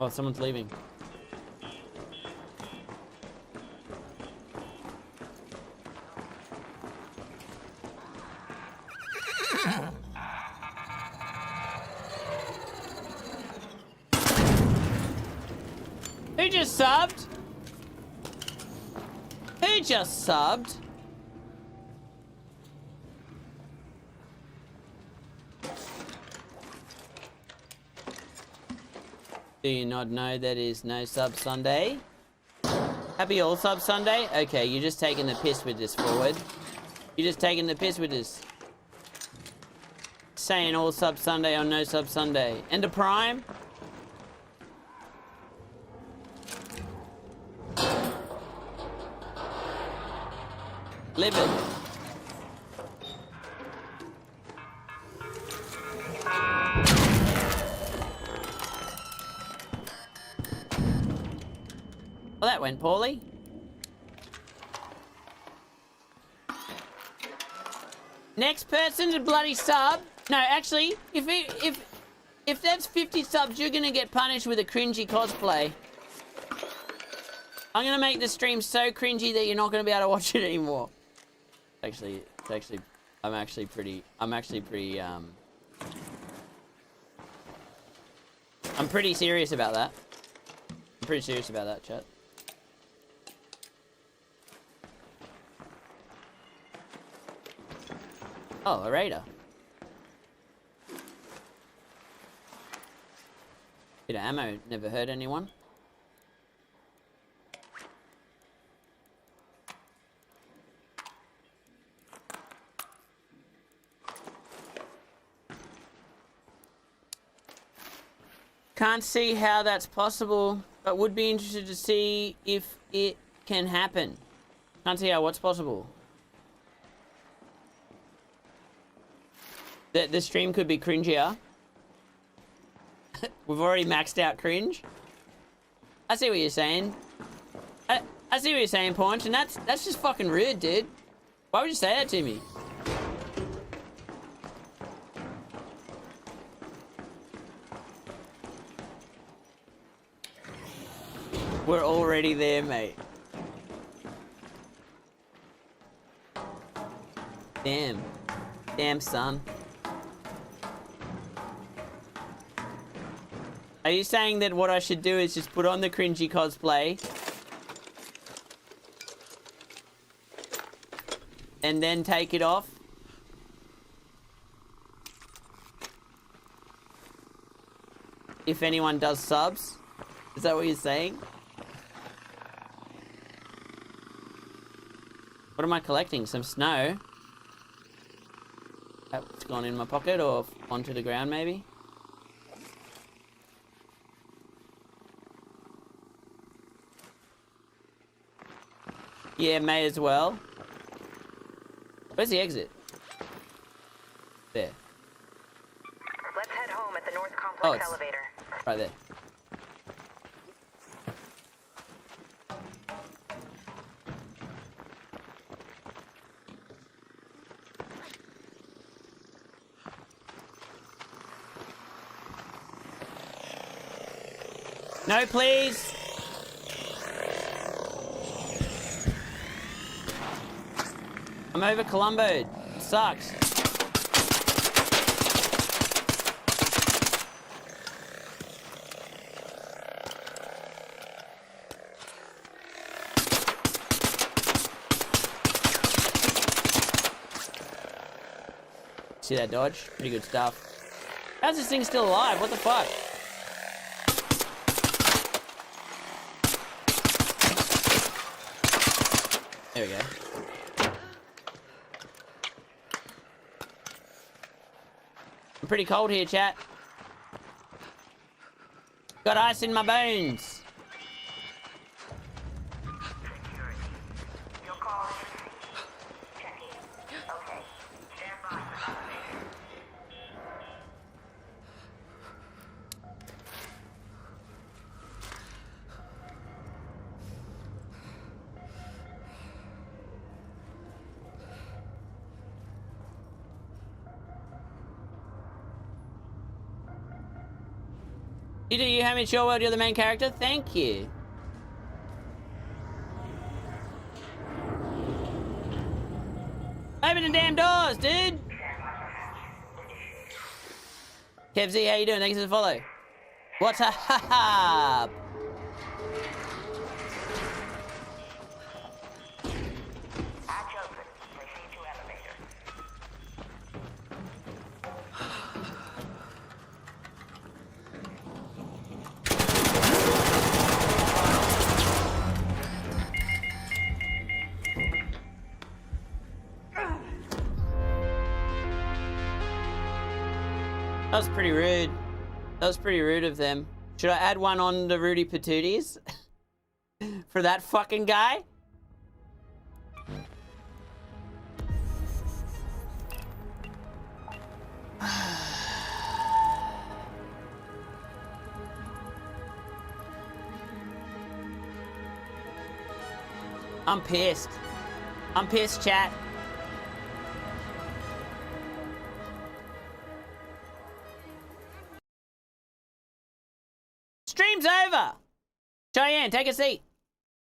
Oh, someone's leaving. Who just subbed? Who just subbed? Do you not know that is no sub Sunday? Happy all sub Sunday? Okay, you're just taking the piss with this forward. You're just taking the piss with this. Saying all sub Sunday or no sub Sunday. Ender Prime? Live it. Well, that went poorly. Next person to bloody sub. No, actually, if that's 50 subs, you're gonna get punished with a cringy cosplay. I'm gonna make the stream so cringy that you're not gonna be able to watch it anymore. I'm actually pretty, I'm pretty serious about that. I'm pretty serious about that, chat. Oh, a raider. Bit of ammo, never hurt anyone. Can't see how that's possible, but would be interested to see if it can happen. Can't see how what's possible. The stream could be cringier. We've already maxed out cringe. I see what you're saying. I see what you're saying, Paunch, and that's just fucking rude, dude. Why would you say that to me? We're already there, mate. Damn. Damn, son. Are you saying that what I should do is just put on the cringy cosplay and then take it off? If anyone does subs? Is that what you're saying? What am I collecting? Some snow? It's gone in my pocket or onto the ground maybe? Yeah, may as well. Where's the exit? There.
Let's head home at the North Complex
Oh, it's
elevator.
right there. No, please. I'm over Columbo. It sucks. See that dodge? Pretty good stuff. How's this thing still alive? What the fuck? There we go. I'm pretty cold here, chat. Got ice in my bones. You have me in your world, you're the main character? Thank you. Open the damn doors, dude! Kev Z, how you doing? Thanks for the follow. What's up? That was pretty rude. That was pretty rude of them. Should I add one on the Rudy Patooties? For that fucking guy? I'm pissed. I'm pissed, chat. Stream's over! Cheyenne, take a seat.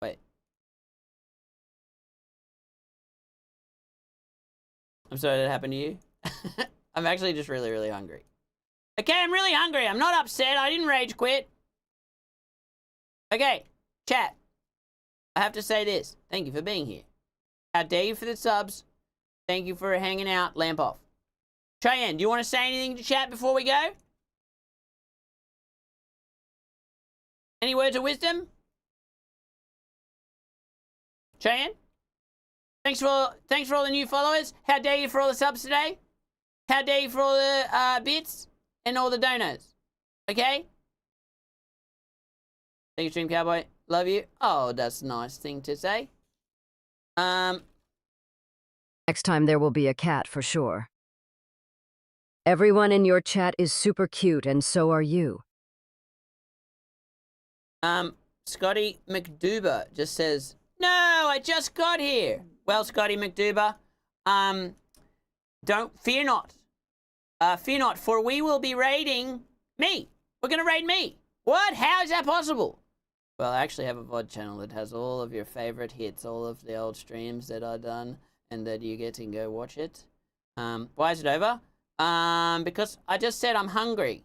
Wait. I'm sorry that happened to you. I'm actually just really, really hungry. Okay, I'm really hungry. I'm not upset. I didn't rage quit. Okay, chat. I have to say this. Thank you for being here. How dare you for the subs. Thank you for hanging out. Lamp off. Cheyenne, do you want to say anything to chat before we go? Any words of wisdom? Cheyenne? Thanks for all the new followers. How dare you for all the subs today? How dare you for all the bits and all the donos? Okay? Thank you, Stream Cowboy. Love you. Oh, that's a nice thing to say.
Next time there will be a cat for sure. Everyone in your chat is super cute, and so are you.
Scotty McDuber just says, no, I just got here. Well, Scotty McDuber, fear not. Fear not, for we will be raiding me. We're going to raid me. What? How is that possible? Well, I actually have a VOD channel that has all of your favorite hits, all of the old streams that I've done, and that you get to go watch it. Why is it over? Because I just said I'm hungry.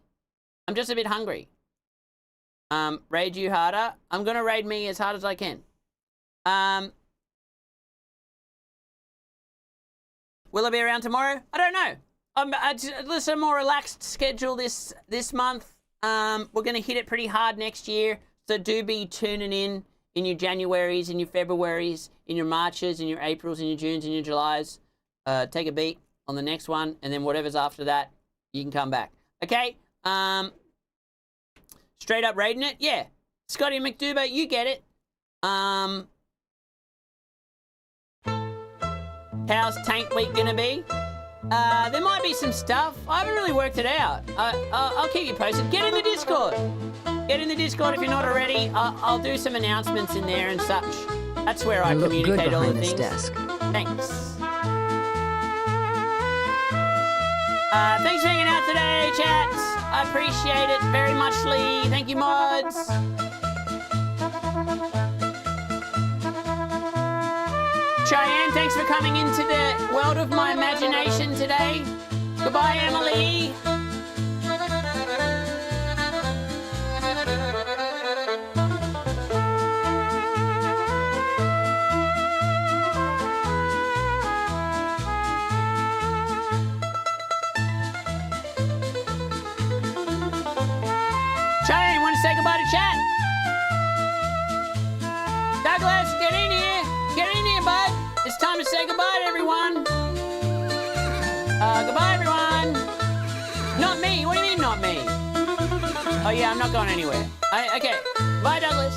I'm just a bit hungry. Raid you harder. I'm gonna raid me as hard as I can. Will I be around tomorrow? I don't know. It's a more relaxed schedule this month. We're gonna hit it pretty hard next year. So do be tuning in your Januaries, in your Februaries, in your Marches, in your Aprils, in your Junes, in your Julys. Take a beat on the next one, and then whatever's after that, you can come back. Okay? Straight up raiding it? Yeah. Scotty McDuber, you get it. How's Tank Week gonna be? There might be some stuff. I haven't really worked it out. I'll keep you posted. Get in the Discord. Get in the Discord if you're not already. I'll do some announcements in there and such. That's where I communicate all the things.
Desk.
Thanks. Thanks for hanging out today, chats. I appreciate it very much, Lee. Thank you, mods. Cheyenne, thanks for coming into the world of my imagination today. Goodbye, Emily. chat. Douglas, get in here. Get in here, bud. It's time to say goodbye to everyone. Goodbye, everyone. Not me. What do you mean, not me? Oh, yeah, I'm not going anywhere. Okay. Bye, Douglas.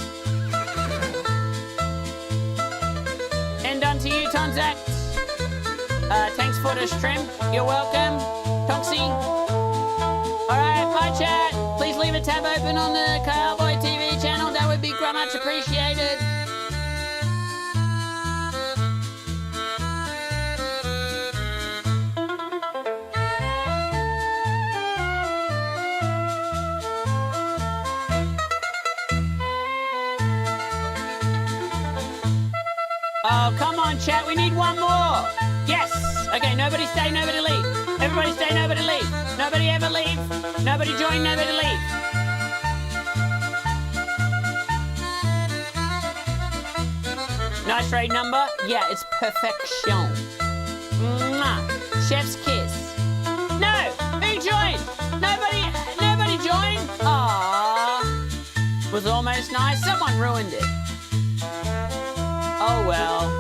And on to you, Tonzac. Thanks for the stream. You're welcome. Toxie. All right, bye, chat. Please leave a tab open on the Cowboy TV channel. That would be much appreciated. Oh, come on, chat. We need one more. Yes. Okay, nobody stay, nobody leave. Everybody stay, nobody leave. Nobody ever leave. Nobody join, nobody leave. Nice raid number. Yeah, it's perfection. Mwah. Chef's kiss. No! Who joined? Nobody joined? Aww. Was almost nice. Someone ruined it. Oh well.